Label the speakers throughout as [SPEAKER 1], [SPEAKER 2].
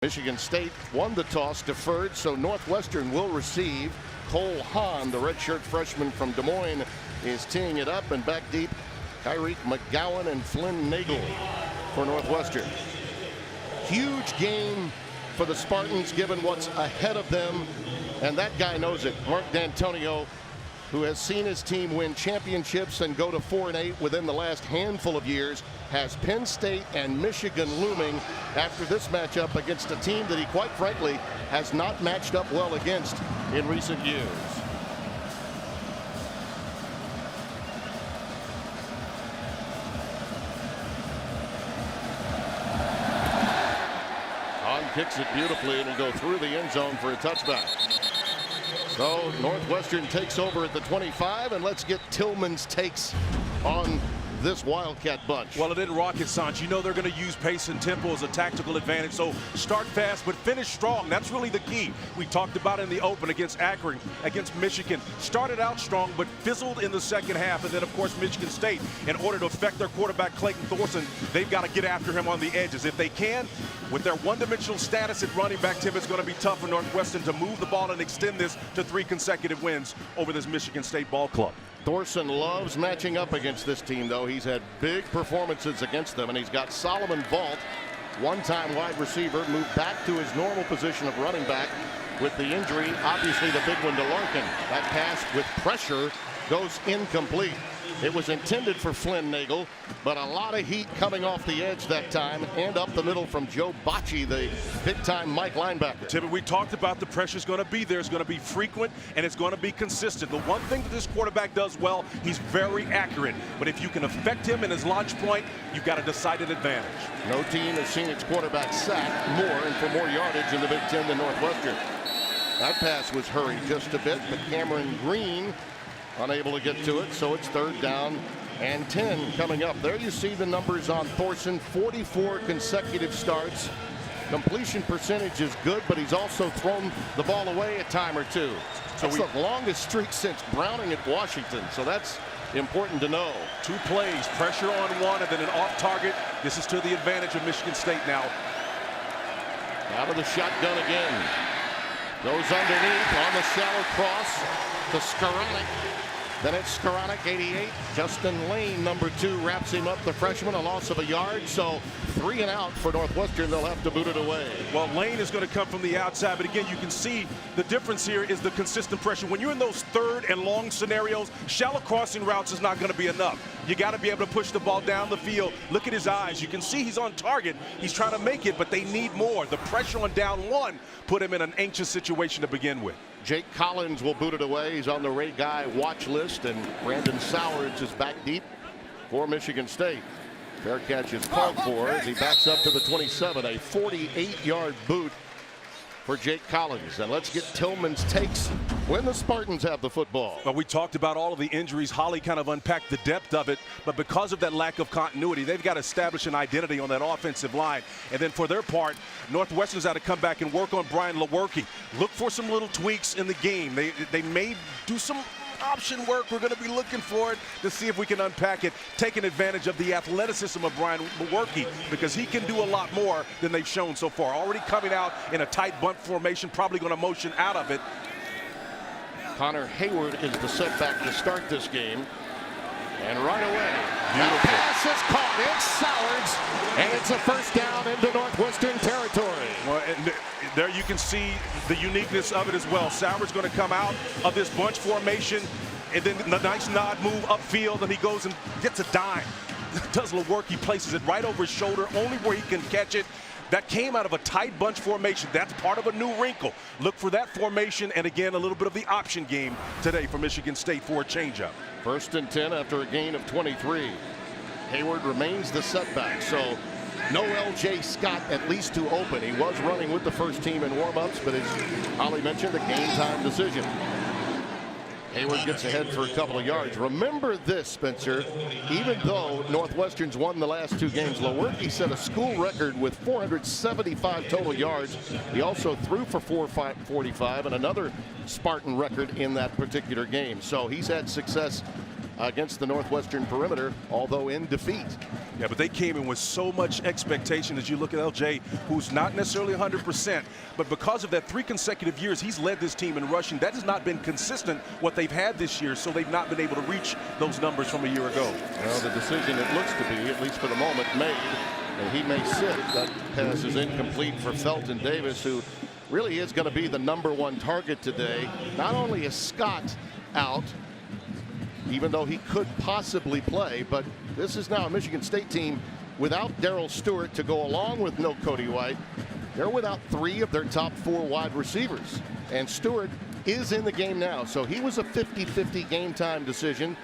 [SPEAKER 1] Michigan State won the toss, deferred, so Northwestern will receive. Cole Haan, the redshirt freshman from Des Moines, is teeing it up, and back deep, Kyrie Mcgowan and Flynn Nagel for Northwestern. Huge game for the Spartans, given what's ahead of them, and that guy knows it. Mark D'Antonio, who has seen his team win championships and go to 4-8 within the last handful of years, has Penn State and Michigan looming after this matchup against a team that he, quite frankly, has not matched up well against in recent years. Hahn kicks it beautifully. It'll go through the end zone for a touchback. So Northwestern takes over at the 25, and let's get Tillman's takes on this Wildcat bunch.
[SPEAKER 2] Well, it isn't rocket science. You know they're going to use pace and tempo as a tactical advantage. So start fast, but finish strong. That's really the key. We talked about in the open against Akron, against Michigan. Started out strong, but fizzled in the second half. And then, of course, Michigan State, in order to affect their quarterback, Clayton Thorson, they've got to get after him on the edges. If they can, with their one-dimensional status at running back, Tim, it's going to be tough for Northwestern to move the ball and extend this to 3 consecutive wins over this Michigan State ball club.
[SPEAKER 1] Thorson loves matching up against this team, though. He's had big performances against them, and he's got Solomon Vaught, one-time wide receiver, moved back to his normal position of running back with the injury, obviously the big one to Larkin. That pass with pressure goes incomplete. It was intended for Flynn Nagel, but a lot of heat coming off the edge that time and up the middle from Joe Bocci, the big-time Mike linebacker.
[SPEAKER 2] Tim, we talked about the pressure's going to be there. It's going to be frequent, and it's going to be consistent. The one thing that this quarterback does well, he's very accurate. But if you can affect him in his launch point, you've got a decided advantage.
[SPEAKER 1] No team has seen its quarterback sacked more and for more yardage in the Big Ten than Northwestern. That pass was hurried just a bit, but Cameron Green unable to get to it, so it's 3rd down and 10 coming up. There you see the numbers on Thorson. 44 consecutive starts. Completion percentage is good, but he's also thrown the ball away a time or two. So that's the longest streak since Browning at Washington, so that's important to know.
[SPEAKER 2] 2 plays, pressure on one, and then an off target. This is to the advantage of Michigan State now.
[SPEAKER 1] Out of the shotgun again. Goes underneath on the shallow cross to Skowronek. Then it's Skowronek, 88. Justin Lane, number 2, wraps him up, the freshman, a loss of a yard. So 3 and out for Northwestern. They'll have to boot it away.
[SPEAKER 2] Well, Lane is going to come from the outside, but again, you can see the difference here is the consistent pressure. When you're in those 3rd and long scenarios, shallow crossing routes is not going to be enough. You got to be able to push the ball down the field. Look at his eyes. You can see he's on target. He's trying to make it, but they need more. The pressure on down 1 put him in an anxious situation to begin with.
[SPEAKER 1] Jake Collins will boot it away. He's on the Ray Guy watch list, and Brandon Sowards is back deep for Michigan State. Fair catch is called for as he backs up to the 27. A 48-yard boot for Jake Collins. And let's get Tillman's takes when the Spartans have the football.
[SPEAKER 2] Well, we talked about all of the injuries. Holly kind of unpacked the depth of it, but because of that lack of continuity, they've got to establish an identity on that offensive line. And then for their part, Northwestern's got to come back and work on Brian Lewerke. Look for some little tweaks in the game. They may do some option work. We're going to be looking for it to see if we can unpack it, taking advantage of the athleticism of Brian Lewerke, because he can do a lot more than they've shown so far. Already coming out in a tight bunt formation, probably going to motion out of it.
[SPEAKER 1] Connor Hayward is the setback to start this game. And right away,
[SPEAKER 2] beautiful
[SPEAKER 1] pass is caught. It's Sowards, and it's a 1st down into Northwestern territory.
[SPEAKER 2] Well, and there you can see the uniqueness of it as well. Sowards going to come out of this bunch formation, and then the nice nod move upfield, and he goes and gets a dime. Does Lewerke, places it right over his shoulder, only where he can catch it. That came out of a tight bunch formation. That's part of a new wrinkle. Look for that formation, and again, a little bit of the option game today for Michigan State for a changeup.
[SPEAKER 1] 1st and 10 after a gain of 23. Hayward remains the setback, so no L.J. Scott, at least to open. He was running with the first team in warmups, but as Holly mentioned, a game time decision. Hayward gets ahead for a couple of yards. Remember this, Spencer. Even though Northwestern's won the last 2 games, Lewerke set a school record with 475 total yards. He also threw for 445 and another Spartan record in that particular game. So he's had success against the Northwestern perimeter, although in defeat.
[SPEAKER 2] Yeah, but they came in with so much expectation as you look at LJ, who's not necessarily 100%, but because of that 3 consecutive years he's led this team in rushing, that has not been consistent what they've had this year, so they've not been able to reach those numbers from a year ago.
[SPEAKER 1] Well, the decision it looks to be, at least for the moment, made, and he may sit. That pass is incomplete for Felton Davis, who really is going to be the #1 target today. Not only is Scott out, even though he could possibly play, but this is now a Michigan State team without Darrell Stewart to go along with no Cody White. They're without 3 of their top 4 wide receivers, and Stewart is in the game now, so he was a 50-50 game time decision.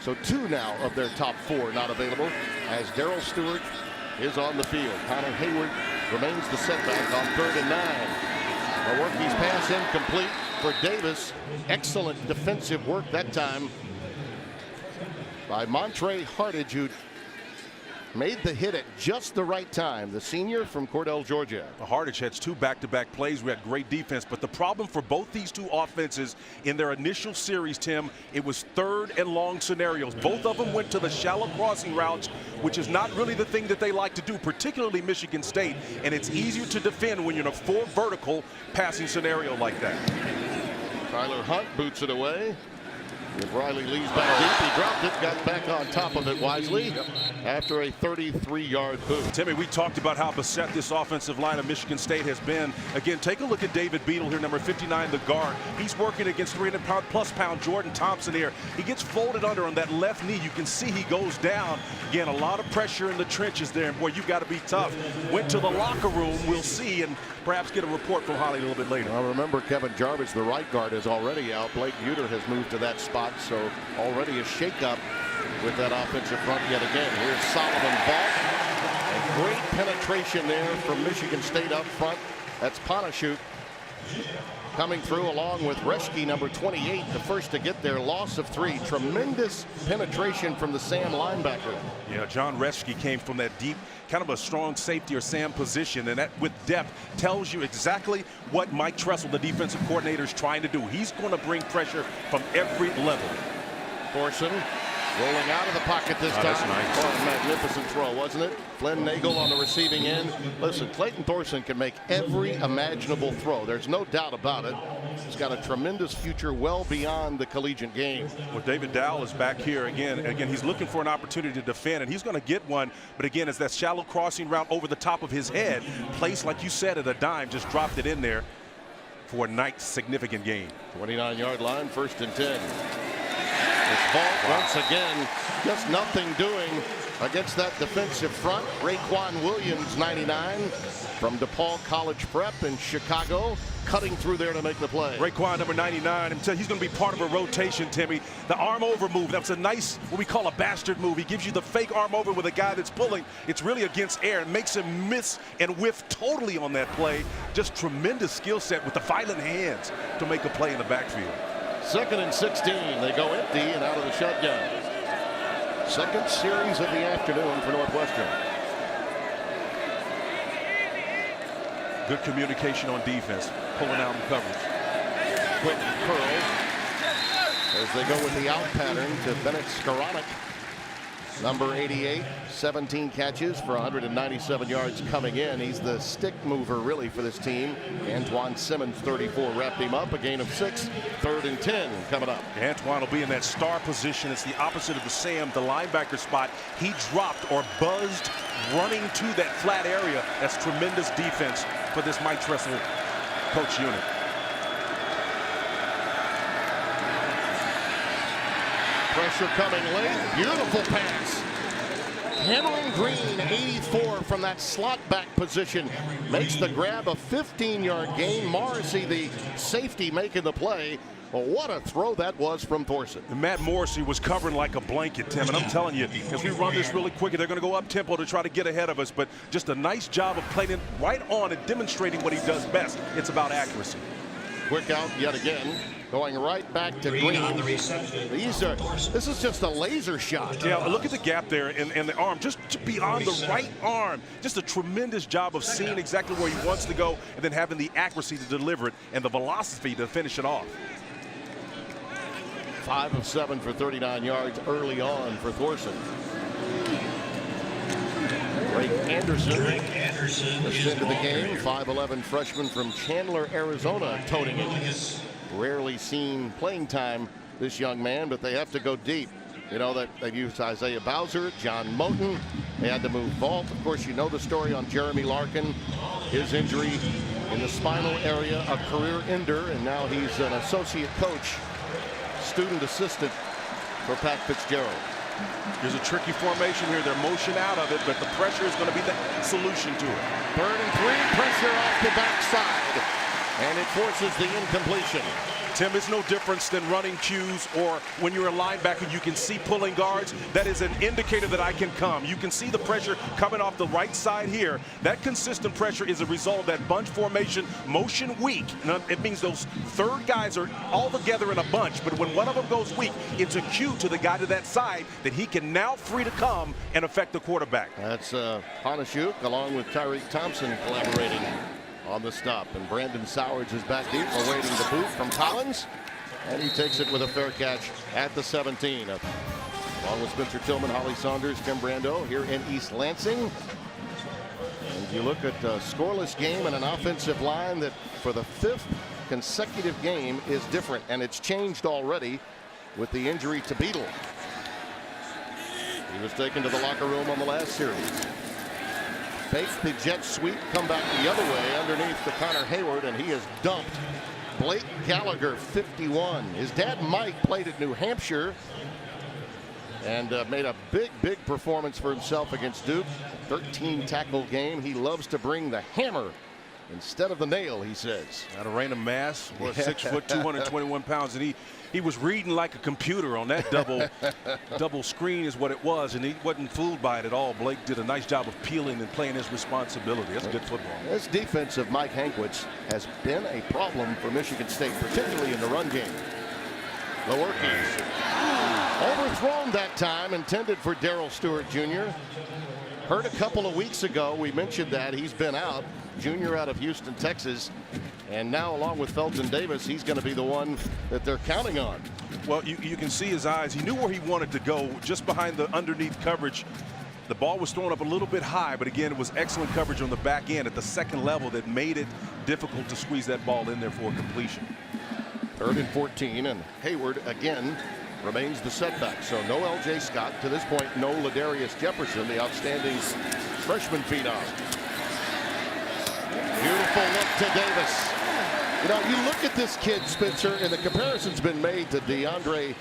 [SPEAKER 1] So 2 now of their top 4 not available as Darrell Stewart is on the field. Connor Hayward remains the setback on 3rd and 9. Lewerke's pass incomplete for Davis. Excellent defensive work that time by Montre Hartage, who made the hit at just the right time. The senior from Cordell, Georgia.
[SPEAKER 2] Hartage had 2 back-to-back plays. We had great defense, but the problem for both these 2 offenses in their initial series, Tim, it was 3rd and long scenarios. Both of them went to the shallow crossing routes, which is not really the thing that they like to do, particularly Michigan State, and it's easier to defend when you're in a 4 vertical passing scenario like that.
[SPEAKER 1] Tyler Hunt boots it away. If Riley Lee's back deep, he dropped it, got back on top of it wisely after a 33-yard boot.
[SPEAKER 2] Timmy, we talked about how beset this offensive line of Michigan State has been. Again, take a look at David Beadle here, number 59, the guard. He's working against 300-plus pound Jordan Thompson here. He gets folded under on that left knee. You can see he goes down. Again, a lot of pressure in the trenches there, and boy, you've got to be tough. Went to the locker room, we'll see, and perhaps get a report from Holly a little bit later.
[SPEAKER 1] Well, remember, Kevin Jarvis, the right guard, is already out. Blake Buter has moved to that spot, so already a shakeup with that offensive front yet again. Here's Solomon Vaught. And great penetration there from Michigan State up front. That's Panashuk coming through along with Reschke, number 28, the first to get their loss of 3. Tremendous penetration from the Sam linebacker.
[SPEAKER 2] Yeah, John Reschke came from that deep, kind of a strong safety or Sam position, and that with depth tells you exactly what Mike Tressel, the defensive coordinator, is trying to do. He's going to bring pressure from every level.
[SPEAKER 1] Thorson rolling out of the pocket this time.
[SPEAKER 2] That's nice.
[SPEAKER 1] Oh, magnificent throw, wasn't it? Flynn Nagel on the receiving end. Listen, Clayton Thorson can make every imaginable throw. There's no doubt about it. He's got a tremendous future well beyond the collegiate game.
[SPEAKER 2] Well, David Dowell is back here again. Again, he's looking for an opportunity to defend, and he's going to get one. But again, it's that shallow crossing route over the top of his head. Placed, like you said, at a dime, just dropped it in there for a nice, significant gain.
[SPEAKER 1] 29-yard line, 1st and 10. It's Vaught once again, just nothing doing against that defensive front. Raekwon Williams, 99, from DePaul College Prep in Chicago, cutting through there to make the play.
[SPEAKER 2] Raekwon, number 99, he's going to be part of a rotation, Timmy. The arm over move, that's a nice, what we call a bastard move. He gives you the fake arm over with a guy that's pulling. It's really against air. It makes him miss and whiff totally on that play. Just tremendous skill set with the violent hands to make a play in the backfield.
[SPEAKER 1] 2nd and 16. They go empty and out of the shotgun. Second series of the afternoon for Northwestern.
[SPEAKER 2] Good communication on defense, pulling out in coverage.
[SPEAKER 1] Quick curl as they go with the out pattern to Bennett Skowronek. Number 88, 17 catches for 197 yards coming in. He's the stick mover really for this team. Antoine Simmons, 34, wrapped him up. A gain of 6. 3rd and 10 coming up.
[SPEAKER 2] Antoine will be in that star position. It's the opposite of the Sam, the linebacker spot. He dropped or buzzed running to that flat area. That's tremendous defense for this Mike Tressel coach unit.
[SPEAKER 1] Pressure coming late. Beautiful pass. Cameron Green, 84, from that slot back position, makes the grab, a 15-yard gain. Morrissey, the safety, making the play. Well, what a throw that was from Thorson.
[SPEAKER 2] And Matt Morrissey was covering like a blanket, Tim, and I'm telling you, as we run this really quick, they're going to go up-tempo to try to get ahead of us, but just a nice job of playing right on and demonstrating what he does best. It's about accuracy.
[SPEAKER 1] Quick out yet again, going right back to Green. This is just a laser shot.
[SPEAKER 2] Yeah, look at the gap there in the arm, just beyond the right arm. Just a tremendous job of seeing exactly where he wants to go and then having the accuracy to deliver it and the velocity to finish it off.
[SPEAKER 1] 5 of 7 for 39 yards early on for Thorson. Drake Anderson just into the game. 5'11" freshman from Chandler, Arizona, toting it. Rarely seen playing time, this young man, but they have to go deep. You know that they've used Isaiah Bowser, John Moten. They had to move Vault. Of course, you know the story on Jeremy Larkin, his injury in the spinal area, a career ender, and now he's an associate coach, student assistant for Pat Fitzgerald.
[SPEAKER 2] There's a tricky formation here. They're motion out of it, but the pressure is going to be the solution to it.
[SPEAKER 1] 3rd and 3, pressure off the backside, and it forces the incompletion.
[SPEAKER 2] Tim, it's no difference than running cues, or when you're a linebacker, you can see pulling guards. That is an indicator that I can come. You can see the pressure coming off the right side here. That consistent pressure is a result of that bunch formation, motion weak. Now, it means those third guys are all together in a bunch, but when one of them goes weak, it's a cue to the guy to that side that he can now free to come and affect the quarterback.
[SPEAKER 1] That's Hanashuk along with Tyreek Thompson collaborating on the stop, and Brandon Sowers is back deep, awaiting the boot from Collins, and he takes it with a fair catch at the 17. Along with Spencer Tillman, Holly Saunders, Tim Brando here in East Lansing. And you look at a scoreless game and an offensive line that for the 5th consecutive game is different, and it's changed already with the injury to Beadle. He was taken to the locker room on the last series. Fake the jet sweep, come back the other way underneath to Connor Hayward, and he is dumped. Blake Gallagher, 51. His dad Mike played at New Hampshire and made a big performance for himself against Duke. 13 tackle game. He loves to bring the hammer instead of the nail, he says.
[SPEAKER 2] Out of Raina Mass, 6 foot, 221 pounds, and he was reading like a computer on that double screen is what it was, and he wasn't fooled by it at all. Blake did a nice job of peeling and playing his responsibility. That's good football.
[SPEAKER 1] This defense of Mike Hankwitz has been a problem for Michigan State, particularly in the run game. Lewerke overthrown that time, intended for Darrell Stewart Jr. Heard a couple of weeks ago, we mentioned that he's been out. Junior out of Houston, Texas, and now along with Felton Davis, he's going to be the one that they're counting on.
[SPEAKER 2] Well, you can see his eyes. He knew where he wanted to go, just behind the underneath coverage. The ball was thrown up a little bit high, but again, it was excellent coverage on the back end at the second level that made it difficult to squeeze that ball in there for a completion.
[SPEAKER 1] 3rd and 14, and Hayward again remains the setback. So no L.J. Scott. To this point, no Ladarius Jefferson, the outstanding freshman phenom. Beautiful look to Davis. You know, you look at this kid, Spencer, and the comparison's been made to DeAndre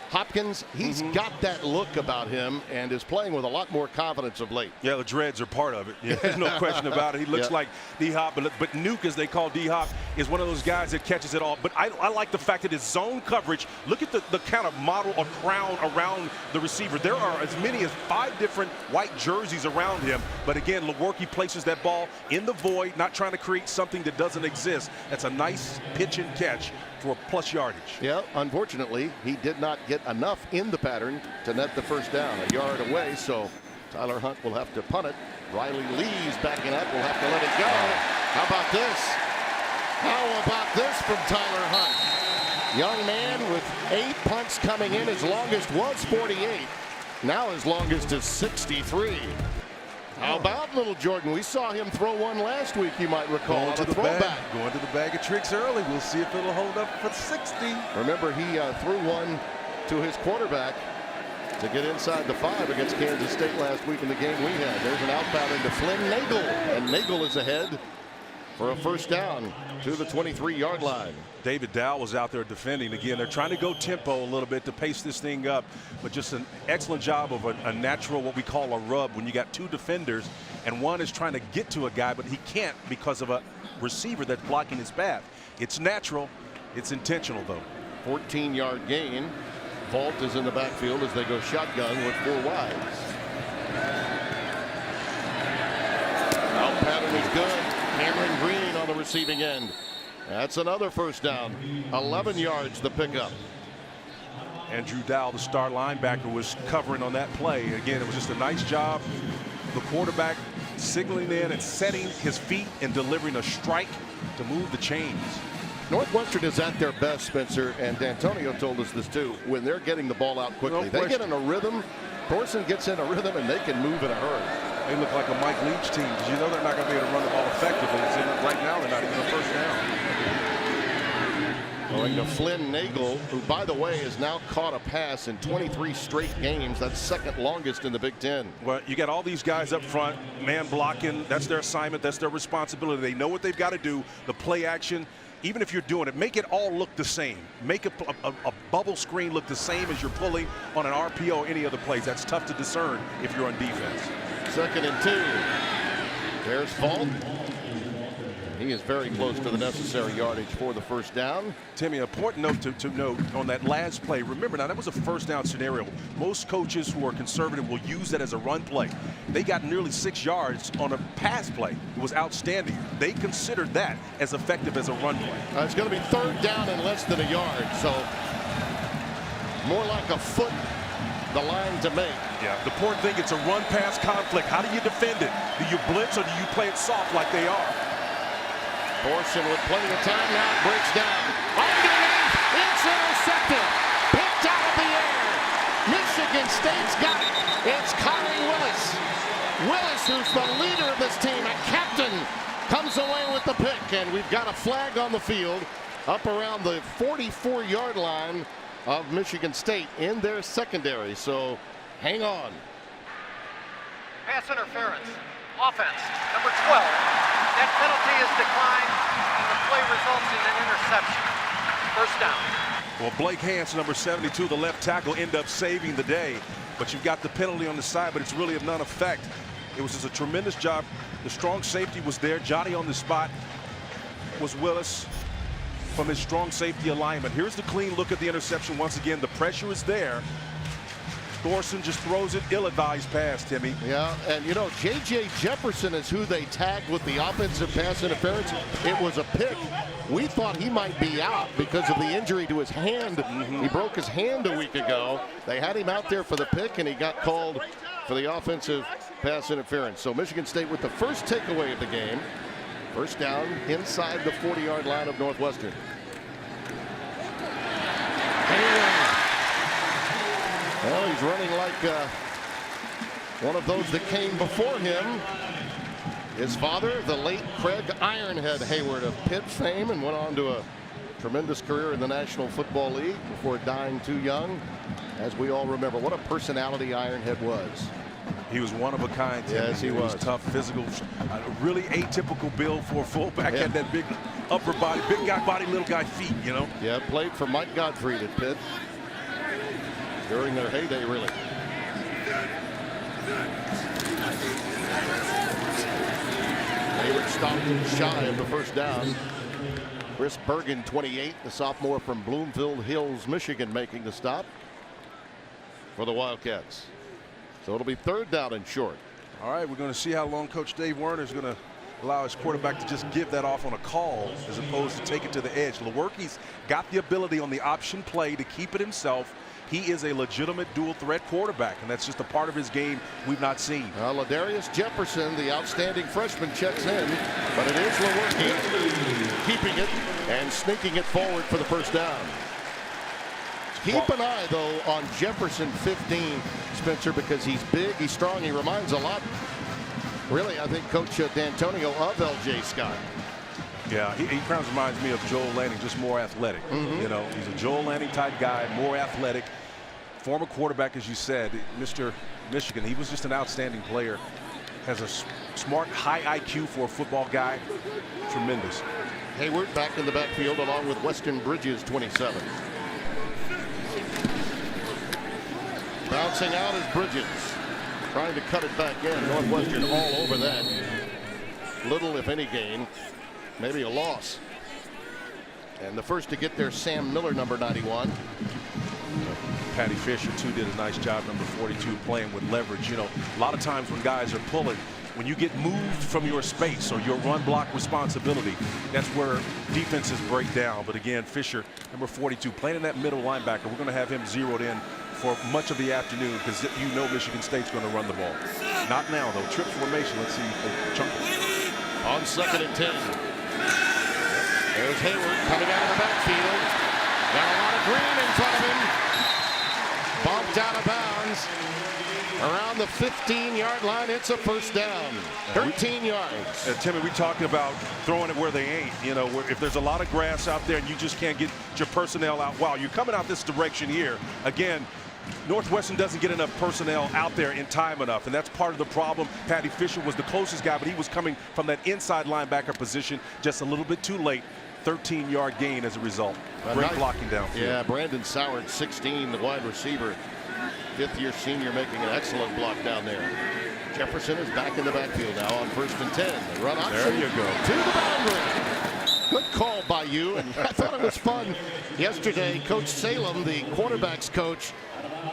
[SPEAKER 1] Hopkins. He's got that look about him and is playing with a lot more confidence of late.
[SPEAKER 2] Yeah, the dreads are part of it. Yeah, there's no question about it. He looks like D-Hop, but Nuke, as they call D-Hop, is one of those guys that catches it all. But I like the fact that his zone coverage, look at the kind of model or crown around the receiver. There are as many as 5 different white jerseys around him. But again, Lewerke places that ball in the void, not trying to create something that doesn't exist. That's a nice pitch and catch for plus yardage.
[SPEAKER 1] Yeah, unfortunately, he did not get enough in the pattern to net the first down. A yard away, so Tyler Hunt will have to punt it. Riley Lee's backing up. We'll have to let it go. How about this? How about this from Tyler Hunt? Young man with 8 punts coming in. His longest was 48. Now his longest is 63. How about little Jordan? We saw him throw one last week, you might recall.
[SPEAKER 2] Going to the bag of tricks early. We'll see if it'll hold up for 60.
[SPEAKER 1] Remember, he threw one to his quarterback to get inside the 5 against Kansas State last week in the game we had. There's an outbound into Flynn Nagel, and Nagel is ahead for a first down to the 23-yard line.
[SPEAKER 2] David Dow was out there defending. Again, they're trying to go tempo a little bit to pace this thing up, but just an excellent job of a natural, what we call a rub, when you got 2 defenders and one is trying to get to a guy, but he can't because of a receiver that's blocking his path. It's natural. It's intentional, though.
[SPEAKER 1] 14-yard gain. Vault is in the backfield as they go shotgun with 4 wides. Out pattern is good. Cameron Green on the receiving end. That's another first down. 11 yards the pickup.
[SPEAKER 2] Andrew Dowell, the star linebacker, was covering on that play. Again, it was just a nice job. The quarterback signaling in and setting his feet and delivering a strike to move the chains.
[SPEAKER 1] Northwestern is at their best, Spencer, and D'Antonio told us this too, when they're getting the ball out quickly. They get in a rhythm. Thorson gets in a rhythm, and they can move in a hurry.
[SPEAKER 2] They look like a Mike Leach team. You know they're not going to be able to run the ball effectively. Right now, they're not even a first down.
[SPEAKER 1] Going to Flynn Nagel, who, by the way, has now caught a pass in 23 straight games. That's second longest in the Big Ten.
[SPEAKER 2] Well, you got all these guys up front, man blocking. That's their assignment. That's their responsibility. They know what they've got to do. The play action, even if you're doing it, make it all look the same. Make a bubble screen look the same as you're pulling on an RPO or any other plays. That's tough to discern if you're on defense.
[SPEAKER 1] 2nd and 2. There's Fault. He is very close to the necessary yardage for the first down.
[SPEAKER 2] Timmy, an important note to note on that last play. Remember, now that was a first down scenario. Most coaches who are conservative will use that as a run play. They got nearly 6 yards on a pass play. It was outstanding. They considered that as effective as a run play.
[SPEAKER 1] It's going to be 3rd down and less than a yard, so more like a foot the line to make.
[SPEAKER 2] Yeah, the important thing, it's a run-pass conflict. How do you defend it? Do you blitz or do you play it soft like they are?
[SPEAKER 1] Thorson with plenty of time now, breaks down. Underneath, it's intercepted. Picked out of the air. Michigan State's got it. It's Kyrie Willis. Willis, who's the leader of this team, a captain, comes away with the pick. And we've got a flag on the field up around the 44-yard line of Michigan State in their secondary. So hang on.
[SPEAKER 3] Pass interference. Offense, number 12. That penalty is declined, and the play results in an interception. First down.
[SPEAKER 2] Well, Blake Hance, number 72, the left tackle, end up saving the day. But you've got the penalty on the side, but it's really of none effect. It was just a tremendous job. The strong safety was there. Johnny on the spot was Willis from his strong safety alignment. Here's the clean look at the interception. Once again, the pressure is there. Thorson just throws it, ill-advised pass, Timmy.
[SPEAKER 1] Yeah, and you know, J.J. Jefferson is who they tagged with the offensive pass interference. It was a pick. We thought he might be out because of the injury to his hand. He broke his hand a week ago. They had him out there for the pick, and he got called for the offensive pass interference. So Michigan State with the first takeaway of the game. First down inside the 40-yard line of Northwestern. Well, he's running like one of those that came before him. His father, the late Craig Ironhead Hayward of Pitt fame, and went on to a tremendous career in the National Football League before dying too young. As we all remember, what a personality Ironhead was.
[SPEAKER 2] He was one of a kind, Timmy.
[SPEAKER 1] Yes, he was.
[SPEAKER 2] Tough, physical, really atypical build for a fullback. Had that big upper body, big guy body, little guy feet, you know.
[SPEAKER 1] Yeah, played for Mike Gottfried at Pitt during their heyday, really. Hayward stopped shy of the first down. Chris Bergen, 28, the sophomore from Bloomfield Hills, Michigan, making the stop for the Wildcats. So it'll be 3rd down and short.
[SPEAKER 2] All right, we're going to see how long Coach Dave Werner is going to allow his quarterback to just give that off on a call as opposed to take it to the edge. Lewerke's got the ability on the option play to keep it himself. He is a legitimate dual threat quarterback, and that's just a part of his game we've not seen.
[SPEAKER 1] Ladarius Jefferson, the outstanding freshman, checks in, but it is Lewerke keeping it and sneaking it forward for the first down. Keep an eye, though, on Jefferson 15, Spencer, because he's big, he's strong, he reminds a lot, really, I think, Coach D'Antonio of L.J. Scott.
[SPEAKER 2] Yeah, he kind of reminds me of Joel Lanning, just more athletic. You know, he's a Joel Lanning type guy, more athletic. Former quarterback, as you said, Mr. Michigan. He was just an outstanding player. Has a smart, high IQ for a football guy. Tremendous.
[SPEAKER 1] Hayward back in the backfield along with Weston Bridges, 27. Bouncing out is Bridges. Trying to cut it back in. Northwestern all over that. Little, if any, gain. Maybe a loss. And the first to get there, Sam Miller, number 91.
[SPEAKER 2] Paddy Fisher, too, did a nice job, number 42, playing with leverage. You know, a lot of times when guys are pulling, when you get moved from your space or your run block responsibility, that's where defenses break down. But again, Fisher, number 42, playing in that middle linebacker. We're going to have him zeroed in for much of the afternoon because you know Michigan State's going to run the ball. Not now, though. Trip formation. Let's see if they chunk it.
[SPEAKER 1] On 2nd and 10. There's Hayward coming out of the backfield. Got a lot of green in front of him. Bumped out of bounds. Around the 15-yard line, it's a first down. 13 yards.
[SPEAKER 2] Timmy, we talked about throwing it where they ain't. You know, if there's a lot of grass out there and you just can't get your personnel out. Wow, you're coming out this direction here. Again, Northwestern doesn't get enough personnel out there in time enough, and that's part of the problem. Paddy Fisher was the closest guy, but he was coming from that inside linebacker position just a little bit too late. 13-yard gain as a result. Great blocking downfield.
[SPEAKER 1] Yeah, Brandon Soward, 16, the wide receiver. Fifth-year senior making an excellent block down there. Jefferson is back in the backfield now on 1st and 10. The run option.
[SPEAKER 2] There you go.
[SPEAKER 1] To the boundary. Good call by you, and I thought it was fun. Yesterday, Coach Salem, the quarterback's coach,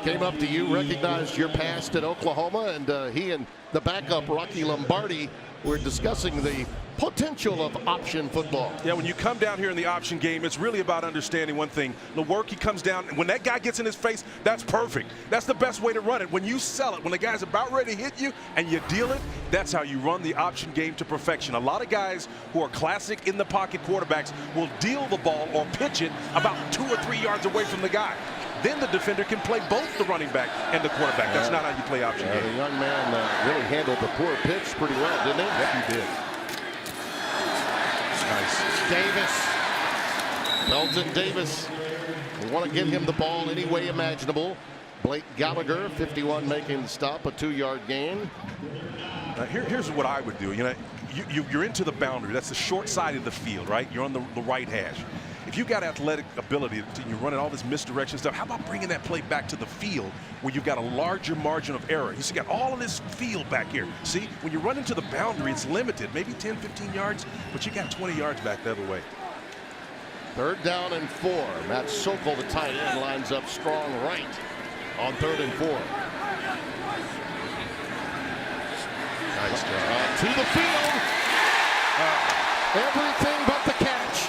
[SPEAKER 1] came up to you, recognized your past at Oklahoma, and he and the backup, Rocky Lombardi, were discussing the potential of option football.
[SPEAKER 2] Yeah, when you come down here in the option game, it's really about understanding one thing. The work, he comes down, and when that guy gets in his face, that's perfect. That's the best way to run it. When you sell it, when the guy's about ready to hit you and you deal it, that's how you run the option game to perfection. A lot of guys who are classic in the pocket quarterbacks will deal the ball or pitch it about 2 or 3 yards away from the guy. Then the defender can play both the running back and the quarterback. That's not how you play option game.
[SPEAKER 1] The young man really handled the poor pitch pretty well, didn't he?
[SPEAKER 2] Yep, he did. Nice.
[SPEAKER 1] Davis. Belton Davis. We want to get him the ball any way imaginable. Blake Gallagher, 51, making the stop, a 2-yard gain.
[SPEAKER 2] Here's what I would do. You know, you're into the boundary. That's the short side of the field, right? You're on the right hash. If you've got athletic ability, you're running all this misdirection stuff, how about bringing that play back to the field where you've got a larger margin of error? You see, got all of this field back here. See, when you run into the boundary, it's limited, maybe 10, 15 yards, but you got 20 yards back the other way.
[SPEAKER 1] 3rd down and 4. Matt Sokol, the tight end, lines up strong right on 3rd and 4.
[SPEAKER 2] Nice job.
[SPEAKER 1] To the field. Everything but the catch.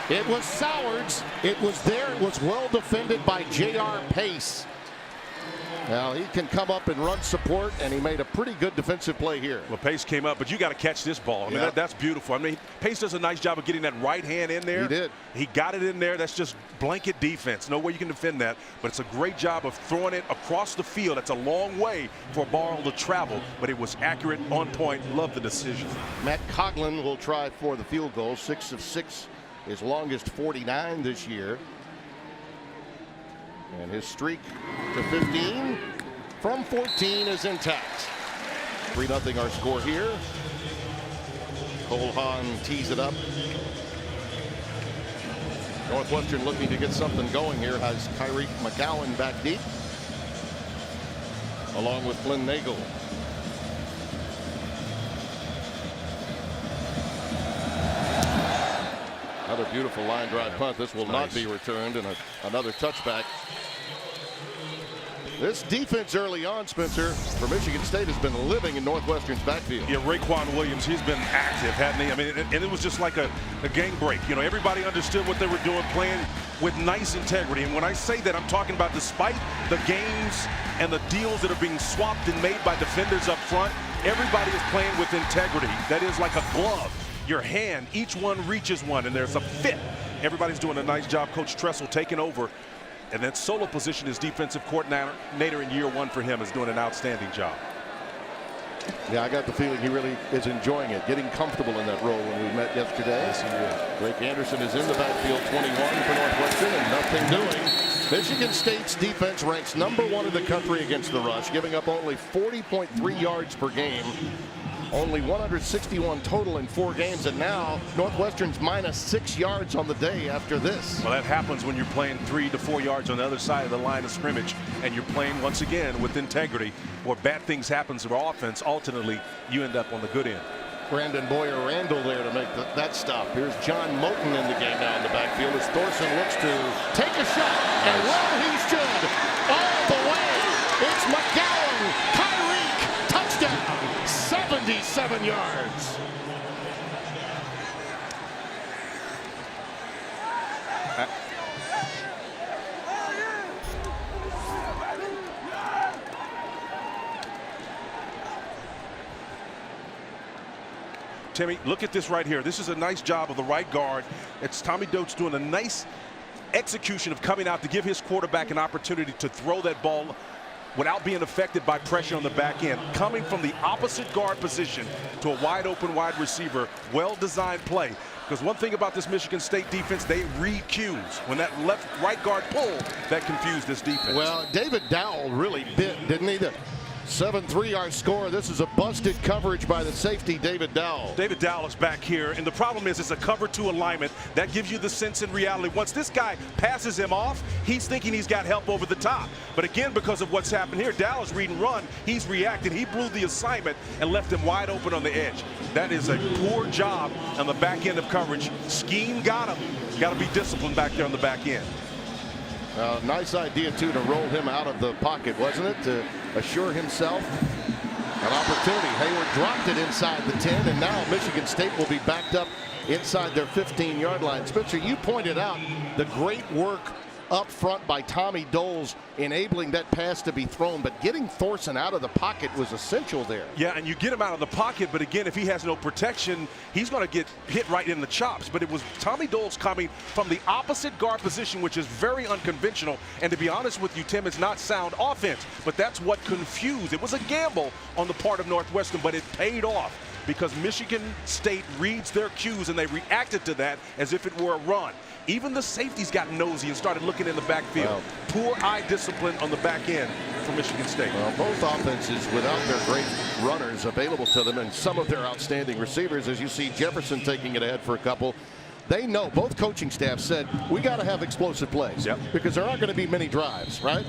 [SPEAKER 1] It was Soward's. It was there. It was well defended by J.R. Pace. Now he can come up and run support, and he made a pretty good defensive play here.
[SPEAKER 2] Well, Pace came up, but you got to catch this ball. I mean, that's beautiful. I mean, Pace does a nice job of getting that right hand in there.
[SPEAKER 1] He did.
[SPEAKER 2] He got it in there. That's just blanket defense. No way you can defend that, but it's a great job of throwing it across the field. That's a long way for a ball to travel, but it was accurate, on point. Love the decision.
[SPEAKER 1] Matt Coughlin will try for the field goal. 6 of 6, his longest 49 this year. And his streak to 15 from 14 is intact. 3-0 our score here. Cole Haan tees it up. Northwestern looking to get something going here. Has Kyrie Mcgowan back deep, along with Flynn Nagel. Another beautiful line drive punt. This will not be returned, and another touchback. This defense early on, Spencer, for Michigan State has been living in Northwestern's backfield.
[SPEAKER 2] Yeah, Raekwon Williams, he's been active, hasn't he? I mean, and it was just like a game break. You know, everybody understood what they were doing, playing with nice integrity. And when I say that, I'm talking about despite the games and the deals that are being swapped and made by defenders up front, everybody is playing with integrity. That is like a glove. Your hand, each one reaches one, and there's a fit. Everybody's doing a nice job. Coach Tressel taking over. And that solo position as defensive coordinator in year 1 for him is doing an outstanding job.
[SPEAKER 1] Yeah, I got the feeling he really is enjoying it, getting comfortable in that role when we met yesterday.
[SPEAKER 2] Yes, he is.
[SPEAKER 1] Drake Anderson is in the backfield, 21 for Northwestern, and nothing doing. Michigan State's defense ranks #1 in the country against the rush, giving up only 40.3 yards per game. Only 161 total in 4 games, and now Northwestern's -6 yards on the day after this.
[SPEAKER 2] Well, that happens when you're playing 3 to 4 yards on the other side of the line of scrimmage, and you're playing once again with integrity. Where bad things happen to our offense, ultimately you end up on the good end.
[SPEAKER 1] Brandon Boyer Randall there to make that stop. Here's John Moten in the game now in the backfield as Thorson looks to take a shot, and well he should. All the way, it's McGowan, Kyrie, touchdown. 77 yards.
[SPEAKER 2] Timmy, look at this right here. This is a nice job of the right guard. It's Tommy Dotes doing a nice execution of coming out to give his quarterback an opportunity to throw that ball without being affected by pressure on the back end. Coming from the opposite guard position to a wide open wide receiver. Well-designed play. Because one thing about this Michigan State defense, they read cues. When that right guard pulled, that confused this defense.
[SPEAKER 1] Well, David Dowell really bit, didn't he? The 7-3 our score. This is a busted coverage by the safety, David Dowell.
[SPEAKER 2] David Dowell is back here, and the problem is it's a cover 2 alignment. That gives you the sense in reality. Once this guy passes him off, he's thinking he's got help over the top. But again, because of what's happened here, Dowell's read and run. He's reacted. He blew the assignment and left him wide open on the edge. That is a poor job on the back end of coverage. Scheme got him. Got to be disciplined back there on the back end.
[SPEAKER 1] Nice idea, too, to roll him out of the pocket, wasn't it? To assure himself an opportunity. Hayward dropped it inside the 10, and now Michigan State will be backed up inside their 15-yard line. Spencer, you pointed out the great work up front by Tommy Doles enabling that pass to be thrown, but getting Thorson out of the pocket was essential there.
[SPEAKER 2] Yeah, and you get him out of the pocket, but again, if he has no protection, he's going to get hit right in the chops. But it was Tommy Doles coming from the opposite guard position, which is very unconventional. And to be honest with you, Tim, it's not sound offense, but that's what confused. It was a gamble on the part of Northwestern, but it paid off because Michigan State reads their cues, and they reacted to that as if it were a run. Even the safeties got nosy and started looking in the backfield. Wow. Poor eye discipline on the back end for Michigan State.
[SPEAKER 1] Well, both offenses without their great runners available to them and some of their outstanding receivers, as you see Jefferson taking it ahead for a couple. They know, both coaching staffs said, we got to have explosive plays.
[SPEAKER 2] Yep.
[SPEAKER 1] Because there aren't going to be many drives, right?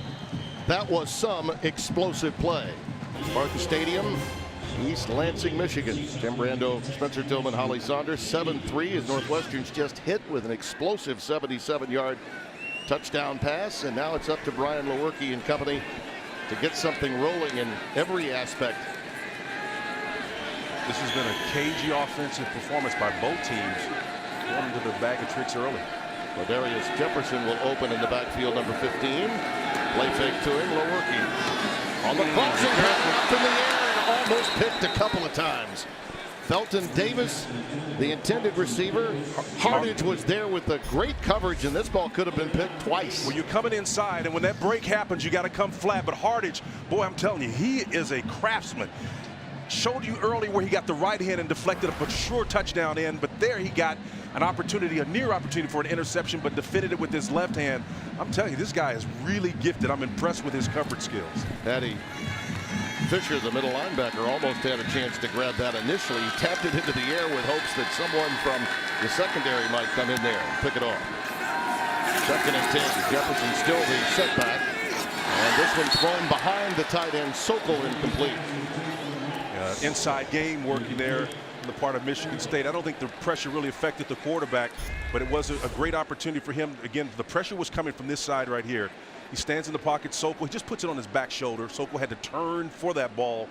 [SPEAKER 1] That was some explosive play. Spartans Stadium, East Lansing, Michigan. Tim Brando, Spencer Tillman, Holly Saunders. 7-3 as Northwestern's just hit with an explosive 77-yard touchdown pass. And now it's up to Brian Lewerke and company to get something rolling in every aspect.
[SPEAKER 2] This has been a cagey offensive performance by both teams. Going into the bag of tricks early.
[SPEAKER 1] Ladarius Jefferson will open in the backfield, number 15. Play fake to him, Lewerke. On the crossing path, up in the air. Almost picked a couple of times. Felton Davis, the intended receiver. Hardage was there with the great coverage, and this ball could have been picked twice.
[SPEAKER 2] Well, you're coming inside, and when that break happens, you got to come flat. But Hardage, boy, I'm telling you, he is a craftsman. Showed you early where he got the right hand and deflected a sure touchdown in, but there he got an opportunity, a near opportunity for an interception, but defended it with his left hand. I'm telling you, this guy is really gifted. I'm impressed with his coverage skills.
[SPEAKER 1] Paddy Fisher, the middle linebacker, almost had a chance to grab that initially. He tapped it into the air with hopes that someone from the secondary might come in there and pick it off. 2nd and 10. Jefferson still the setback. And this one thrown behind the tight end, Sokol, incomplete.
[SPEAKER 2] Inside game working there on the part of Michigan State. I don't think the pressure really affected the quarterback, but it was a great opportunity for him. Again, the pressure was coming from this side right here. He stands in the pocket. Sokol, he just puts it on his back shoulder. Sokol had to turn for that ball.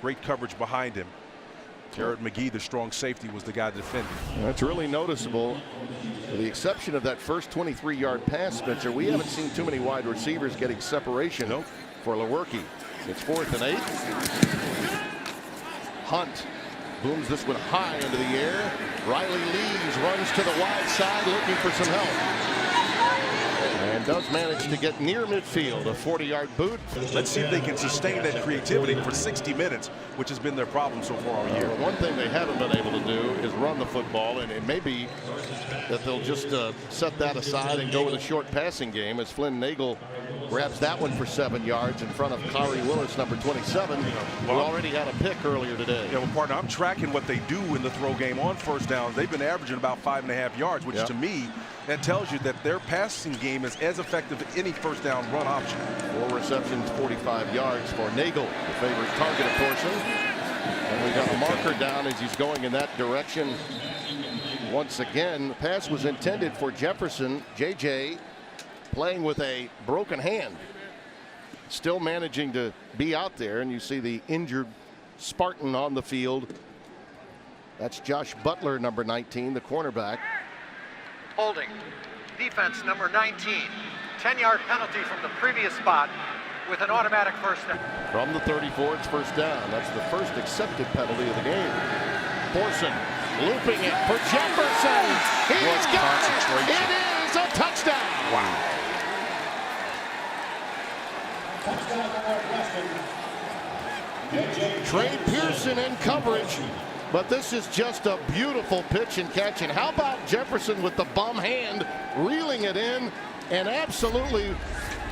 [SPEAKER 2] Great coverage behind him. Jared McGee, the strong safety, was the guy defending.
[SPEAKER 1] That's really noticeable. With the exception of that first 23-yard pass, Spencer, we haven't seen too many wide receivers getting separation for Lewerke. It's 4th and 8. Hunt booms this one high into the air. Riley Lees runs to the wide side looking for some help. And does manage to get near midfield, a 40-yard boot.
[SPEAKER 2] Let's see if they can sustain that creativity for 60 minutes, which has been their problem so far all year.
[SPEAKER 1] One thing they haven't been able to do is run the football, and it may be that they'll just set that aside and go with a short passing game as Flynn Nagel grabs that one for 7 yards in front of Kyrie Willis, number 27, who already had a pick earlier today.
[SPEAKER 2] Yeah, well, partner, I'm tracking what they do in the throw game on first downs. They've been averaging about 5.5 yards, which to me, that tells you that their passing game is as effective as any first down run option.
[SPEAKER 1] 4 receptions, 45 yards for Nagel, the favorite target of Thorson. And we got a marker down as he's going in that direction. Once again, the pass was intended for Jefferson. JJ playing with a broken hand. Still managing to be out there, and you see the injured Spartan on the field. That's Josh Butler, number 19, the cornerback.
[SPEAKER 3] Holding. Defense number 19. 10-yard penalty from the previous spot with an automatic first down.
[SPEAKER 1] From the 34, it's first down. That's the first accepted penalty of the game. Thorson looping it for Jefferson. He's got it. It is a touchdown.
[SPEAKER 2] Wow.
[SPEAKER 1] Trey Pearson in coverage, but this is just a beautiful pitch and catch. And how about Jefferson with the bum hand, reeling it in, and absolutely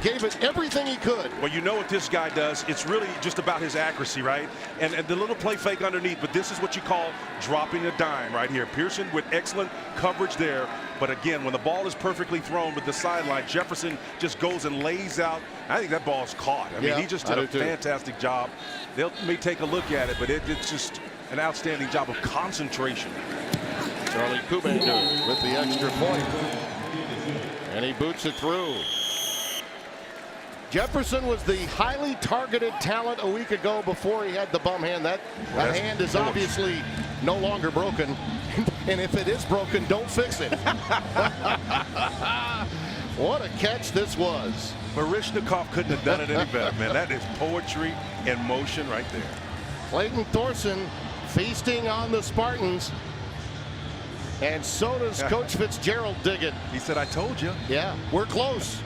[SPEAKER 1] gave it everything he could.
[SPEAKER 2] Well, you know what this guy does. It's really just about his accuracy, right? And the little play fake underneath, but this is what you call dropping a dime right here. Pearson with excellent coverage there. But again, when the ball is perfectly thrown with the sideline, Jefferson just goes and lays out. I think that ball's caught. I mean, he just did a fantastic job. They may take a look at it, but it's just an outstanding job of concentration.
[SPEAKER 1] Charlie Kubandu with the extra point. And he boots it through. Jefferson was the highly targeted talent a week ago before he had the bum hand. That hand is obviously no longer broken. And if it is broken, don't fix it. What a catch this was.
[SPEAKER 2] Baryshnikov couldn't have done it any better, man. That is poetry in motion right there.
[SPEAKER 1] Clayton Thorson feasting on the Spartans. And so does Coach Fitzgerald dig it.
[SPEAKER 2] He said, I told you.
[SPEAKER 1] Yeah, we're close.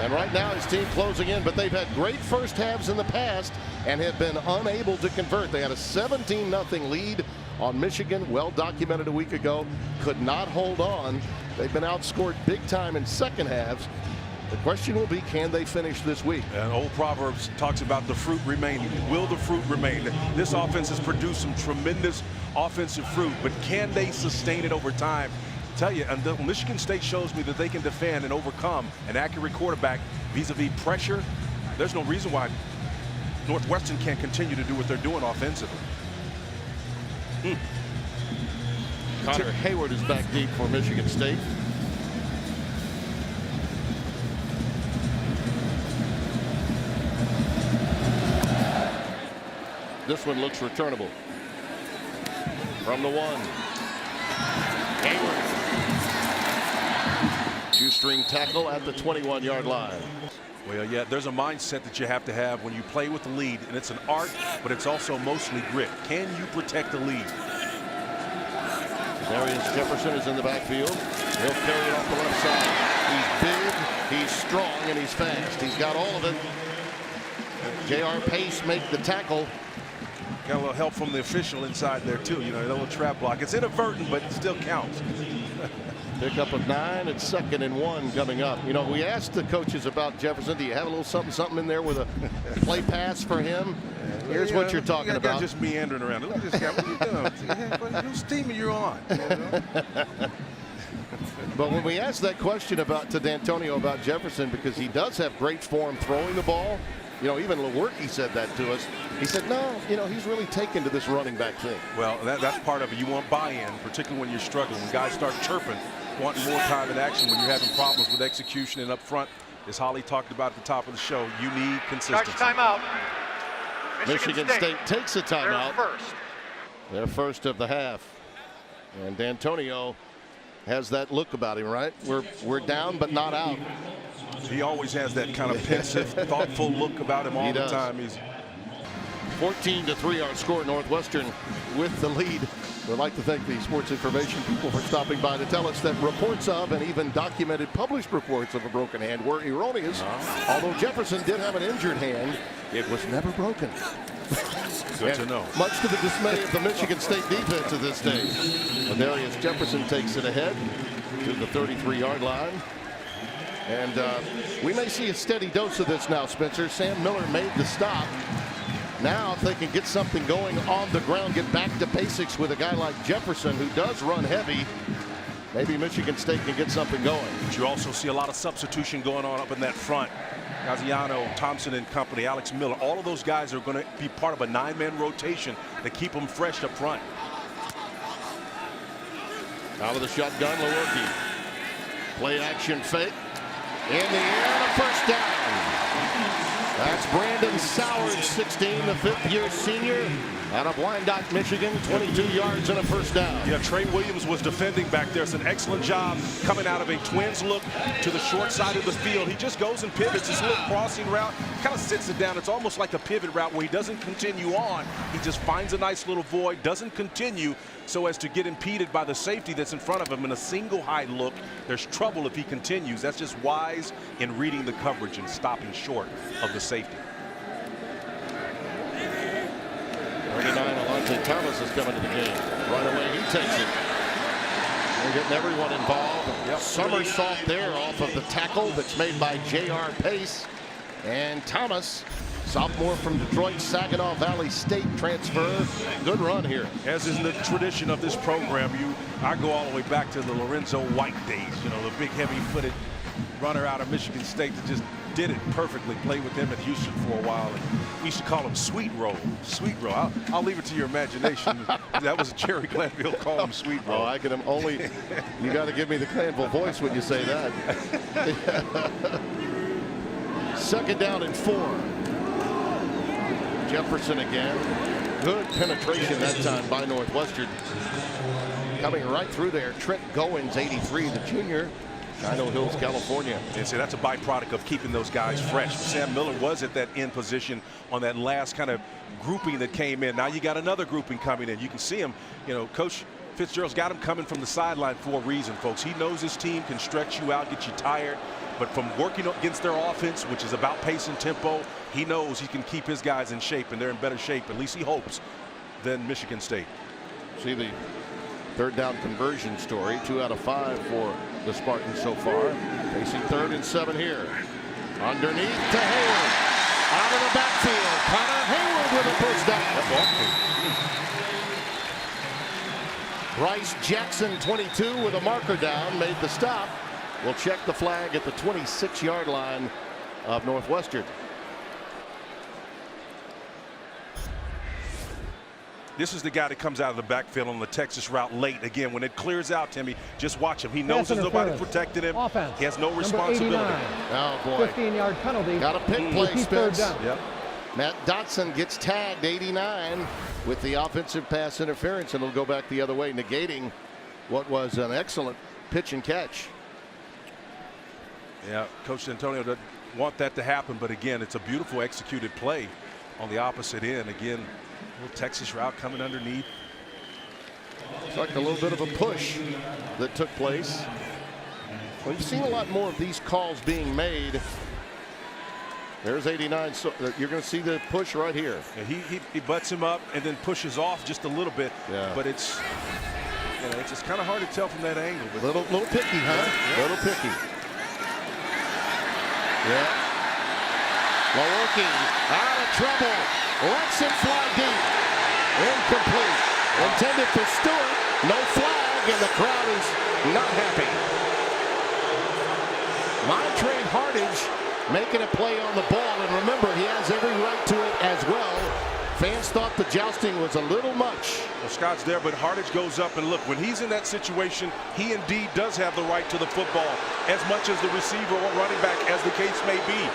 [SPEAKER 1] And right now his team closing in, but they've had great first halves in the past and have been unable to convert. They had a 17-0 lead on Michigan, well documented a week ago. Could not hold on. They've been outscored big time in second halves. The question will be, can they finish this week?
[SPEAKER 2] And old Proverbs talks about the fruit remaining. Will the fruit remain? This offense has produced some tremendous offensive fruit, but can they sustain it over time? I tell you, until Michigan State shows me that they can defend and overcome an accurate quarterback vis-a-vis pressure, there's no reason why Northwestern can't continue to do what they're doing offensively.
[SPEAKER 1] Connor Hayward is back deep for Michigan State. This one looks returnable. From the one. Hayward. Shoestring tackle at the 21-yard line.
[SPEAKER 2] Well, yeah, there's a mindset that you have to have when you play with the lead, and it's an art, but it's also mostly grit. Can you protect the lead?
[SPEAKER 1] Darius Jefferson is in the backfield. He'll carry it off the left side. He's big, he's strong, and he's fast. He's got all of it. J.R. Pace make the tackle.
[SPEAKER 2] Got a little help from the official inside there, too. You know, a little trap block. It's inadvertent, but it still counts.
[SPEAKER 1] Pickup of 9. It's 2nd and 1 coming up. You know, we asked the coaches about Jefferson. Do you have a little something in there with a play pass for him? Here's what you're talking about.
[SPEAKER 2] Just meandering around. Look at this guy. What are you doing? Whose team are you on? You know?
[SPEAKER 1] But when we asked that question to D'Antonio about Jefferson, because he does have great form throwing the ball, you know, even Lewerke said that to us. He said, no, you know, he's really taken to this running back thing.
[SPEAKER 2] Well, that's part of it. You want buy-in, particularly when you're struggling. When guys start chirping, wanting more time in action when you're having problems with execution and up front, as Holly talked about at the top of the show, you need consistency.
[SPEAKER 3] Charge timeout.
[SPEAKER 1] Michigan State takes a timeout. Their first of the half. And D'Antonio has that look about him, right? We're down but not out.
[SPEAKER 2] He always has that kind of pensive, thoughtful look about him all the time. He's
[SPEAKER 1] 14-3 our score. Northwestern with the lead. We'd like to thank the sports information people for stopping by to tell us that reports of and even documented published reports of a broken hand were erroneous. Although Jefferson did have an injured hand, it was never broken.
[SPEAKER 2] Good to know.
[SPEAKER 1] Much to the dismay of the Michigan State defense at this stage. Darius Jefferson takes it ahead to the 33-yard line. And we may see a steady dose of this now, Spencer. Sam Miller made the stop. Now, if they can get something going on the ground, get back to basics with a guy like Jefferson, who does run heavy, maybe Michigan State can get something going.
[SPEAKER 2] But you also see a lot of substitution going on up in that front. Gaziano, Thompson and company, Alex Miller, all of those guys are going to be part of a 9-man rotation to keep them fresh up front.
[SPEAKER 1] Out of the shotgun, Lewerke. Play action fake. In the air, a first down. That's Brandon Sowers, 16, the fifth-year senior out of Wyandotte, Michigan, 22 yards and a first down.
[SPEAKER 2] Yeah, Trey Williams was defending back there. It's an excellent job coming out of a twins look to the short side of the field. He just goes and pivots. This little crossing route kind of sits it down. It's almost like a pivot route where he doesn't continue on. He just finds a nice little void, doesn't continue so as to get impeded by the safety that's in front of him in a single high look. There's trouble if he continues. That's just wise in reading the coverage and stopping short of the safety.
[SPEAKER 1] 39, Alontae Thomas is coming to the game. Right away, he takes it. They're getting everyone involved. Yep. Somersault there off of the tackle that's made by J.R. Pace. And Thomas, sophomore from Detroit, Saginaw Valley State transfer. Good run here.
[SPEAKER 2] As is the tradition of this program, I go all the way back to the Lorenzo White days. You know, the big, heavy-footed runner out of Michigan State that just did it perfectly. Played with him at Houston for a while. And we used to call him Sweet Roll. Sweet Roll. I'll leave it to your imagination. That was Jerry Glanville called him Sweet Roll.
[SPEAKER 1] Oh, I can only. You got to give me the Glanville voice when you say that. Second down and 4. Jefferson again. Good penetration that time by Northwestern. Coming right through there, Trent Goins, 83, the junior. Chino Hills, California.
[SPEAKER 2] And see, that's a byproduct of keeping those guys fresh. Sam Miller was at that end position on that last kind of grouping that came in. Now you got another grouping coming in. You can see him, you know, Coach Fitzgerald's got him coming from the sideline for a reason, folks. He knows his team can stretch you out, get you tired. But from working against their offense, which is about pace and tempo, he knows he can keep his guys in shape, and they're in better shape, at least he hopes, than Michigan State.
[SPEAKER 1] See the third down conversion story, 2 out of 5 for the Spartans so far. Facing 3rd and 7 here. Underneath to Hayward. Out of the backfield. Connor Hayward with a first down. Bryce Jackson, 22, with a marker down, made the stop. We'll check the flag at the 26-yard line of Northwestern.
[SPEAKER 2] This is the guy that comes out of the backfield on the Texas route late. Again, when it clears out, Timmy, just watch him. He knows there's nobody protecting him.
[SPEAKER 4] Offense.
[SPEAKER 2] He has no responsibility.
[SPEAKER 1] Oh, boy.
[SPEAKER 4] 15-yard penalty.
[SPEAKER 1] Got a pick play, Spence.
[SPEAKER 2] Yep.
[SPEAKER 1] Matt Dotson gets tagged, 89, with the offensive pass interference, and it'll go back the other way, negating what was an excellent pitch and catch.
[SPEAKER 2] Yeah, Coach Antonio doesn't want that to happen, but again, it's a beautiful executed play on the opposite end. Again, little Texas route coming underneath.
[SPEAKER 1] It's like a little bit of a push that took place. We've seen a lot more of these calls being made. There's 89. So you're going to see the push right here.
[SPEAKER 2] Yeah, he butts him up and then pushes off just a little bit.
[SPEAKER 1] Yeah.
[SPEAKER 2] But it's just kind of hard to tell from that angle. But
[SPEAKER 1] little picky, huh? Yeah. Little picky. Yeah. Lewerke out of trouble. Lets it fly deep. Incomplete. Intended for Stewart. No flag, and the crowd is not happy. Montre Hardage making a play on the ball, and remember, he has every right to it as well. Fans thought the jousting was a little much.
[SPEAKER 2] Well, Scott's there, but Hardage goes up, and look, when he's in that situation, he indeed does have the right to the football as much as the receiver or running back, as the case may be.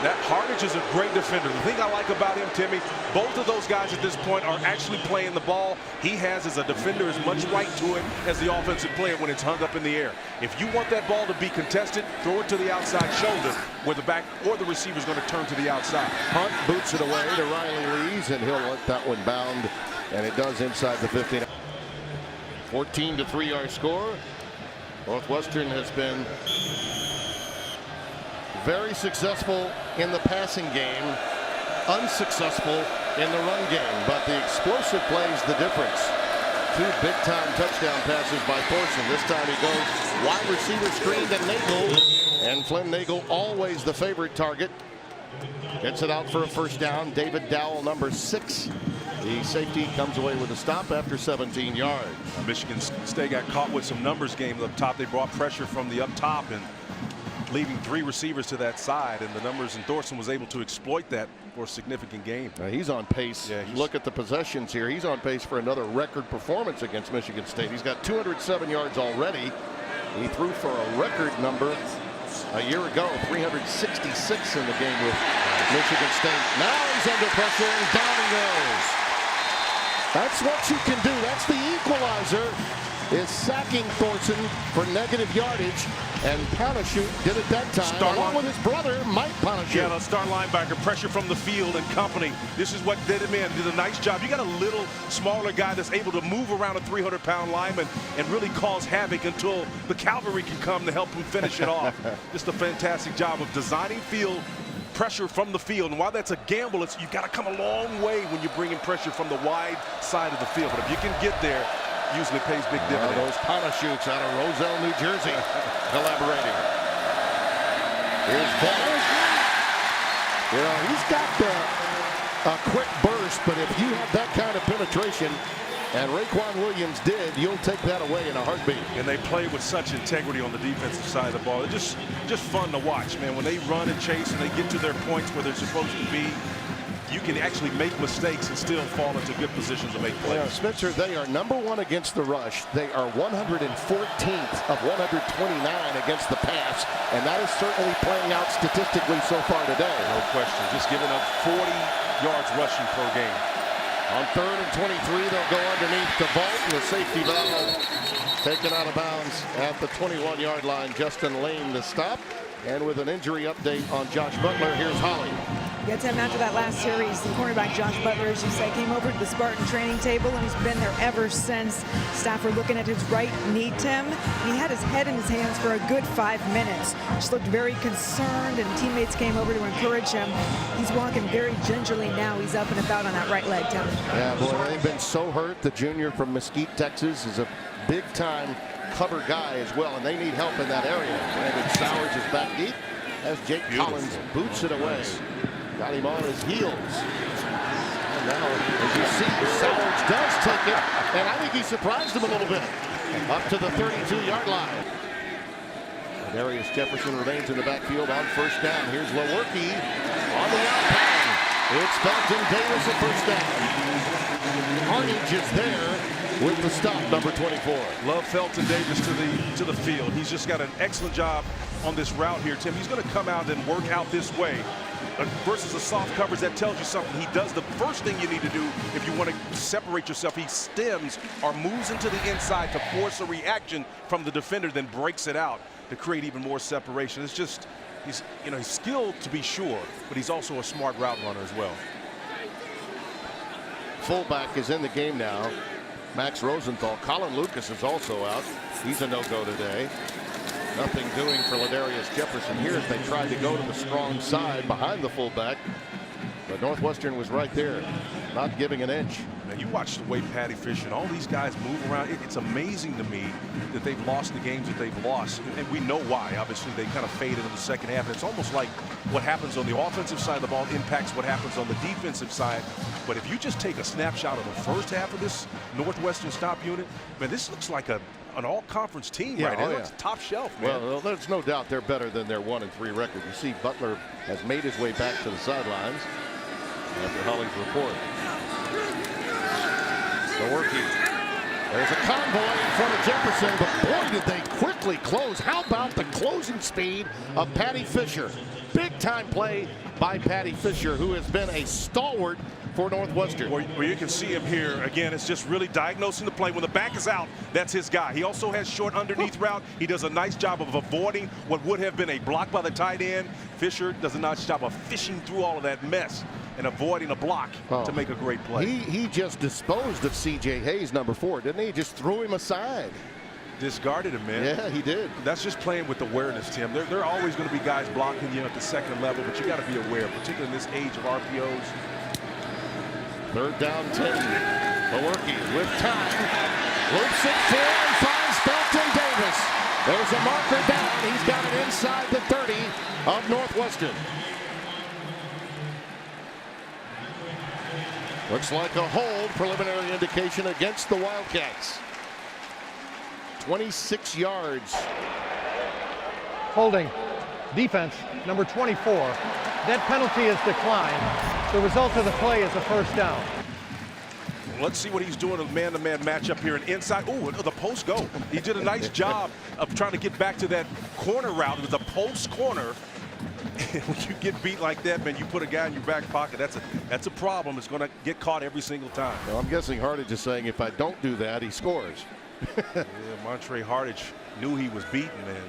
[SPEAKER 2] That Hardage is a great defender. The thing I like about him, Timmy, both of those guys at this point are actually playing the ball. He has, as a defender, as much right to it as the offensive player when it's hung up in the air. If you want that ball to be contested, throw it to the outside shoulder where the back or the receiver is going to turn to the outside.
[SPEAKER 1] Hunt boots it away to Riley Lees, and he'll let that one bound, and it does inside the 15. 14 to 3-yard score. Northwestern has been very successful in the passing game, unsuccessful in the run game, but the explosive plays the difference. 2 big-time touchdown passes by Thorson. This time he goes wide receiver screen to Nagel, and Flynn Nagel, always the favorite target, gets it out for a first down. David Dowell, number 6. The safety comes away with a stop after 17 yards.
[SPEAKER 2] Michigan State got caught with some numbers game up top. They brought pressure from the up top and leaving 3 receivers to that side, and the numbers, and Thorson was able to exploit that for a significant gain.
[SPEAKER 1] Now he's on pace. Yeah, look at the possessions here. He's on pace for another record performance against Michigan State. He's got 207 yards already. He threw for a record number a year ago, 366 in the game with Michigan State. Now he's under pressure and down he goes. That's what you can do. That's the equalizer, is sacking Thorson for negative yardage. And Parachute did it that time, along with his brother, Mike Parachute.
[SPEAKER 2] Yeah, the star linebacker, pressure from the field and company. This is what did him in. Did a nice job. You got a little smaller guy that's able to move around a 300-pound lineman and really cause havoc until the cavalry can come to help him finish it off. Just a fantastic job of designing field pressure from the field. And while that's a gamble, you've got to come a long way when you're bringing pressure from the wide side of the field. But if you can get there, usually pays big dividends.
[SPEAKER 1] Those Parachutes out of Roselle, New Jersey, collaborating. Here's Ball. You know, he's got a quick burst, but if you have that kind of penetration, and Raekwon Williams did, you'll take that away in a heartbeat.
[SPEAKER 2] And they play with such integrity on the defensive side of the ball. It's just fun to watch, man. When they run and chase and they get to their points where they're supposed to be, you can actually make mistakes and still fall into good positions to make plays.
[SPEAKER 1] Yeah, Spencer, they are #1 against the rush. They are 114th of 129 against the pass, and that is certainly playing out statistically so far today.
[SPEAKER 2] No question. Just giving up 40 yards rushing per game.
[SPEAKER 1] On 3rd and 23, they'll go underneath the vault. The safety valve taken out of bounds at the 21-yard line. Justin Lane the stop. And with an injury update on Josh Butler, here's Holly.
[SPEAKER 4] Yeah, Tim, after that last series, the cornerback Josh Butler, as you say, came over to the Spartan training table, and he's been there ever since. Staff were looking at his right knee, Tim. He had his head in his hands for a good 5 minutes. Just looked very concerned, and teammates came over to encourage him. He's walking very gingerly now. He's up and about on that right leg, Tim.
[SPEAKER 1] Yeah, boy, they've been so hurt. The junior from Mesquite, Texas, is a big-time cover guy as well, and they need help in that area. Brandon Sowers is back deep as Jake Collins boots it away. Got him on his heels. And now, as you see, Sowers does take it, and I think he surprised him a little bit. Up to the 32-yard line. Darius Jefferson remains in the backfield on first down. Here's Lewerke on the outbound. It's Felton Davis at first down. Carnage is there with the stop, number 24.
[SPEAKER 2] Love Felton Davis to the field. He's just got an excellent job on this route here, Tim. He's going to come out and work out this way. Versus a soft coverage, that tells you something. He does the first thing you need to do if you want to separate yourself. He stems or moves into the inside to force a reaction from the defender, then breaks it out to create even more separation. It's just, he's skilled to be sure, but he's also a smart route runner as well.
[SPEAKER 1] Fullback is in the game now. Max Rosenthal. Colin Lucas is also out. He's a no-go today. Nothing doing for Ladarius Jefferson here as they tried to go to the strong side behind the fullback. But Northwestern was right there, not giving an inch.
[SPEAKER 2] Man, you watch the way Paddy Fisher and all these guys move around. It's amazing to me that they've lost the games that they've lost. And we know why. Obviously, they kind of faded in the second half. And it's almost like what happens on the offensive side of the ball impacts what happens on the defensive side. But if you just take a snapshot of the first half of this Northwestern stop unit, man, this looks like an all-conference team right here. It's top shelf, man.
[SPEAKER 1] Well, there's no doubt they're better than their 1-3 record. You see Butler has made his way back to the sidelines after Holly's report. Lewerke. There's a convoy in front of Jefferson, but boy, did they quickly close. How about the closing speed of Paddy Fisher? Big-time play by Paddy Fisher, who has been a stalwart for Northwestern.
[SPEAKER 2] Well, you can see him here. Again, it's just really diagnosing the play. When the back is out, that's his guy. He also has short underneath route. He does a nice job of avoiding what would have been a block by the tight end. Fisher does a nice job of fishing through all of that mess and avoiding a block to make a great play.
[SPEAKER 1] He just disposed of C.J. Hayes, number 4, didn't he? Just threw him aside.
[SPEAKER 2] Discarded him, man.
[SPEAKER 1] Yeah, he did.
[SPEAKER 2] That's just playing with awareness, Tim. There are always going to be guys blocking you at the second level, but you got to be aware, particularly in this age of RPOs.
[SPEAKER 1] 3rd down 10. Lewerke with time. Loops it forward and finds Felton Davis. There's a marker down. He's got it inside the 30 of Northwestern. Looks like a hold, preliminary indication against the Wildcats. 26 yards.
[SPEAKER 5] Holding. Defense, number 24. That penalty is declined. The result of the play is a first down.
[SPEAKER 2] Let's see what he's doing in a man-to-man matchup here. And inside, oh, the post go. He did a nice job of trying to get back to that corner route. It was a post corner. And when you get beat like that, man, you put a guy in your back pocket. That's a problem. It's going to get caught every single time.
[SPEAKER 1] Well, I'm guessing Hardage is saying if I don't do that, he scores.
[SPEAKER 2] Yeah, Montre Hardage knew he was beaten, man.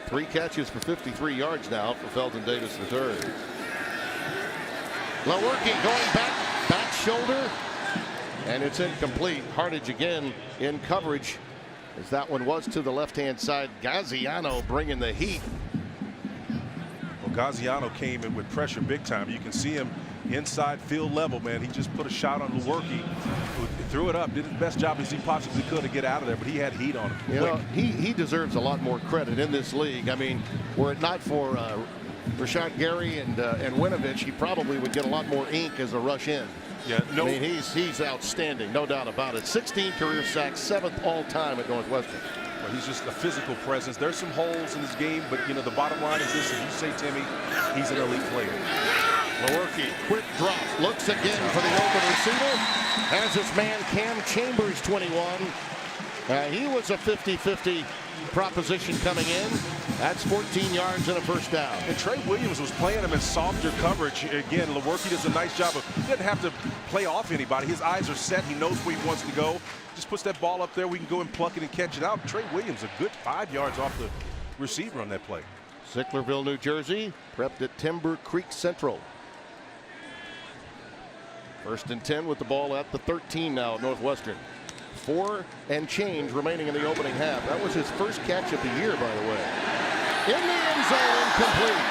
[SPEAKER 1] 3 catches for 53 yards now for Felton Davis III. Lewerke going back shoulder, and it's incomplete. Hardage again in coverage, as that one was to the left-hand side. Gaziano bringing the heat.
[SPEAKER 2] Well, Gaziano came in with pressure big time. You can see him inside field level, man. He just put a shot on Lewerke, who threw it up, did his best job as he possibly could to get out of there, but he had heat on him.
[SPEAKER 1] You know, he deserves a lot more credit in this league. I mean, were it not for Rashad Gary and Winovich, he probably would get a lot more ink as a rush in.
[SPEAKER 2] Yeah, no.
[SPEAKER 1] I mean, he's outstanding, no doubt about it. 16 career sacks, 7th all-time at Northwestern.
[SPEAKER 2] Well, he's just a physical presence. There's some holes in his game, but you know the bottom line is this: if you say Timmy, he's an elite player.
[SPEAKER 1] Lewerke, quick drop, looks again for the open receiver. Has his man Cam Chambers, 21. He was a 50-50 proposition coming in. That's 14 yards and a first down.
[SPEAKER 2] And Trey Williams was playing him in softer coverage. Again, Lewerke does a nice job of, he doesn't have to play off anybody. His eyes are set. He knows where he wants to go. Just puts that ball up there. We can go and pluck it and catch it out. Trey Williams, a good 5 yards off the receiver on that play.
[SPEAKER 1] Sicklerville, New Jersey, prepped at Timber Creek Central. 1st and 10 with the ball at the 13 now at Northwestern. 4 and change remaining in the opening half. That was his first catch of the year, by the way. In the end zone, incomplete.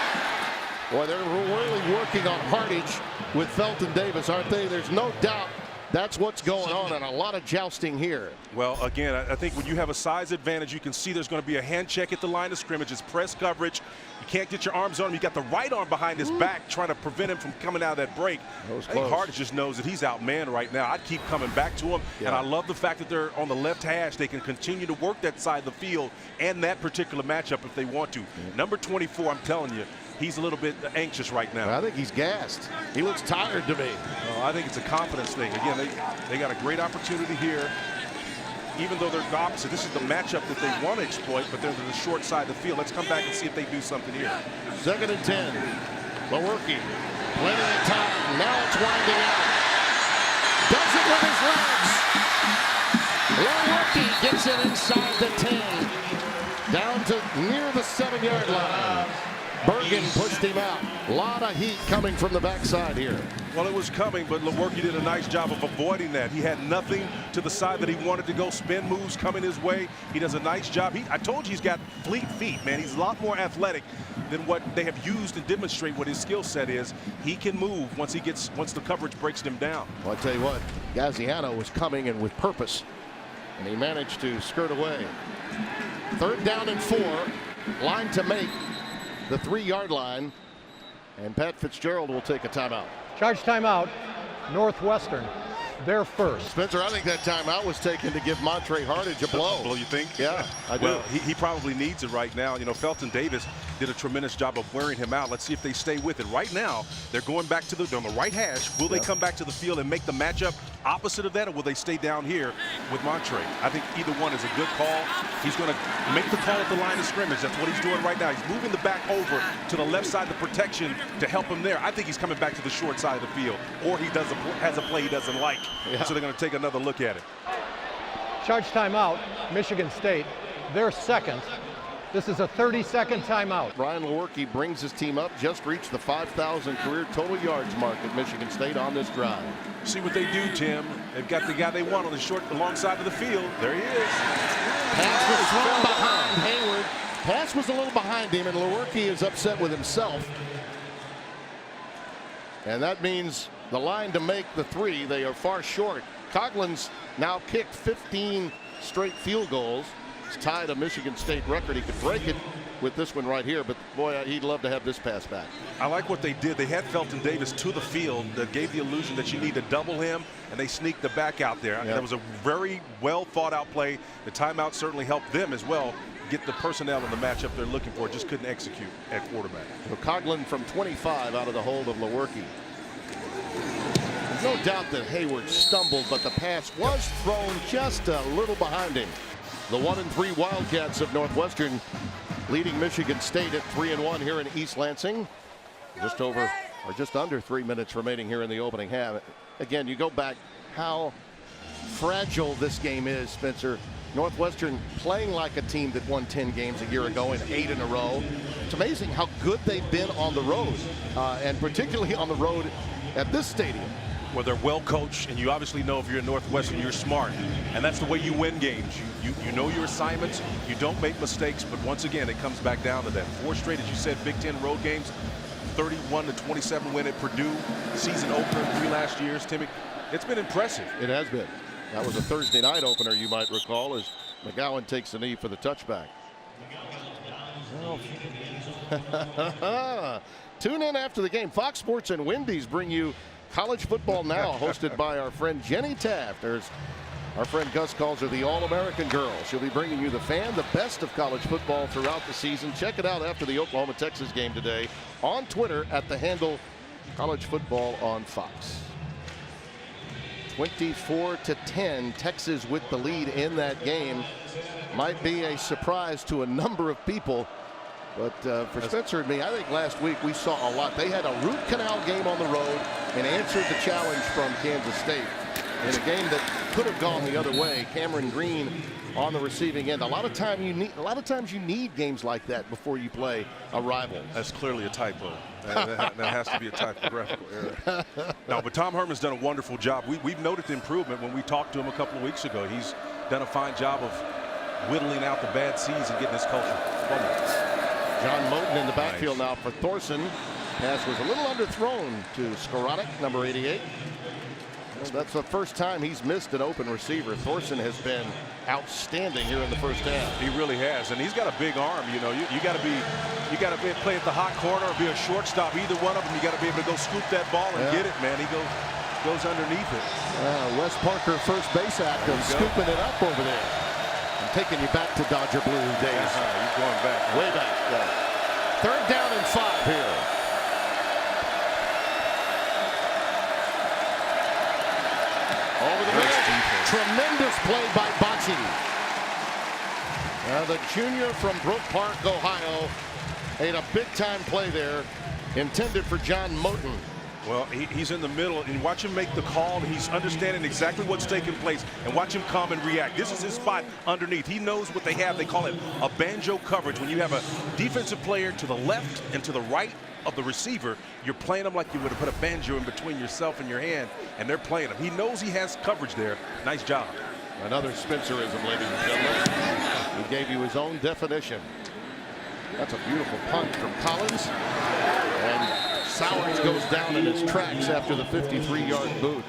[SPEAKER 1] Boy, they're really working on Hardage with Felton Davis, aren't they? There's no doubt that's what's going on, and a lot of jousting here.
[SPEAKER 2] Well, again, I think when you have a size advantage, you can see there's going to be a hand check at the line of scrimmage. It's press coverage. You can't get your arms on him. You got the right arm behind his back trying to prevent him from coming out of that break. I think Hardage just knows that he's outmanned right now. I'd keep coming back to him, and I love the fact that they're on the left hash. They can continue to work that side of the field and that particular matchup if they want to. Number 24, I'm telling you, he's a little bit anxious right now.
[SPEAKER 1] I think he's gassed. He looks tired to me.
[SPEAKER 2] Well, I think it's a confidence thing. Again, they got a great opportunity here. Even though they're opposite, this is the matchup that they want to exploit, but they're to the short side of the field. Let's come back and see if they do something here.
[SPEAKER 1] 2nd and 10. Lewerke, plenty of time. Now it's winding out. Does it with his legs. Lewerke gets it inside the 10. Down to near the 7-yard line. Bergen pushed him out. A lot of heat coming from the backside here.
[SPEAKER 2] Well, it was coming, but Lewerke did a nice job of avoiding that. He had nothing to the side that he wanted to go. Spin moves coming his way. He does a nice job. I told you he's got fleet feet, man. He's a lot more athletic than what they have used to demonstrate what his skill set is. He can move once the coverage breaks him down.
[SPEAKER 1] Well, I tell you what, Gaziano was coming and with purpose, and he managed to skirt away. 3rd down and 4. Line to make. The 3-yard line, and Pat Fitzgerald will take a timeout.
[SPEAKER 5] Charge timeout, Northwestern. They're first.
[SPEAKER 1] Spencer, I think that timeout was taken to give Montre Hardage a blow.
[SPEAKER 2] Blow, you think?
[SPEAKER 1] Yeah, I do.
[SPEAKER 2] Well, he probably needs it right now. You know, Felton Davis did a tremendous job of wearing him out. Let's see if they stay with it. Right now, they're going back to on the right hash. Will they come back to the field and make the matchup opposite of that, or will they stay down here with Montre? I think either one is a good call. He's going to make the call at the line of scrimmage. That's what he's doing right now. He's moving the back over to the left side of the protection to help him there. I think he's coming back to the short side of the field, or he has a play he doesn't like. So they're going to take another look at it.
[SPEAKER 5] Charge timeout, Michigan State. They're second. This is a 30-second timeout.
[SPEAKER 1] Brian Lewerke brings his team up, just reached the 5,000 career total yards mark at Michigan State on this drive.
[SPEAKER 2] See what they do, Tim. They've got the guy they want on the long side of the field. There he is.
[SPEAKER 1] Pass was thrown behind Hayward. Pass was a little behind him, and Lewerke is upset with himself. And that means the line to make the 3. They are far short. Coughlin's now kicked 15 straight field goals. It's tied a Michigan State record. He could break it with this one right here, but boy, he'd love to have this pass back.
[SPEAKER 2] I like what they did. They had Felton Davis to the field that gave the illusion that you need to double him, and they sneaked the back out there. That was a very well thought out play. The timeout certainly helped them as well get the personnel in the matchup they're looking for. Just couldn't execute at quarterback.
[SPEAKER 1] So Coughlin from 25 out of the hold of Lewerke. no doubt that Hayward stumbled, but the pass was thrown just a little behind him. The 1-3 Wildcats of Northwestern leading Michigan State at 3-1 here in East Lansing. Just over or just under 3 minutes remaining here in the opening half. Again, you go back how fragile this game is, Spencer. Northwestern playing like a team that won 10 games a year ago and 8 in a row. It's amazing how good they've been on the road, and particularly on the road at this stadium.
[SPEAKER 2] Well, they're well coached, and you obviously know if you're in Northwestern, you're smart. And that's the way you win games. You know your assignments, you don't make mistakes, but once again, it comes back down to that. 4 straight, as you said, Big Ten road games, 31-27 win at Purdue, season opener 3 last years, Timmy. It's been impressive.
[SPEAKER 1] It has been. That was a Thursday night opener, you might recall, as McGowan takes the knee for the touchback. Tune in after the game. Fox Sports and Wendy's bring you College Football Now, hosted by our friend Jenny Taft. There's our friend Gus calls her the All-American Girl. She'll be bringing you the best of college football throughout the season. Check it out after the Oklahoma-Texas game today on Twitter at the handle College Football on Fox. 24-10, Texas with the lead in that game. Might be a surprise to a number of people, but for Spencer and me, I think last week we saw a lot. They had a root canal game on the road and answered the challenge from Kansas State in a game that could have gone the other way. Cameron Green on the receiving end. A lot of times you need games like that before you play a rival.
[SPEAKER 2] That's clearly a typo. That has to be a typographical error. No, but Tom Herman's done a wonderful job. We've noted the improvement when we talked to him a couple of weeks ago. He's done a fine job of whittling out the bad seeds and getting his culture.
[SPEAKER 1] John Moten in the backfield now for Thorson. Pass was a little underthrown to Skorotic, number 88. Well, that's the first time he's missed an open receiver. Thorson has been outstanding here in the first half.
[SPEAKER 2] He really has, and he's got a big arm. You know, you got to play at the hot corner or be a shortstop. Either one of them, you got to be able to go scoop that ball and get it, man. He goes underneath it.
[SPEAKER 1] Wes Parker, first base active, scooping it up over there. I'm taking you back to Dodger Blue days.
[SPEAKER 2] You're going back.
[SPEAKER 1] Way back. Yeah. 3rd down and 5 here. Over the middle. Tremendous play by Bocci. The junior from Brook Park, Ohio, made a big-time play there, intended for John Moten.
[SPEAKER 2] Well, he's in the middle, and watch him make the call. He's understanding exactly what's taking place, and watch him come and react. This is his spot underneath. He knows what they have. They call it a banjo coverage. When you have a defensive player to the left and to the right of the receiver, you're playing them like you would have put a banjo in between yourself and your hand, and they're playing him. He knows he has coverage there. Nice job.
[SPEAKER 1] Another Spencerism, ladies and gentlemen. He gave you his own definition. That's a beautiful punt from Collins. And Sowers goes down in his tracks after the 53-yard boot.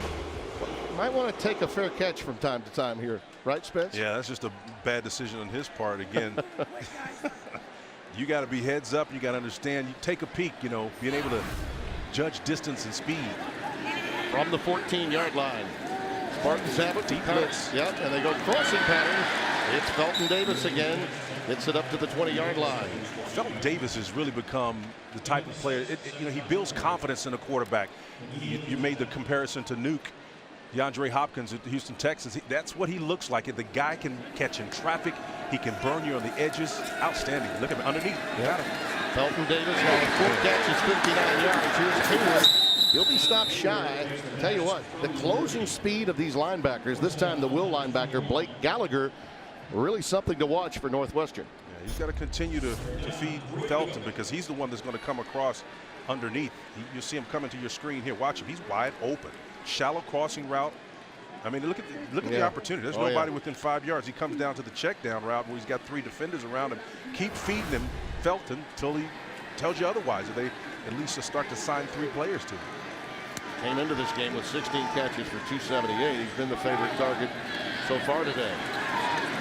[SPEAKER 1] Might want to take a fair catch from time to time here, right, Spence?
[SPEAKER 2] Yeah, that's just a bad decision on his part again. You got to be heads up. You got to understand. You take a peek, you know, being able to judge distance and speed.
[SPEAKER 1] From the 14-yard line. Spartans have it.
[SPEAKER 2] Deep blitz.
[SPEAKER 1] Yep, and they go crossing pattern. It's Felton Davis again. Gets it up to the 20-yard line.
[SPEAKER 2] Felton Davis has really become the type of player. You know, he builds confidence in a quarterback. You made the comparison to Nuke, DeAndre Hopkins at the Houston Texans. That's what he looks like. The guy can catch in traffic. He can burn you on the edges. Outstanding. Look at him underneath.
[SPEAKER 1] Yeah. Felton Davis on 4 catches, 59 yards. Here's Hayward. He'll be stopped shy. Tell you what, the closing speed of these linebackers, this time the Will linebacker, Blake Gallagher, really something to watch for Northwestern.
[SPEAKER 2] Yeah, he's got to continue to feed Felton because he's the one that's going to come across underneath. You see him coming to your screen here. Watch him. He's wide open. Shallow crossing route. I mean, look at the opportunity. There's nobody within 5 yards. He comes down to the check down route where he's got 3 defenders around him. Keep feeding him, Felton, until he tells you otherwise. Or they at least start to sign 3 players to him.
[SPEAKER 1] Came into this game with 16 catches for 278. He's been the favorite target so far today.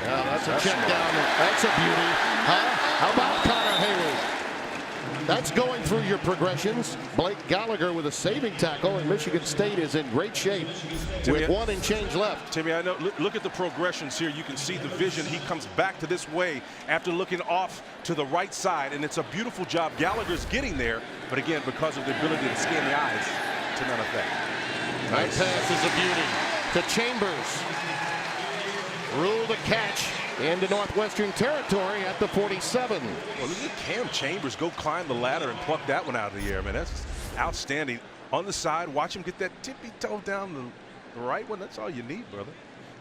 [SPEAKER 1] Now that's a check down. That's a beauty. How about Connor Hayward? That's going through your progressions. Blake Gallagher with a saving tackle, and Michigan State is in great shape with 1 and change left.
[SPEAKER 2] Timmy, I know. Look at the progressions here. You can see the vision. He comes back to this way after looking off to the right side, and it's a beautiful job. Gallagher's getting there, but again, because of the ability to scan the eyes, to none effect.
[SPEAKER 1] That pass is a beauty to Chambers. Ruled a catch into Northwestern territory at the 47.
[SPEAKER 2] Well, look at Cam Chambers go climb the ladder and pluck that one out of the air, man. That's outstanding. On the side, watch him get that tippy toe down the right one. That's all you need, brother.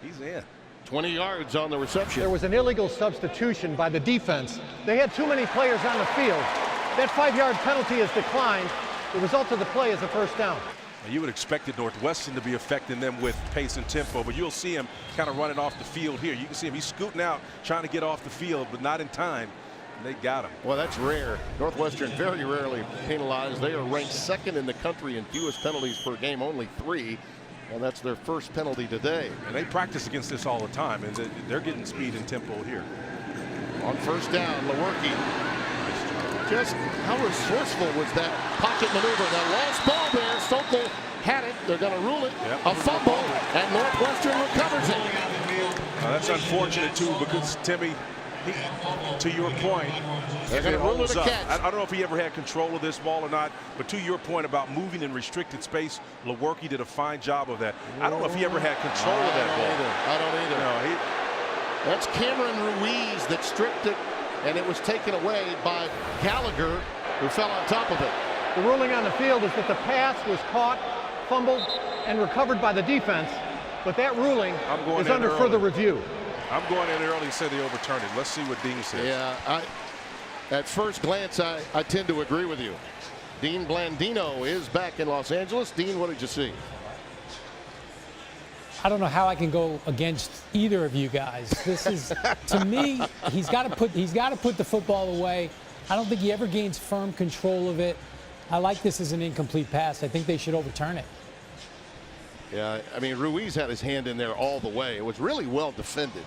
[SPEAKER 2] He's in.
[SPEAKER 1] 20 yards on the reception.
[SPEAKER 5] There was an illegal substitution by the defense. They had too many players on the field. That 5-yard penalty is declined. The result of the play is a first down.
[SPEAKER 2] You would expect Northwestern to be affecting them with pace and tempo, but you'll see him kind of running off the field here. You can see him. He's scooting out, trying to get off the field, but not in time. And they got him.
[SPEAKER 1] Well, that's rare. Northwestern very rarely penalized. They are ranked second in the country in fewest penalties per game, only 3. And that's their first penalty today.
[SPEAKER 2] And they practice against this all the time, and they're getting speed and tempo here.
[SPEAKER 1] On first down, Lewerke. Just how resourceful was that pocket maneuver? That lost ball there. Sokol had it. They're going to rule it.
[SPEAKER 2] Yep.
[SPEAKER 1] A fumble, and Northwestern recovers it.
[SPEAKER 2] That's unfortunate, too, because Timmy, to your point,
[SPEAKER 1] they're going to rule it a catch.
[SPEAKER 2] I don't know if he ever had control of this ball or not, but to your point about moving in restricted space, Lewerke did a fine job of that. I don't know if he ever had control of that ball.
[SPEAKER 1] I don't either.
[SPEAKER 2] No,
[SPEAKER 1] that's Cameron Ruiz that stripped it, and it was taken away by Gallagher, who fell on top of it.
[SPEAKER 5] The ruling on the field is that the pass was caught, fumbled, and recovered by the defense, but that ruling is under further review.
[SPEAKER 2] I'm going in early and say they overturned it. Let's see what Dean says.
[SPEAKER 1] Yeah, at first glance, I tend to agree with you. Dean Blandino is back in Los Angeles. Dean, what did you see?
[SPEAKER 6] I don't know how I can go against either of you guys. This is, to me, he's got to put the football away. I don't think he ever gains firm control of it. I like this as an incomplete pass. I think they should overturn it.
[SPEAKER 1] Yeah, I mean, Ruiz had his hand in there all the way. It was really well defended.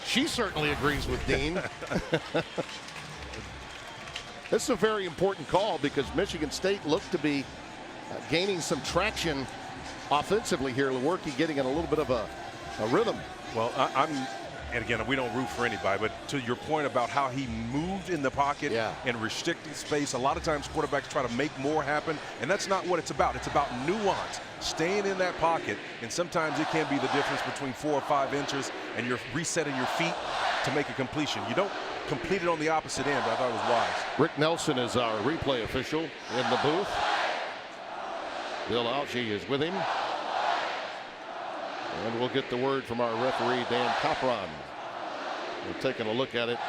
[SPEAKER 1] She certainly agrees with Dean. This is a very important call because Michigan State looked to be gaining some traction offensively here. Lewerke getting in a little bit of a rhythm.
[SPEAKER 2] Well, and again, we don't root for anybody, but to your point about how he moved in the pocket and restricted space, a lot of times quarterbacks try to make more happen, and that's not what it's about. It's about nuance, staying in that pocket, and sometimes it can be the difference between 4 or 5 inches, and you're resetting your feet to make a completion. You don't complete it on the opposite end, but I thought it was wise.
[SPEAKER 1] Rick Nelson is our replay official in the booth. Bill Algie is with him. And we'll get the word from our referee, Dan Capron. We're taking a look at it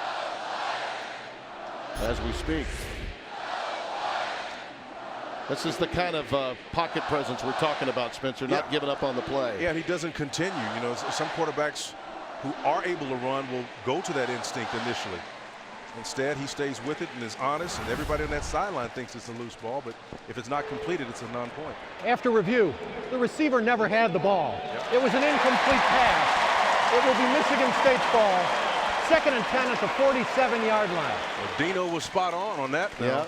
[SPEAKER 1] as we speak. This is the kind of pocket presence we're talking about, Spencer, not giving up on the play.
[SPEAKER 2] Yeah, and he doesn't continue. You know, some quarterbacks who are able to run will go to that instinct initially. Instead, he stays with it and is honest, and everybody on that sideline thinks it's a loose ball, but if it's not completed, it's a non-point.
[SPEAKER 5] After review, the receiver never had the ball. It was an incomplete pass. It will be Michigan State's ball. 2nd and 10 at the 47-yard line.
[SPEAKER 2] Well, Dino was spot on that.
[SPEAKER 1] Yeah.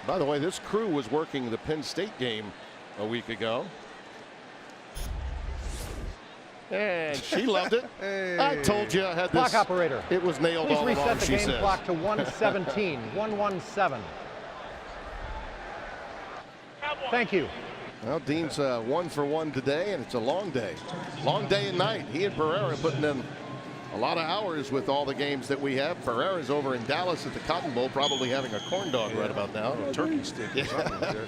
[SPEAKER 1] By the way, this crew was working the Penn State game a week ago. And she loved it.
[SPEAKER 2] Hey.
[SPEAKER 1] I told you I had this.
[SPEAKER 5] Clock operator.
[SPEAKER 1] It was nailed all
[SPEAKER 5] Please
[SPEAKER 1] along,
[SPEAKER 5] reset the
[SPEAKER 1] she
[SPEAKER 5] game
[SPEAKER 1] says.
[SPEAKER 5] clock to 1:17. 1:17. Thank you.
[SPEAKER 1] Well, Dean's 1 for 1 today, and it's a long day. Long day and night. He and Pereira putting in a lot of hours with all the games that we have. Pereira's over in Dallas at the Cotton Bowl, probably having a corn dog right about now.
[SPEAKER 2] Turkey stick or something like that.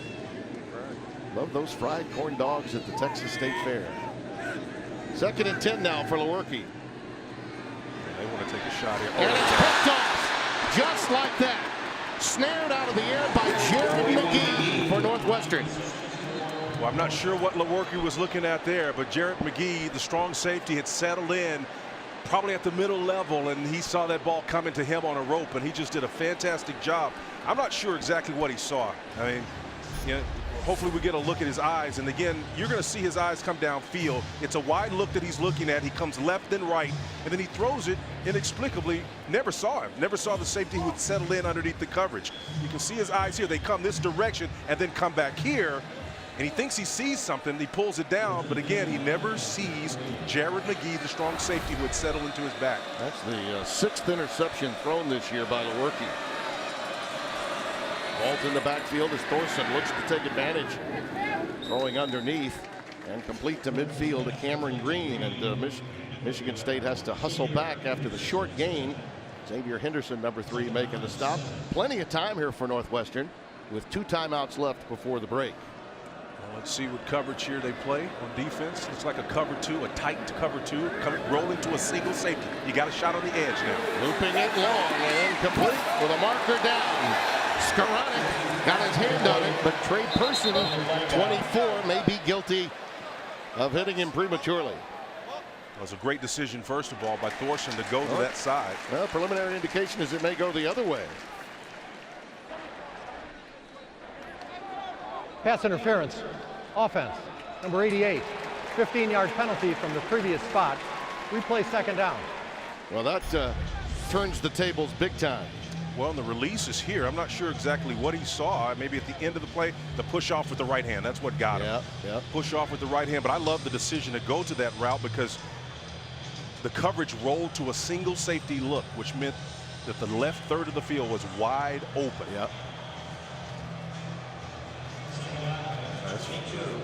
[SPEAKER 1] Love those fried corn dogs at the Texas State Fair. 2nd and 10 now for Lewerke.
[SPEAKER 2] They want to take a shot here.
[SPEAKER 1] And it's picked off just like that. Snared out of the air by Jared McGee for Northwestern.
[SPEAKER 2] Well, I'm not sure what Lewerke was looking at there, but Jarrett McGee, the strong safety, had settled in probably at the middle level, and he saw that ball coming to him on a rope, and he just did a fantastic job. I'm not sure exactly what he saw. I mean, you know, hopefully we get a look at his eyes, and again, you're going to see his eyes come downfield. It's a wide look that he's looking at. He comes left and right, and then he throws it inexplicably. Never saw him. Never saw the safety who would settle in underneath the coverage. You can see his eyes here. They come this direction and then come back here, and he thinks he sees something. He pulls it down, but again, he never sees Jared McGee, the strong safety who would settle into his back.
[SPEAKER 1] That's the 6th interception thrown this year by Lewerke. Ball's in the backfield as Thorson looks to take advantage. Throwing underneath and complete to midfield to Cameron Green. And Michigan State has to hustle back after the short gain. Xavier Henderson, number 3, making the stop. Plenty of time here for Northwestern with 2 timeouts left before the break.
[SPEAKER 2] Well, let's see what coverage here they play on defense. It's like a cover 2, a tight cover 2, rolling to a single safety. You got a shot on the edge now.
[SPEAKER 1] Looping it long and incomplete with a marker down. Skowronek got his hand on it, but Trey Person, 24, may be guilty of hitting him prematurely.
[SPEAKER 2] It was a great decision, first of all, by Thorson to go to that side.
[SPEAKER 1] Well, preliminary indication is it may go the other way.
[SPEAKER 5] Pass interference. Offense. Number 88. 15-yard penalty from the previous spot. Replay second down.
[SPEAKER 1] Well, that turns the tables big time.
[SPEAKER 2] Well, and the release is here. I'm not sure exactly what he saw. Maybe at the end of the play, the push off with the right hand. That's what got him.
[SPEAKER 1] Yeah.
[SPEAKER 2] Push off with the right hand. But I love the decision to go to that route because the coverage rolled to a single safety look, which meant that the left third of the field was wide open.
[SPEAKER 1] Yep.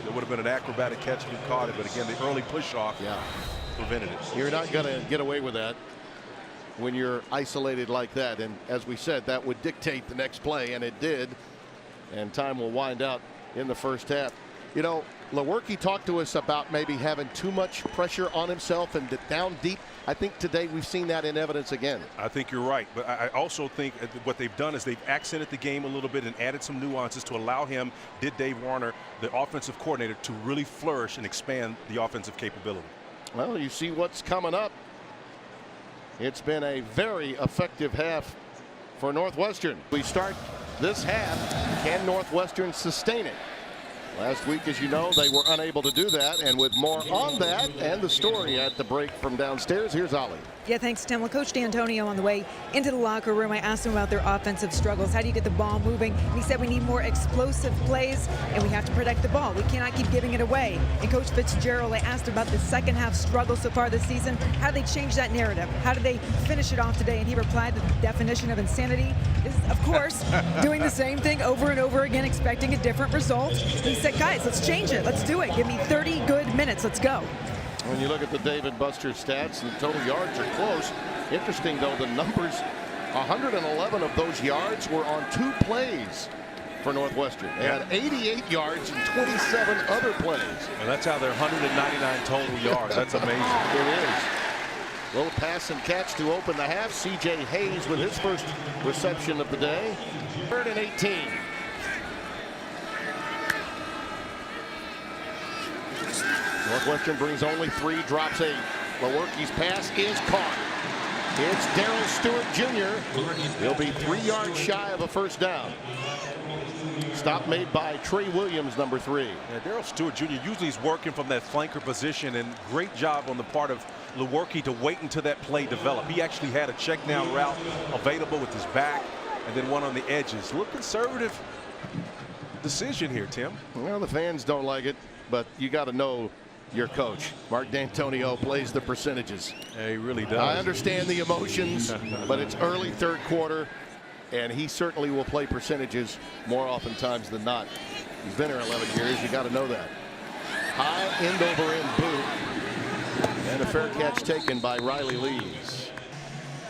[SPEAKER 2] It would have been an acrobatic catch if he caught it, but again, the early push off prevented it.
[SPEAKER 1] You're not going to get away with that when you're isolated like that. And as we said, that would dictate the next play, and it did. And time will wind out in the first half. You know, Lewerke talked to us about maybe having too much pressure on himself and down deep. I think today we've seen that in evidence again.
[SPEAKER 2] I think you're right, but I also think what they've done is they've accented the game a little bit and added some nuances to allow him, Dave Warner, the offensive coordinator, to really flourish and expand the offensive capability.
[SPEAKER 1] Well, you see what's coming up. It's been a very effective half for Northwestern. We start this half. Can Northwestern sustain it? Last week, as you know, they were unable to do that. And with more on that and the story at the break from downstairs, here's Ollie.
[SPEAKER 4] Yeah, thanks, Tim. Well, Coach D'Antonio on the way into the locker room, I asked him about their offensive struggles. How do you get the ball moving? And he said we need more explosive plays, and we have to protect the ball. We cannot keep giving it away. And Coach Fitzgerald, I asked about the second half struggle so far this season. How do they change that narrative? How do they finish it off today? And he replied that the definition of insanity is, of course, doing the same thing over and over again, expecting a different result. He said, guys, let's change it. Let's do it. Give me 30 good minutes. Let's go.
[SPEAKER 1] When you look at the David Buster stats, the total yards are close. Interesting, though, the numbers, 111 of those yards were on 2 plays for Northwestern. They had 88 yards and 27 other plays.
[SPEAKER 2] And that's how they're 199 total yards. That's amazing.
[SPEAKER 1] It is. Little pass and catch to open the half. C.J. Hayes with his first reception of the day. 3rd and 18. Northwestern brings only 3, drops 8. Lewerke's pass is caught. It's Darrell Stewart Jr. He'll be 3 yards shy of a first down. Stop made by Trey Williams, number 3.
[SPEAKER 2] Yeah, Darrell Stewart Jr. usually is working from that flanker position, and great job on the part of Lewerke to wait until that play developed. He actually had a check down route available with his back and then one on the edges. A little conservative decision here, Tim.
[SPEAKER 1] Well, the fans don't like it, but you got to know your coach. Mark D'Antonio plays the percentages.
[SPEAKER 2] Yeah, he really does.
[SPEAKER 1] I understand the emotions, but it's early 3rd quarter, and he certainly will play percentages more oftentimes than not. He's been here 11 years. You got to know that. High end over end boot, and a fair catch taken by Riley Lees.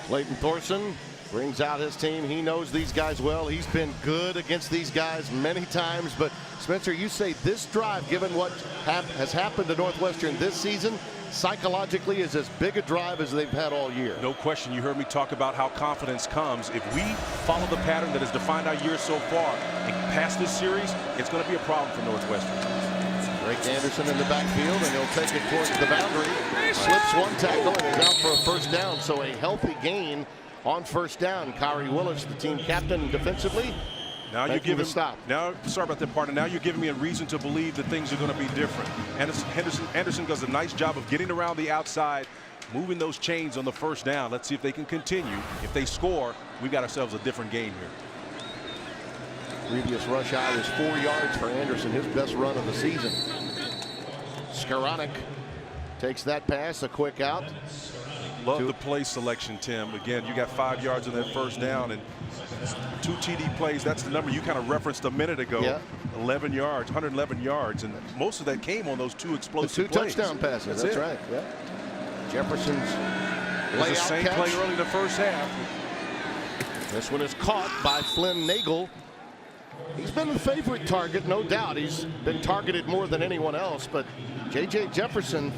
[SPEAKER 1] Clayton Thorson brings out his team. He knows these guys well. He's been good against these guys many times. But Spencer, you say this drive, given what has happened to Northwestern this season, psychologically is as big a drive as they've had all year.
[SPEAKER 2] No question. You heard me talk about how confidence comes. If we follow the pattern that has defined our year so far and pass this series, it's going to be a problem for Northwestern.
[SPEAKER 1] Drake Anderson in the backfield, and he'll take it towards the boundary. Slips one tackle and is out for a first down. So a healthy gain on first down. Kyrie Willis, the team captain defensively.
[SPEAKER 2] Now you're giving
[SPEAKER 1] stop.
[SPEAKER 2] Now, sorry about that, partner. Now you're giving me a reason to believe that things are going to be different. Anderson does a nice job of getting around the outside, moving those chains on the first down. Let's see if they can continue. If they score, we've got ourselves a different game here.
[SPEAKER 1] Previous rush out is 4 yards for Anderson, his best run of the season. Skowronek takes that pass, a quick out.
[SPEAKER 2] Love the play selection, Tim. Again, you got 5 yards in that first down and 2 TD plays. That's the number you kind of referenced a minute ago.
[SPEAKER 1] Yeah.
[SPEAKER 2] 11 yards, 111 yards, and most of that came on those 2 explosive plays.
[SPEAKER 1] Touchdown passes. That's right. Yeah. Jefferson's
[SPEAKER 2] It was the same
[SPEAKER 1] catch.
[SPEAKER 2] play early in the first half.
[SPEAKER 1] This one is caught by Flynn Nagel. He's been the favorite target, no doubt. He's been targeted more than anyone else, but J.J. Jefferson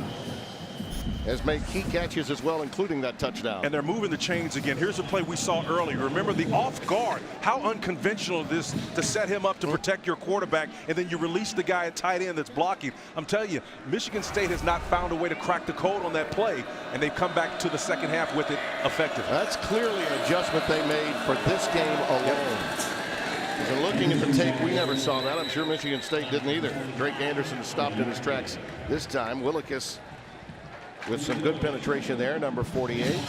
[SPEAKER 1] has made key catches as well, including that touchdown.
[SPEAKER 2] And they're moving the chains again. Here's a play we saw earlier. Remember the off guard. How unconventional it is to set him up to protect your quarterback, and then you release the guy at tight end that's blocking. I'm telling you, Michigan State has not found a way to crack the code on that play, and they've come back to the second half with it effectively.
[SPEAKER 1] That's clearly an adjustment they made for this game alone. And looking at the tape, we never saw that. I'm sure Michigan State didn't either. Drake Anderson stopped in his tracks this time. Willikis with some good penetration there, number 48.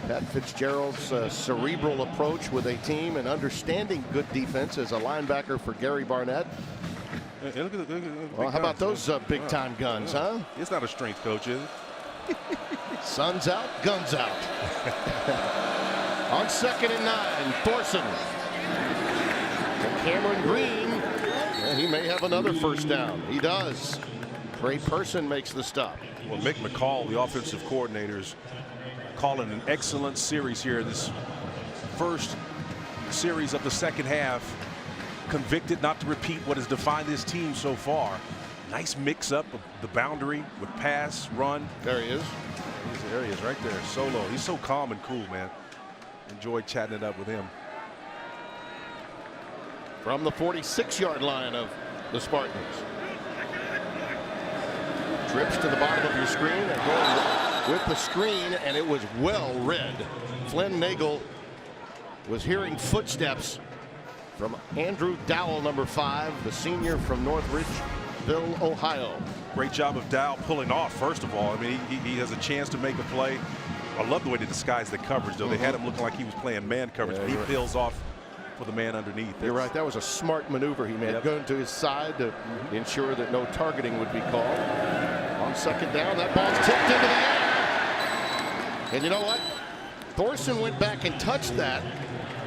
[SPEAKER 1] Pat Fitzgerald's cerebral approach with a team and understanding good defense as a linebacker for Gary Barnett.
[SPEAKER 2] Hey, look at the
[SPEAKER 1] Well, how about those big-time guns, huh?
[SPEAKER 2] It's not a strength coach, is it?
[SPEAKER 1] Sun's out, guns out. On 2nd and 9, Thorson. And Cameron Green, and he may have another first down. He does. Trey Person makes the stop.
[SPEAKER 2] Well, Mick McCall, the offensive coordinator, is calling an excellent series here. This first series of the second half, convicted not to repeat what has defined this team so far. Nice mix-up of the boundary with pass, run.
[SPEAKER 1] There he is.
[SPEAKER 2] There he is right there, solo. He's so calm and cool, man. Enjoyed chatting it up with him.
[SPEAKER 1] From the 46-yard line of the Spartans. Trips to the bottom of your screen and going with the screen, and it was well read. Flynn Nagel was hearing footsteps from Andrew Dowell, number 5, the senior from North Ridgeville, Ohio.
[SPEAKER 2] Great job of Dowell pulling off, first of all. I mean, he has a chance to make a play. I love the way they disguised the coverage, though. They had him looking like he was playing man coverage, but he peels off for the man underneath.
[SPEAKER 1] You're right. That was a smart maneuver he made, going to his side to ensure that no targeting would be called. On 2nd down, that ball's tipped into the air. And you know what? Thorson went back and touched that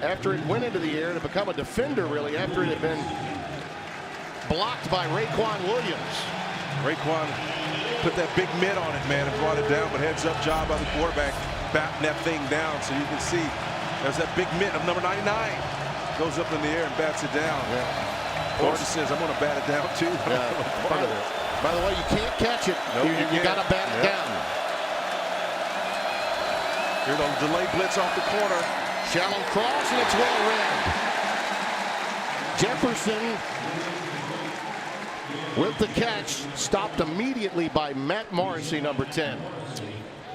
[SPEAKER 1] after it went into the air to become a defender, really, after it had been blocked by Raekwon Williams.
[SPEAKER 2] Raekwon put that big mitt on it, man, and brought it down, but heads up job by the quarterback, batting that thing down. So you can see there's that big mitt of number 99. Goes up in the air and bats it down. Thorson says, I'm going to bat it down, too.
[SPEAKER 1] By the way, you can't catch it.
[SPEAKER 2] Nope,
[SPEAKER 1] you got to bat it down.
[SPEAKER 2] Here's a delay blitz off the corner.
[SPEAKER 1] Shallow cross, and it's well read. Jefferson with the catch, stopped immediately by Matt Morrissey, number 10.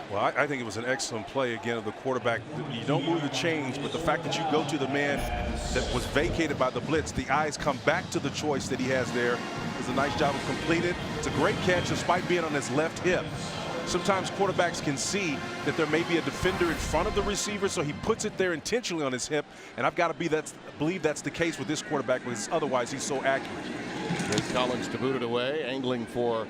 [SPEAKER 2] Well, I think it was an excellent play again of the quarterback. You don't move the chains, but the fact that you go to the man that was vacated by the blitz, the eyes come back to the choice that he has there. It's a nice job of completed. It's a great catch despite being on his left hip. Sometimes quarterbacks can see that there may be a defender in front of the receiver, so he puts it there intentionally on his hip. And I've got to believe that's the case with this quarterback, because otherwise he's so accurate.
[SPEAKER 1] Here's Collins to boot it away, angling for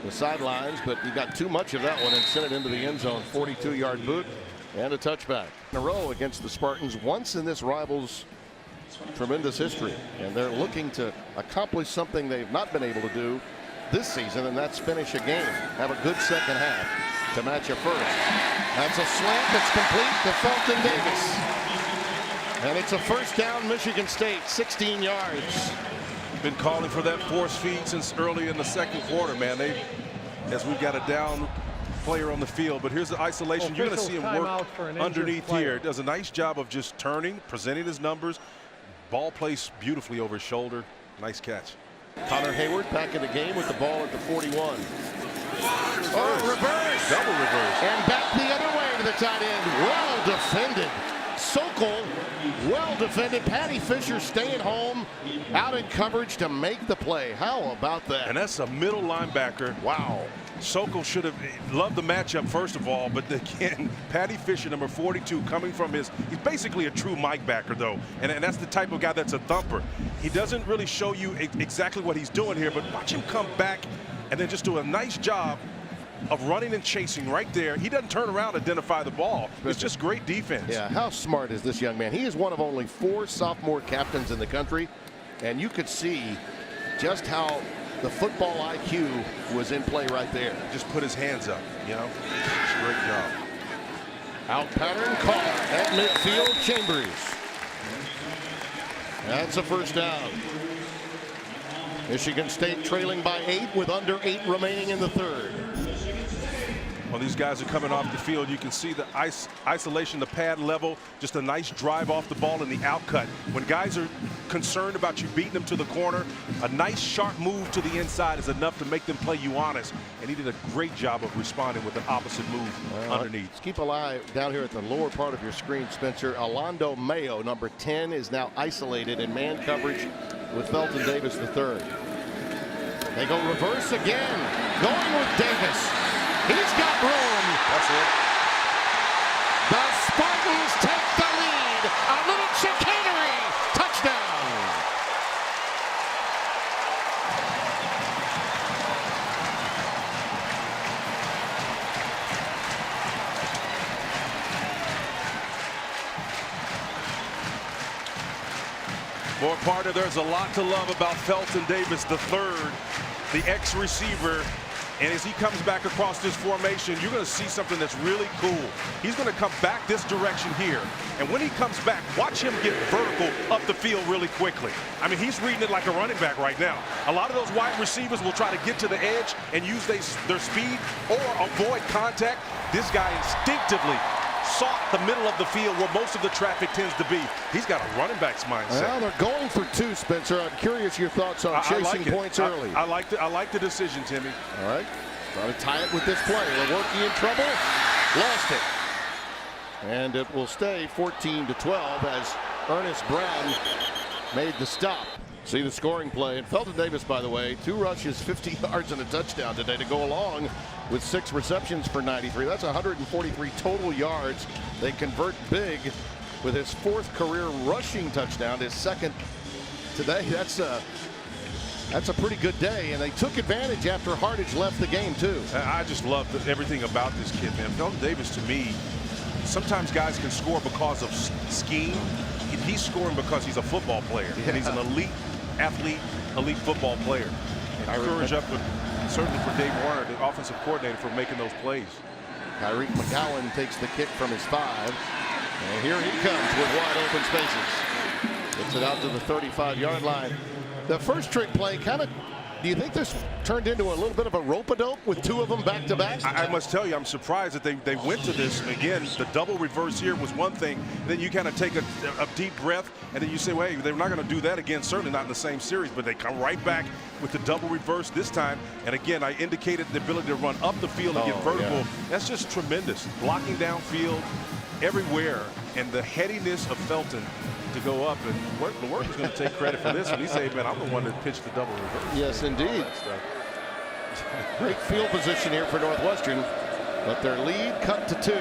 [SPEAKER 1] the sidelines, but he got too much of that one and sent it into the end zone. 42-yard boot and a touchback in a row against the Spartans, once in this rival's tremendous history. And they're looking to accomplish something they've not been able to do this season, and that's finish a game. Have a good second half to match a first. That's a slant that's complete to Felton Davis. And it's a first down, Michigan State, 16 yards.
[SPEAKER 2] Been calling for that force feed since early in the second quarter, man. As we've got a down player on the field, but here's the isolation. You're going to see him work underneath here. Does a nice job of just turning, presenting his numbers. Ball placed beautifully over his shoulder. Nice catch.
[SPEAKER 1] Connor Hayward back in the game with the ball at the 41. Reverse.
[SPEAKER 2] Double reverse.
[SPEAKER 1] And back the other way to the tight end. Well defended. Sokol, well defended. Paddy Fisher staying home, out in coverage to make the play. How about that?
[SPEAKER 2] And that's a middle linebacker.
[SPEAKER 1] Wow.
[SPEAKER 2] Sokol should have loved the matchup, first of all, but again, Paddy Fisher, number 42, coming from he's basically a true Mike backer, though. And that's the type of guy that's a thumper. He doesn't really show you exactly what he's doing here, but watch him come back and then just do a nice job of running and chasing right there. He doesn't turn around and identify the ball. It's just great defense.
[SPEAKER 1] Yeah, how smart is this young man? He is one of only 4 sophomore captains in the country, and you could see just how the football IQ was in play right there.
[SPEAKER 2] Just put his hands up, you know. It's a great job.
[SPEAKER 1] Out pattern caught at midfield. Chambers. That's a first down. Michigan State trailing by 8 with under 8 remaining in the third.
[SPEAKER 2] Well, these guys are coming off the field. You can see the isolation, the pad level, just a nice drive off the ball in the out cut. When guys are concerned about you beating them to the corner, a nice sharp move to the inside is enough to make them play you honest. And he did a great job of responding with an opposite move underneath.
[SPEAKER 1] Let's keep an eye down here at the lower part of your screen, Spencer. Alondo Mayo, number 10, is now isolated in man coverage with Felton Davis III. They go reverse again, going with Davis. He's got room.
[SPEAKER 2] That's it.
[SPEAKER 1] The Spartans take the lead. A little chicanery. Touchdown.
[SPEAKER 2] Boy, partner, there's a lot to love about Felton Davis III, the ex-receiver. And as he comes back across this formation, you're going to see something that's really cool. He's going to come back this direction here. And when he comes back, watch him get vertical up the field really quickly. I mean, he's reading it like a running back right now. A lot of those wide receivers will try to get to the edge and use their speed or avoid contact. This guy instinctively sought the middle of the field where most of the traffic tends to be. He's got a running back's mindset.
[SPEAKER 1] Well, they're going for 2, Spencer. I'm curious your thoughts on chasing points early.
[SPEAKER 2] I like the decision, Timmy.
[SPEAKER 1] All right. Try to tie it with this play. Lewerke in trouble. Lost it. And it will stay 14-12 as Ernest Brown made the stop. See the scoring play. And Felton Davis, by the way, 2 rushes, 50 yards and a touchdown today to go along with 6 receptions for 93. That's 143 total yards. They convert big with his 4th career rushing touchdown, his 2nd today. That's a pretty good day, and they took advantage after Hardage left the game too.
[SPEAKER 2] I just love everything about this kid, man. Felton Davis, to me, sometimes guys can score because of scheme. He's scoring because he's a football player, and he's an elite athlete, elite football player. And I encourage up, certainly for Dave Warner, the offensive coordinator, for making those plays.
[SPEAKER 1] Kyrie Mcgowan takes the kick from his 5, and here he comes with wide open spaces. Gets it out to the 35-yard line. The first trick play do you think this turned into a little bit of a rope-a-dope with 2 of them back-to-back?
[SPEAKER 2] I must tell you, I'm surprised that they went to this. Again, the double reverse here was one thing. Then you kind of take a deep breath, and then you say, well, hey, they're not going to do that again, certainly not in the same series, but they come right back with the double reverse this time. And again, I indicated the ability to run up the field and get vertical. Yeah. That's just tremendous. Blocking downfield everywhere, and the headiness of Felton to go up, and Lewerke is going to take credit for this one. He said, man, I'm the one that pitched the double reverse.
[SPEAKER 1] Yes, indeed. Great field position here for Northwestern, but their lead cut to 2.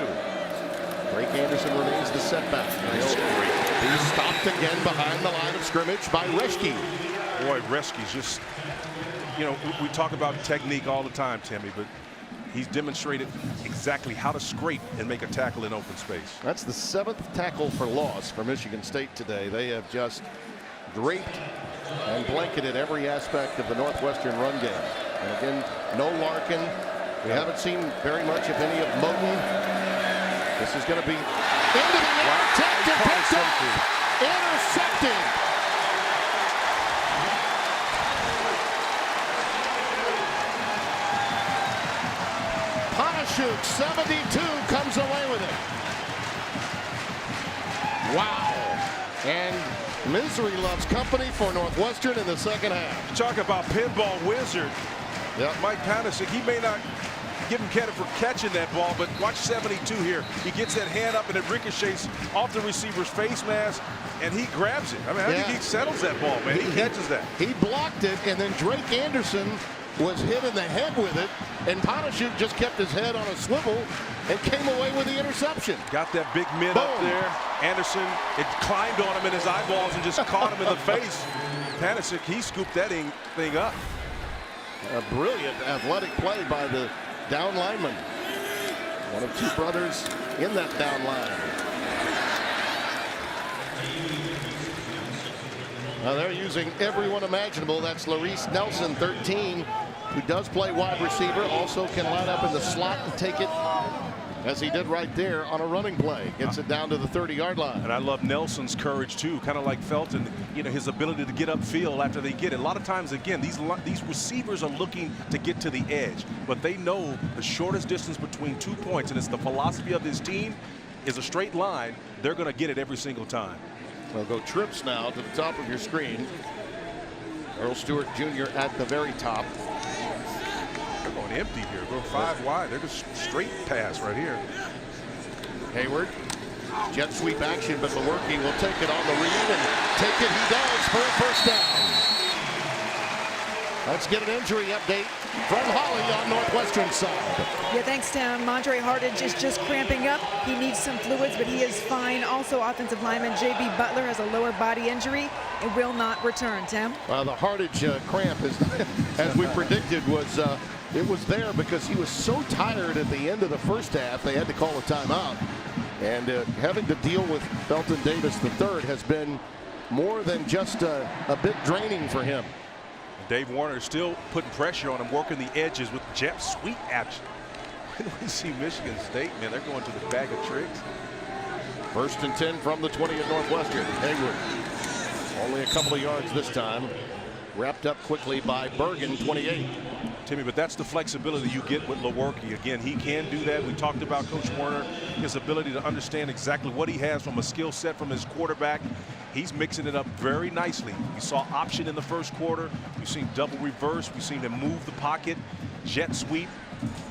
[SPEAKER 1] Drake Anderson remains the setback. He's stopped again behind the line of scrimmage by Reschke.
[SPEAKER 2] Boy, Reschke's just, you know, we talk about technique all the time, Timmy, but he's demonstrated exactly how to scrape and make a tackle in open space.
[SPEAKER 1] That's the 7th tackle for loss for Michigan State today. They have just draped and blanketed every aspect of the Northwestern run game. And again, no Larkin. We haven't seen very much, if any, of Moten. This is going to be into the air. Tipped and picked up. Intercepted. Panashuk, 72, comes away with it. Wow. And misery loves company for Northwestern in the second half.
[SPEAKER 2] Talk about pinball wizard.
[SPEAKER 1] Yep.
[SPEAKER 2] Mike Panashuk, he may not give him credit for catching that ball, but watch 72 here. He gets that hand up and it ricochets off the receiver's face mask, and he grabs it. I mean, I think he settles that ball, man. He catches that.
[SPEAKER 1] He blocked it, and then Drake Anderson was hit in the head with it, and Panashuk just kept his head on a swivel and came away with the interception.
[SPEAKER 2] Got that big mid up there. Anderson, it climbed on him in his eyeballs and just caught him in the face. Panashuk, he scooped that thing up.
[SPEAKER 1] A brilliant athletic play by the down lineman. One of two brothers in that down line. Now they're using everyone imaginable. That's Larice Nelson, 13, who does play wide receiver, also can line up in the slot and take it, as he did right there on a running play. Gets it down to the 30-yard line.
[SPEAKER 2] And I love Nelson's courage too, kind of like Felton, you know, his ability to get upfield after they get it. A lot of times, again, these receivers are looking to get to the edge, but they know the shortest distance between 2 points, and it's the philosophy of this team, is a straight line. They're going to get it every single time.
[SPEAKER 1] We'll go trips now to the top of your screen. Earl Stewart Jr. at the very top.
[SPEAKER 2] They're going empty here. Go 5 wide. They're just straight pass right here.
[SPEAKER 1] Hayward. Jet sweep action, but Lewerke will take it on the read and take it. He does for a first down. Let's get an injury update from Holly on Northwestern's side.
[SPEAKER 4] Yeah, thanks, Tim. Mondre Hardage is just cramping up. He needs some fluids, but he is fine. Also, offensive lineman J.B. Butler has a lower body injury and will not return. Tim?
[SPEAKER 1] Well, the Hardage cramp, is, as we predicted, was it was there because he was so tired at the end of the first half, they had to call a timeout. And having to deal with Felton Davis III has been more than just a bit draining for him.
[SPEAKER 2] Dave Warner is still putting pressure on him, working the edges with jet sweep action. When we see Michigan State, man, they're going to the bag of tricks.
[SPEAKER 1] 1st and 10 from the 20 at Northwestern. Hayward, only a couple of yards this time. Wrapped up quickly by Bergen, 28.
[SPEAKER 2] Timmy, but that's the flexibility you get with Lewerke. Again, he can do that. We talked about Coach Warner, his ability to understand exactly what he has from a skill set from his quarterback. He's mixing it up very nicely. We saw option in the first quarter. We've seen double reverse. We've seen him move the pocket, jet sweep.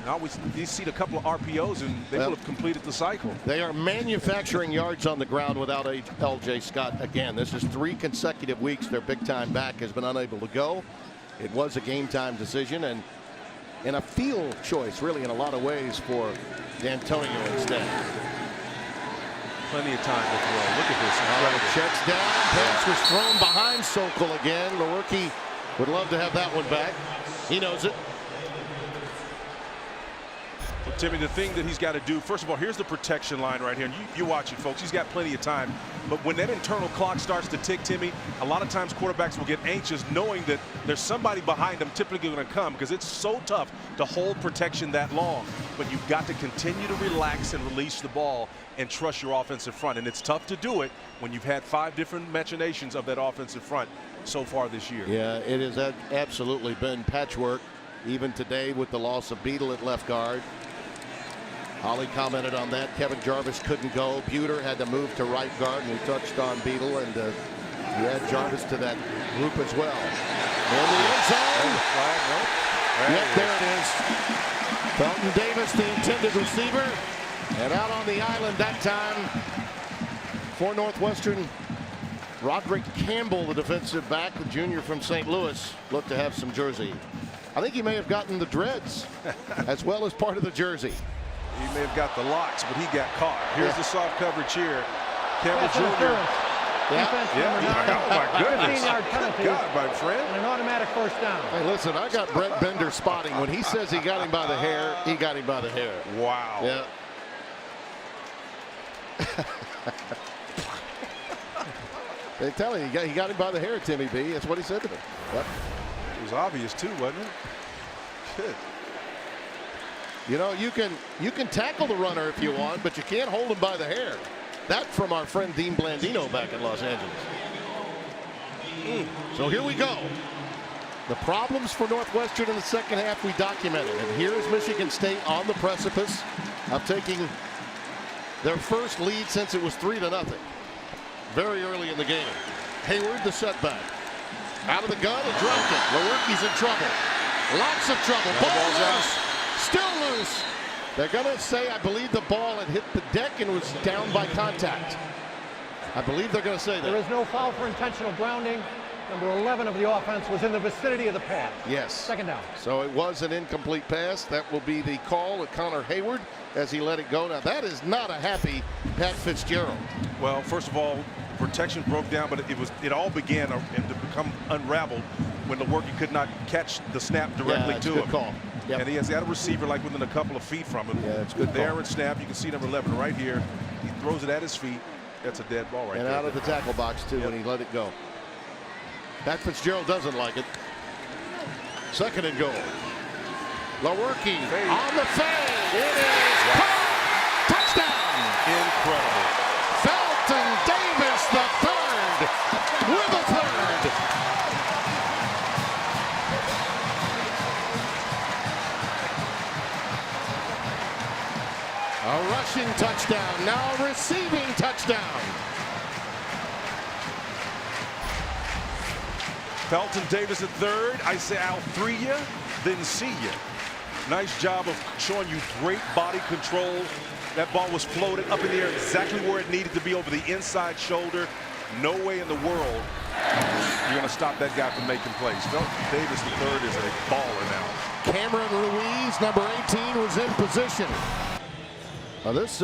[SPEAKER 2] Now we've seen a couple of RPOs, and they will have completed the cycle.
[SPEAKER 1] They are manufacturing yards on the ground without L.J. Scott again. This is 3 consecutive weeks their big-time back has been unable to go. It was a game-time decision and a field choice, really, in a lot of ways for D'Antonio instead.
[SPEAKER 2] Plenty of time to throw. Look at this.
[SPEAKER 1] Checks down. Pass was thrown behind Sokol again. Lewerke would love to have that one back. He knows it.
[SPEAKER 2] Well, Timmy, the thing that he's got to do, first of all, here's the protection line right here. And you watch it, folks. He's got plenty of time. But when that internal clock starts to tick, Timmy, a lot of times quarterbacks will get anxious knowing that there's somebody behind them typically going to come, because it's so tough to hold protection that long. But you've got to continue to relax and release the ball and trust your offensive front. And it's tough to do it when you've had 5 different machinations of that offensive front so far this year.
[SPEAKER 1] Yeah, it has absolutely been patchwork, even today with the loss of Beadle at left guard. Holly commented on that. Kevin Jarvis couldn't go. Buter had to move to right guard, and we touched on Beadle, and you add Jarvis to that group as well. In the end zone. Yep, there it is. Felton Davis, the intended receiver, and out on the island that time for Northwestern. Roderick Campbell, the defensive back, the junior from St. Louis, looked to have some jersey. I think he may have gotten the dreads as well as part of the jersey.
[SPEAKER 2] He may have got the locks, but he got caught. Here's the soft coverage here. Campbell Jr. Oh, my goodness.
[SPEAKER 5] 15-yard penalty.
[SPEAKER 2] God, my friend.
[SPEAKER 5] And an automatic first down.
[SPEAKER 1] Hey, listen, I got Brett Bender spotting. When he says he got him by the hair, he got him by the hair.
[SPEAKER 2] Wow.
[SPEAKER 1] Yeah. They tell you, he got him by the hair, Timmy B. That's what he said to me. Yep.
[SPEAKER 2] It was obvious, too, wasn't it? Good.
[SPEAKER 1] You know, you can tackle the runner if you want, but you can't hold him by the hair. That from our friend Dean Blandino back in Los Angeles. So here we go. The problems for Northwestern in the second half we documented. And here is Michigan State on the precipice of taking their first lead since it was 3-0. Very early in the game. Hayward, the setback. Out of the gun and dropped it. Lewerke's in trouble. Lots of trouble. Ball loose. Still loose. They're going to say, I believe the ball had hit the deck and was down by contact. I believe they're going to say that.
[SPEAKER 5] There is no foul for intentional grounding. Number 11 of the offense was in the vicinity of the pass.
[SPEAKER 1] Yes.
[SPEAKER 5] Second down.
[SPEAKER 1] So it was an incomplete pass. That will be the call at Connor Hayward as he let it go. Now that is not a happy Pat Fitzgerald.
[SPEAKER 2] Well, first of all, protection broke down, but it all began to become unraveled when Lewerke could not catch the snap directly to him.
[SPEAKER 1] Good call.
[SPEAKER 2] And he has got a receiver like within a couple of feet from him.
[SPEAKER 1] Yeah, it's good.
[SPEAKER 2] There and snap. You can see number 11 right here. He throws it at his feet. That's a dead ball right there.
[SPEAKER 1] And out of the tackle box, too, when he let it go. Pat Fitzgerald doesn't like it. 2nd and goal. Lewerke on the fade. It is caught. Touchdown.
[SPEAKER 2] Incredible.
[SPEAKER 1] Felton Davis, the 3rd, with a 3rd. A rushing touchdown, now a receiving touchdown.
[SPEAKER 2] Felton Davis the 3rd. I say I'll 3 you, then see you. Nice job of showing you great body control. That ball was floated up in the air exactly where it needed to be, over the inside shoulder. No way in the world you're going to stop that guy from making plays. Felton Davis the 3rd is a baller now.
[SPEAKER 1] Cameron Ruiz, number 18, was in position. Now this,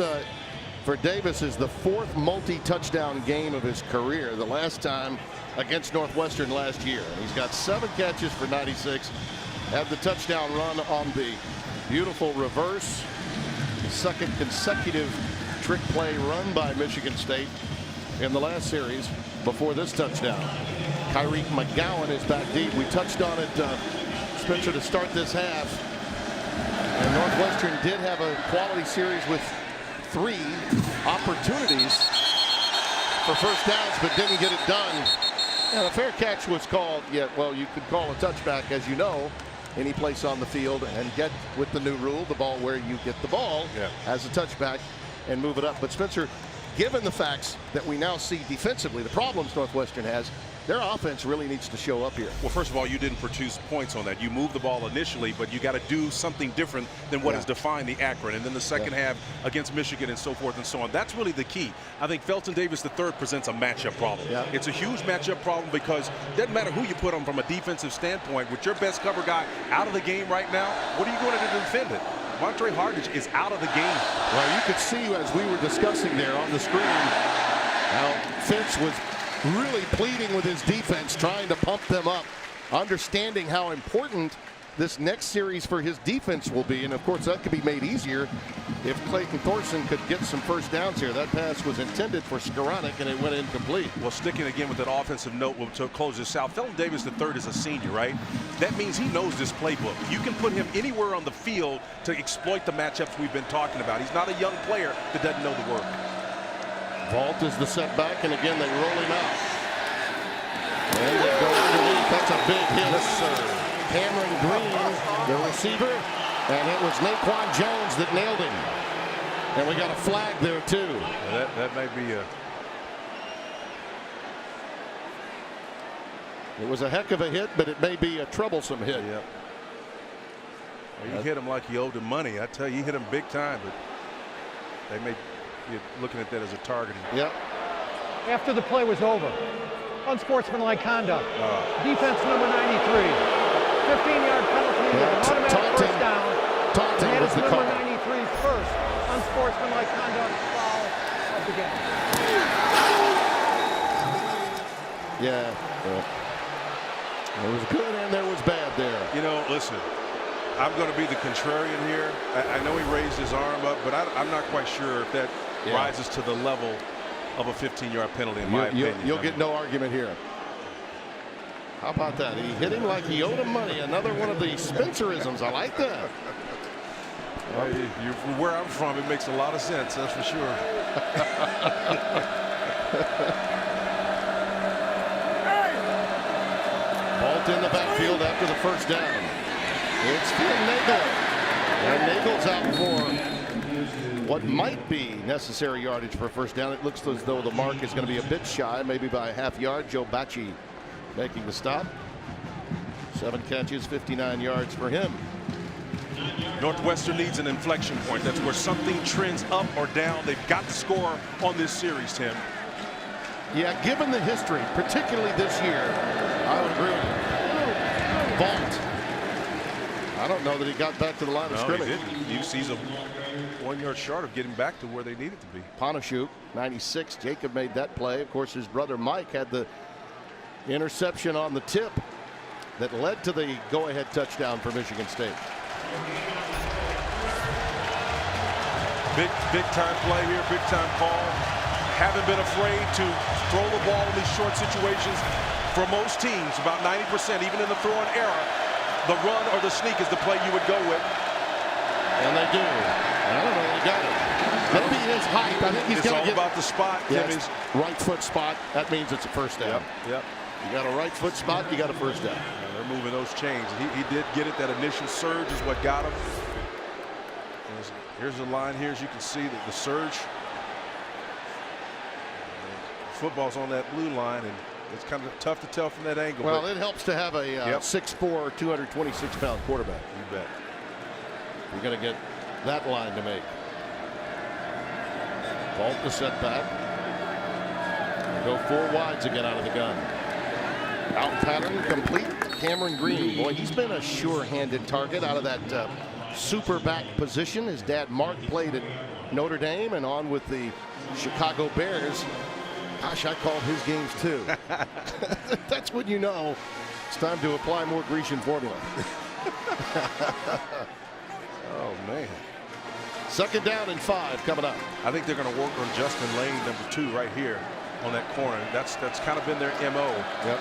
[SPEAKER 1] for Davis, is the 4th multi-touchdown game of his career. The last time against Northwestern last year. He's got 7 catches for 96. Had the touchdown run on the beautiful reverse. 2nd consecutive trick play run by Michigan State in the last series before this touchdown. Kyrie Mcgowan is back deep. We touched on it, Spencer, to start this half. And Northwestern did have a quality series with 3 opportunities for first downs, but didn't get it done. And a fair catch was called. Yeah, well, you could call a touchback, as you know, any place on the field, and get, with the new rule, the ball where you get the ball as a touchback and move it up. But Spencer, given the facts that we now see defensively, the problems Northwestern has, their offense really needs to show up here.
[SPEAKER 2] Well, first of all, you didn't produce points on that. You moved the ball initially, but you got to do something different than what has defined the Akron. And then the second half against Michigan and so forth and so on. That's really the key. I think Felton Davis III presents a matchup problem. It's a huge matchup problem because it doesn't matter who you put on from a defensive standpoint. With your best cover guy out of the game right now, what are you going to do to defend it? Montre Hartage is out of the game.
[SPEAKER 1] Well, you could see, as we were discussing there on the screen, how Fitz was really pleading with his defense, trying to pump them up, understanding how important this next series for his defense will be. And of course, that could be made easier if Clayton Thorson could get some first downs here. That pass was intended for Skoranek, and it went incomplete.
[SPEAKER 2] Well, sticking again with that offensive note to close this out, Felton Davis III is a senior, right? That means he knows this playbook. You can put him anywhere on the field to exploit the matchups we've been talking about. He's not a young player that doesn't know the work.
[SPEAKER 1] Vault is the setback, and again, they roll him out. And they go underneath. That's a big hit.
[SPEAKER 2] Yes, sir.
[SPEAKER 1] Cameron Green, the receiver, and it was Naquan Jones that nailed him. And we got a flag there, too.
[SPEAKER 2] That may be a...
[SPEAKER 1] It was a heck of a hit, but it may be a troublesome hit.
[SPEAKER 2] Yep. Well, you hit him like you owed him money. I tell you, you hit him big time, but they may be looking at that as a targeting.
[SPEAKER 1] Yep.
[SPEAKER 5] After the play was over, unsportsmanlike conduct. Defense number 93. 15-yard penalty with an automatic first down.
[SPEAKER 1] Taunting was the call.
[SPEAKER 5] Number 93's first unsportsmanlike conduct foul of the game.
[SPEAKER 1] Yeah. There was good and there was bad there.
[SPEAKER 2] You know, listen, I'm going to be the contrarian here. I know he raised his arm up, but I'm not quite sure if that rises to the level of a 15-yard penalty, in my opinion.
[SPEAKER 1] You'll get no argument here. How about that? He hit him like he owed him money. Another one of the Spencerisms. I like that.
[SPEAKER 2] From where I'm from, it makes a lot of sense, that's for sure.
[SPEAKER 1] Vault in the backfield after the first down. It's Flynn Nagel. And Nagel's out for what might be necessary yardage for a first down. It looks as though the mark is going to be a bit shy, maybe by a half yard. Joe Bacci making the stop. 7 catches, 59 yards for him.
[SPEAKER 2] Northwestern needs an inflection point. That's where something trends up or down. They've got to score on this series, Tim.
[SPEAKER 1] Yeah, given the history, particularly this year, I would agree with you. Vault. I don't know that he got back to the line of scrimmage.
[SPEAKER 2] He didn't. He's a 1 yard short of getting back to where they needed to be.
[SPEAKER 1] Panashuk, 96. Jacob made that play. Of course, his brother Mike had the interception on the tip that led to the go-ahead touchdown for Michigan State.
[SPEAKER 2] Big time play here, big time call. Haven't been afraid to throw the ball in these short situations. For most teams, about 90%, even in the throwing era, the run or the sneak is the play you would go with.
[SPEAKER 1] And they do. I don't know, they got it. Maybe his height. I think he's
[SPEAKER 2] It's
[SPEAKER 1] going
[SPEAKER 2] all
[SPEAKER 1] to get
[SPEAKER 2] about the spot.
[SPEAKER 1] yes, right foot spot. That means it's a first down.
[SPEAKER 2] Yep.
[SPEAKER 1] You got a right foot spot, you got a first down.
[SPEAKER 2] Yeah, they're moving those chains. He did get it. That initial surge is what got him. Here's the line here, as you can see, that the surge. Football's on that blue line, and it's kind of tough to tell from that angle.
[SPEAKER 1] Well, it helps to have a 6'4", 226-pound quarterback.
[SPEAKER 2] You bet.
[SPEAKER 1] You're going to get that line to make. Vault the setback. Go 4 wides again out of the gun. Out pattern complete. Cameron Green. Boy, he's been a sure-handed target out of that super back position. His dad Mark played at Notre Dame and on with the Chicago Bears. Gosh, I called his games too. That's when you know it's time to apply more Grecian formula.
[SPEAKER 2] Oh, man.
[SPEAKER 1] 2nd down and 5 coming up.
[SPEAKER 2] I think they're going to work on Justin Lane, number 2, right here on that corner. That's kind of been their MO.
[SPEAKER 1] Yep.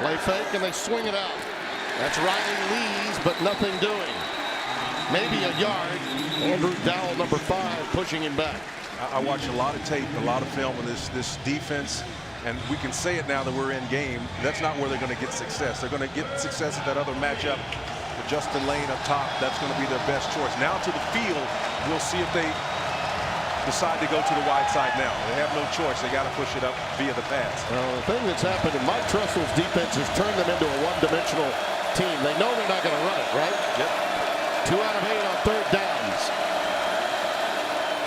[SPEAKER 1] Play fake and they swing it out. That's Riley Lees, but nothing doing. Maybe a yard. Andrew Dowell, number 5, pushing him back.
[SPEAKER 2] I watched a lot of tape, a lot of film on this defense, and we can say it now that we're in game. That's not where they're going to get success. They're going to get success at that other matchup with Justin Lane up top. That's going to be their best choice. Now to the field, we'll see if they decide to go to the wide side now. They have no choice. They got to push it up via the pass.
[SPEAKER 1] Well, the thing that's happened in Mike Trestle's defense has turned them into a one-dimensional team. They know they're not going to run it, right?
[SPEAKER 2] Yep.
[SPEAKER 1] 2 out of 8 on 3rd downs.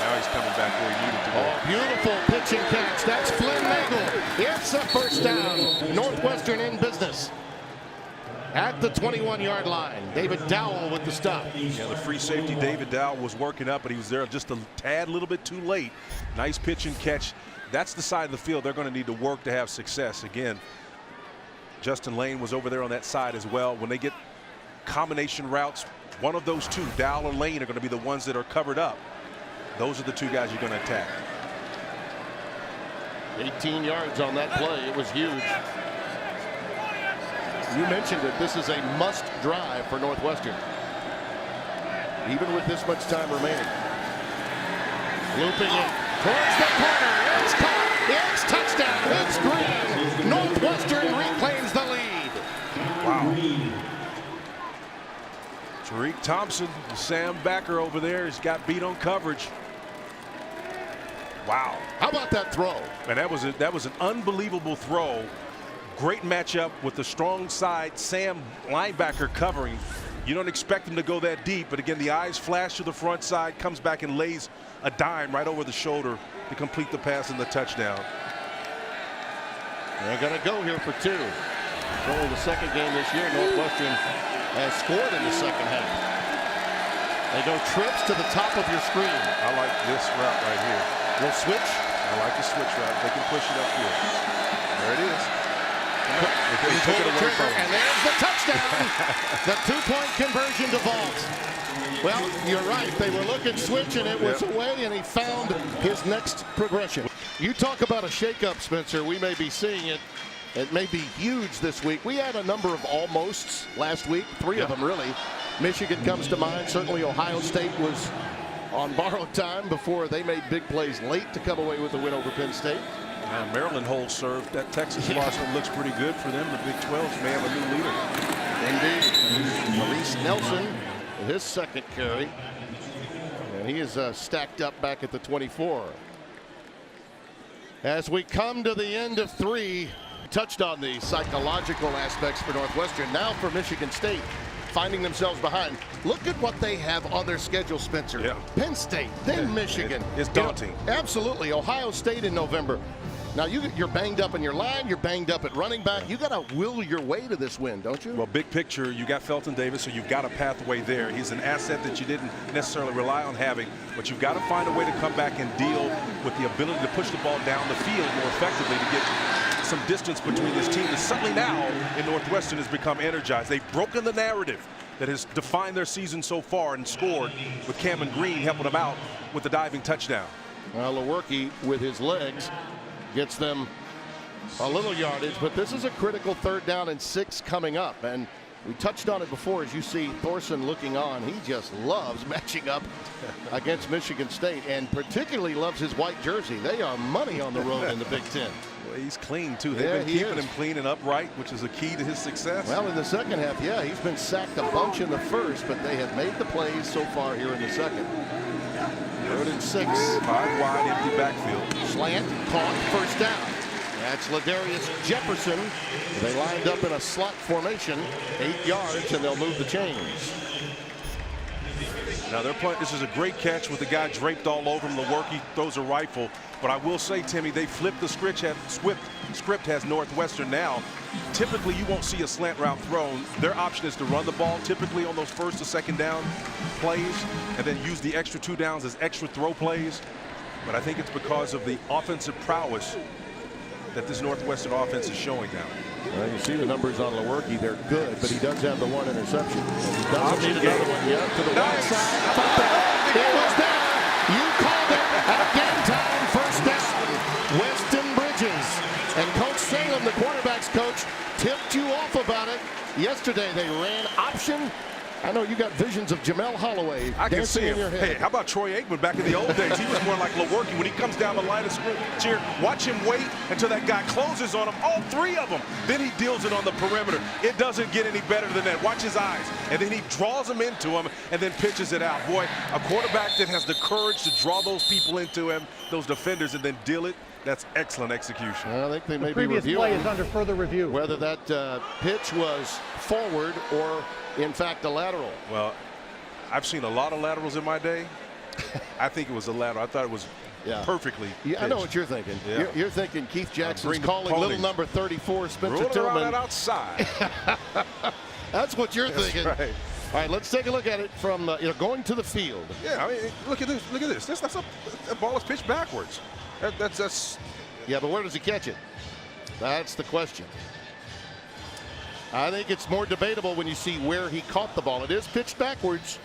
[SPEAKER 2] Now he's coming back where he needed to go.
[SPEAKER 1] Oh, beautiful pitch and catch. That's Flynn Nagel. It's a first down. Northwestern in business. At the 21-yard line. David Dowell with the stop.
[SPEAKER 2] Yeah, the free safety David Dowell was working up, but he was there just a tad, little bit too late. Nice pitch and catch. That's the side of the field they're going to need to work to have success. Again, Justin Lane was over there on that side as well. When they get combination routes, one of those two, Dowell or Lane, are going to be the ones that are covered up. Those are the 2 guys you're going to attack.
[SPEAKER 1] 18 yards on that play. It was huge. You mentioned it. This is a must drive for Northwestern. Even with this much time remaining. Looping it towards the corner. It's caught. It's touchdown. It's Green. Northwestern reclaims the lead.
[SPEAKER 2] Wow. Tariq Thompson, Sam Backer over there, has got beat on coverage. Wow.
[SPEAKER 1] How about that throw?
[SPEAKER 2] And that was an unbelievable throw. Great matchup with the strong side Sam linebacker covering. You don't expect him to go that deep, but again, the eyes flash to the front side, comes back and lays a dime right over the shoulder to complete the pass and the touchdown.
[SPEAKER 1] They're going to go here for 2. It's only the 2nd game this year Northwestern has scored in the 2nd half. They go trips to the top of your screen.
[SPEAKER 2] I like this route right here.
[SPEAKER 1] We'll switch.
[SPEAKER 2] I like the switch route. They can push it up here. There it is. They took it away from him.
[SPEAKER 1] And there's the touchdown. The 2-point conversion to Vault. Well, you're right. They were looking switch, and it was away, and he found his next progression. You talk about a shakeup, Spencer. We may be seeing it. It may be huge this week. We had a number of almosts last week, 3 of them really. Michigan comes to mind. Certainly Ohio State was on borrowed time before they made big plays late to come away with the win over Penn State.
[SPEAKER 2] Maryland holds serve. That Texas loss looks pretty good for them. The Big 12 may have a new leader.
[SPEAKER 1] Indeed. Maurice Nelson, his 2nd carry. And he is stacked up back at the 24. As we come to the end of 3, touched on the psychological aspects for Northwestern. Now for Michigan State, finding themselves behind. Look at what they have on their schedule, Spencer.
[SPEAKER 2] Yeah.
[SPEAKER 1] Penn State, then Michigan.
[SPEAKER 2] It's daunting.
[SPEAKER 1] Absolutely. Ohio State in November. Now you're banged up in your line. You're banged up at running back. You got to will your way to this win, don't you?
[SPEAKER 2] Well, big picture, you got Felton Davis, so you've got a pathway there. He's an asset that you didn't necessarily rely on having, but you've got to find a way to come back and deal with the ability to push the ball down the field more effectively to get some distance between this team that suddenly now in Northwestern has become energized. They've broken the narrative that has defined their season so far and scored with Cameron Green helping them out with the diving touchdown.
[SPEAKER 1] Well, Lewerke with his legs gets them a little yardage, but this is a critical 3rd down and 6 coming up. And we touched on it before. As you see Thorson looking on, he just loves matching up against Michigan State, and particularly loves his white jersey. They are money on the road in the Big Ten.
[SPEAKER 2] Well, he's clean too. They've been keeping him clean and upright, which is a key to his success.
[SPEAKER 1] Well, in the second half, yeah, he's been sacked a bunch in the first, but they have made the plays so far here in the second. 3rd and 6.
[SPEAKER 2] 5 wide, empty backfield.
[SPEAKER 1] Slant, caught, 1st down. That's Ladarius Jefferson. They lined up in a slot formation, 8 yards, and they'll move the chains.
[SPEAKER 2] Now they're playing. This is a great catch with the guy draped all over him. Lewerke throws a rifle, but I will say, Timmy, they flipped the script. Script has Northwestern now. Typically, you won't see a slant route thrown. Their option is to run the ball, typically on those 1st to 2nd down plays, and then use the extra 2 downs as extra throw plays. But I think it's because of the offensive prowess that this Northwestern offense is showing now.
[SPEAKER 1] Well, you see the numbers on Lewerke. They're good, but he does have the 1 interception. He doesn't need another one yet. To the right side. It was there. You called it at game time. 1st down. Weston Bridges. And Coach Salem, the quarterback's coach, tipped you off about it. Yesterday they ran option. I know you got visions of Jamel Holloway.
[SPEAKER 2] I can see him.
[SPEAKER 1] In your head.
[SPEAKER 2] Hey, how about Troy Aikman back in the old days? He was more like Lewerke. When he comes down the line of scrimmage here, watch him wait until that guy closes on him, all 3 of them. Then he deals it on the perimeter. It doesn't get any better than that. Watch his eyes. And then he draws them into him and then pitches it out. Boy, a quarterback that has the courage to draw those people into him, those defenders, and then deal it. That's excellent execution.
[SPEAKER 1] I think they may
[SPEAKER 5] The
[SPEAKER 1] be
[SPEAKER 5] previous
[SPEAKER 1] reviewing
[SPEAKER 5] play is under further review.
[SPEAKER 1] whether that pitch was forward or, in fact, a lateral.
[SPEAKER 2] Well, I've seen a lot of laterals in my day. I think it was a lateral. I thought it was perfectly pitched.
[SPEAKER 1] I know what you're thinking.
[SPEAKER 2] Yeah.
[SPEAKER 1] You're thinking Keith Jackson's calling little number 34, Spencer
[SPEAKER 2] Rolling
[SPEAKER 1] Tillman.
[SPEAKER 2] around that outside.
[SPEAKER 1] That's what you're thinking.
[SPEAKER 2] Right.
[SPEAKER 1] All right, let's take a look at it from going to the field.
[SPEAKER 2] Yeah, I mean, look at this. Look at this. That ball is pitched backwards. That's.
[SPEAKER 1] Yeah, but where does he catch it? That's the question. I think it's more debatable when you see where he caught the ball. It is pitched backwards,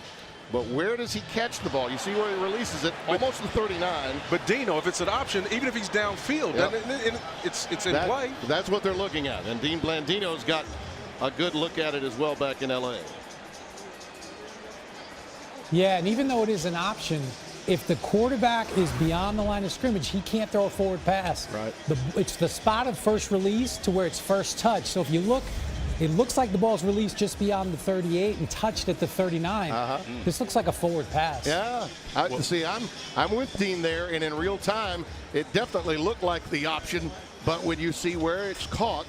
[SPEAKER 1] but where does he catch the ball? You see where he releases it, almost the 39.
[SPEAKER 2] But Dino, if it's an option, even if he's downfield, it's in play.
[SPEAKER 1] That's what they're looking at, and Dean Blandino's got a good look at it as well back in LA.
[SPEAKER 6] Yeah, and even though it is an option, if the quarterback is beyond the line of scrimmage, he can't throw a forward pass.
[SPEAKER 1] Right.
[SPEAKER 6] It's the spot of first release to where it's first touch. So if you look, it looks like the ball's released just beyond the 38 and touched at the 39. This looks like a forward pass.
[SPEAKER 1] Yeah. See, I'm with Dean there, and in real time, it definitely looked like the option. But when you see where it's caught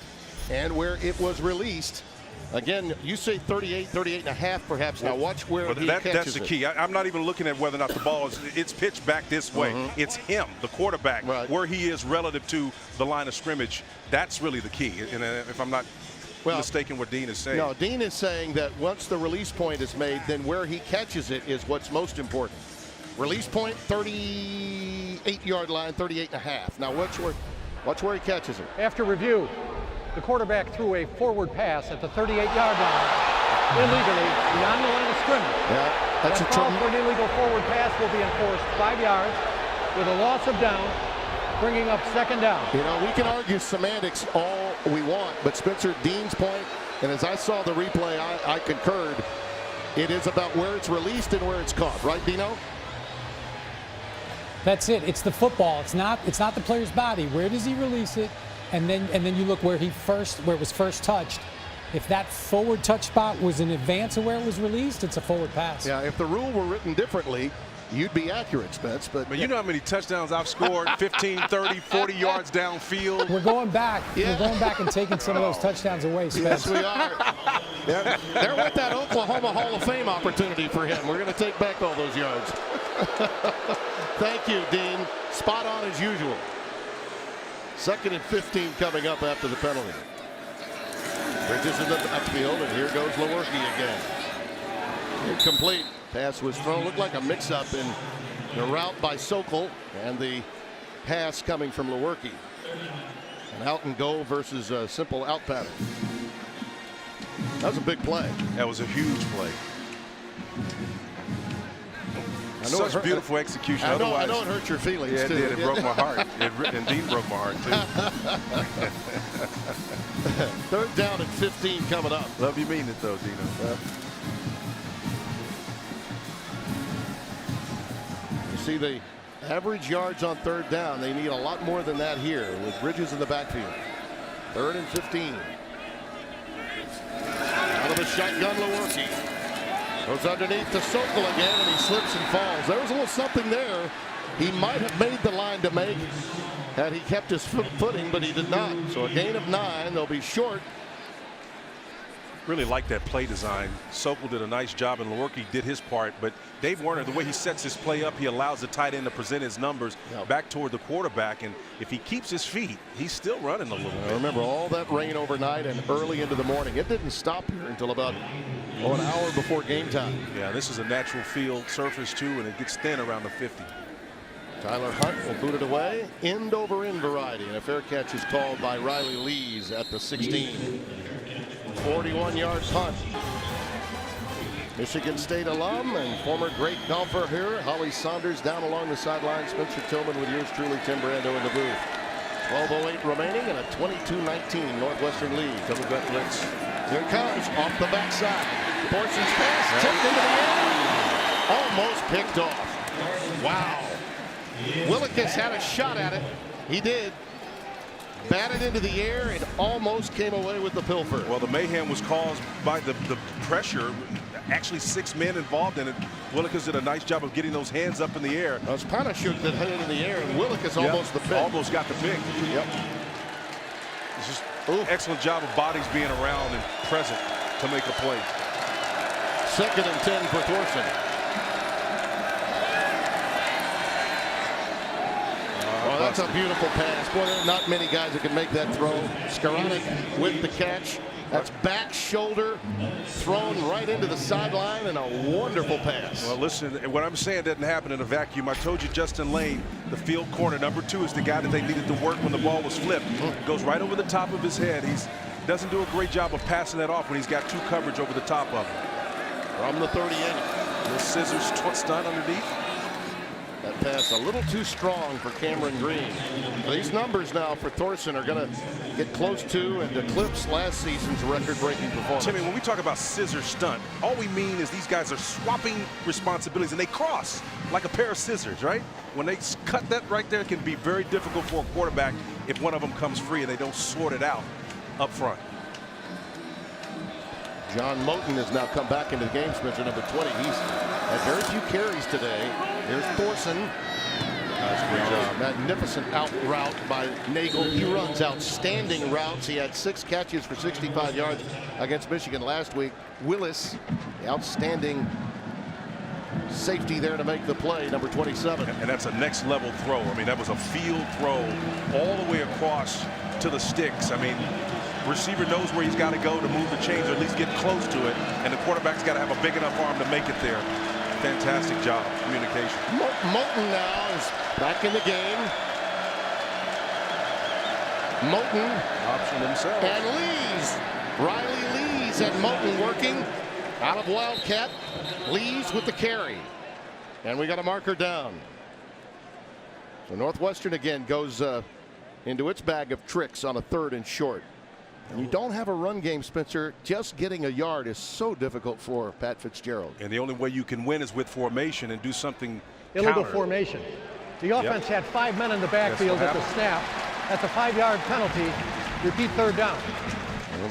[SPEAKER 1] and where it was released, again, you say 38 and a half perhaps. Now watch where he catches
[SPEAKER 2] that's the key. I'm not even looking at whether or not the ball is. It's pitched back this way. It's him, the quarterback, where he is relative to the line of scrimmage. That's really the key. And if I'm not mistaken what Dean is saying.
[SPEAKER 1] No, Dean is saying that once the release point is made, then where he catches it is what's most important. Release point, 38-yard line, 38 and a half. Now watch where he catches it.
[SPEAKER 5] After review, the quarterback threw a forward pass at the 38-yard line illegally beyond the line of scrimmage.
[SPEAKER 1] Yeah, that's
[SPEAKER 5] a call for an illegal forward pass will be enforced 5 yards with a loss of down, bringing up 2nd down.
[SPEAKER 1] You know, we can argue semantics all we want, but Spencer, Dean's point, and as I saw the replay, I concurred. It is about where it's released and where it's caught, right, Dino?
[SPEAKER 6] That's it. It's the football. It's not the player's body. Where does he release it? And then you look where it was first touched. If that forward touch spot was in advance of where it was released, it's a forward pass.
[SPEAKER 1] Yeah, if the rule were written differently, you'd be accurate, Spence. But
[SPEAKER 2] you know how many touchdowns I've scored? 15, 30, 40 yards downfield.
[SPEAKER 6] We're going back. We're going back and taking some of those touchdowns away, Spence.
[SPEAKER 1] Yes, we are. There went that Oklahoma Hall of Fame opportunity for him. We're going to take back all those yards. Thank you, Dean. Spot on as usual. 2nd and 15 coming up after the penalty. Bridges in the upfield, and here goes Lewerke again. Incomplete. Pass was thrown. Looked like a mix-up in the route by Sokol, and the pass coming from Lewerke. An out and go versus a simple out pattern. That was a big play.
[SPEAKER 2] That was a huge play. Such beautiful execution.
[SPEAKER 1] I know it hurt your feelings,
[SPEAKER 2] yeah,
[SPEAKER 1] too.
[SPEAKER 2] It broke my heart. It indeed broke my heart, too.
[SPEAKER 1] Third down and 15 coming up.
[SPEAKER 2] Love you mean it, though, Dino.
[SPEAKER 1] You see the average yards on third down. They need a lot more than that here with Bridges in the backfield. 3rd and 15. Out of the shotgun, Lewerke. Goes underneath to Sokol again, and he slips and falls. There was a little something there. He might have made the line to make had he kept his footing, but he did not. So a gain of 9. They'll be short.
[SPEAKER 2] Really like that play design. Sokol did a nice job, and Lewerke did his part. But Dave Warner, the way he sets his play up, he allows the tight end to present his numbers back toward the quarterback. And if he keeps his feet, he's still running a little bit.
[SPEAKER 1] Remember all that rain overnight and early into the morning. It didn't stop here until about an hour before game time.
[SPEAKER 2] Yeah, this is a natural field surface, too, and it gets thin around the 50.
[SPEAKER 1] Tyler Hunt will boot it away. End over end variety. And a fair catch is called by Riley Lees at the 16. 41-yard punt. Michigan State alum and former great golfer here, Holly Saunders, down along the sideline. Spencer Tillman with yours truly, Tim Brando, in the booth. 12:08 remaining and a 22-19 Northwestern lead.
[SPEAKER 2] Double gut blitz.
[SPEAKER 1] Here it comes off the backside. Thorson's pass tipped into the air. Almost picked off. Wow. Willikis had a shot at it. He did. Batted into the air and almost came away with the pilfer.
[SPEAKER 2] Well, the mayhem was caused by the pressure. Actually, 6 men involved in it. Willikis did a nice job of getting those hands up in the air.
[SPEAKER 1] It was Panashuk that hit it in the air, and Willikis almost the pick.
[SPEAKER 2] Almost got the pick.
[SPEAKER 1] Yep.
[SPEAKER 2] It's just excellent job of bodies being around and present to make a play.
[SPEAKER 1] 2nd and 10 for Thorson. Oh, that's a beautiful pass. Boy, there are not many guys that can make that throw. Skowronek with the catch. That's back shoulder thrown right into the sideline, and a wonderful pass.
[SPEAKER 2] Well, listen, what I'm saying doesn't happen in a vacuum. I told you Justin Lane, the field corner, number 2, is the guy that they needed to work when the ball was flipped. Goes right over the top of his head. He doesn't do a great job of passing that off when he's got 2 coverage over the top of him.
[SPEAKER 1] From the 38.
[SPEAKER 2] The scissors stunt underneath.
[SPEAKER 1] That pass a little too strong for Cameron Green. These numbers now for Thorson are going to get close to and eclipse last season's record-breaking performance.
[SPEAKER 2] Timmy, when we talk about scissor stunt, all we mean is these guys are swapping responsibilities, and they cross like a pair of scissors, right? When they cut that right there, it can be very difficult for a quarterback if one of them comes free and they don't sort it out up front.
[SPEAKER 1] John Moten has now come back into the game, Spencer, number 20. He's had very few carries today. Here's Thorson. That's a great job. Magnificent out route by Nagel. He runs outstanding routes. He had 6 catches for 65 yards against Michigan last week. Willis, the outstanding safety there to make the play, number 27.
[SPEAKER 2] And that's a next level throw. I mean, that was a field throw all the way across to the sticks. I mean, receiver knows where he's got to go to move the chains or at least get close to it, and the quarterback's got to have a big enough arm to make it there. Fantastic job, communication.
[SPEAKER 1] Moten now is back in the game. Moten
[SPEAKER 2] option himself.
[SPEAKER 1] And Lees. Riley Lees and Moten working out of Wildcat. Lees with the carry. And we got a marker down. So Northwestern again goes into its bag of tricks on a 3rd and short. And you don't have a run game, Spencer. Just getting a yard is so difficult for Pat Fitzgerald.
[SPEAKER 2] And the only way you can win is with formation and do something
[SPEAKER 5] Illegal
[SPEAKER 2] counter.
[SPEAKER 5] formation. The offense had 5 men in the backfield at the snap. That's a 5-yard penalty. Repeat 3rd down.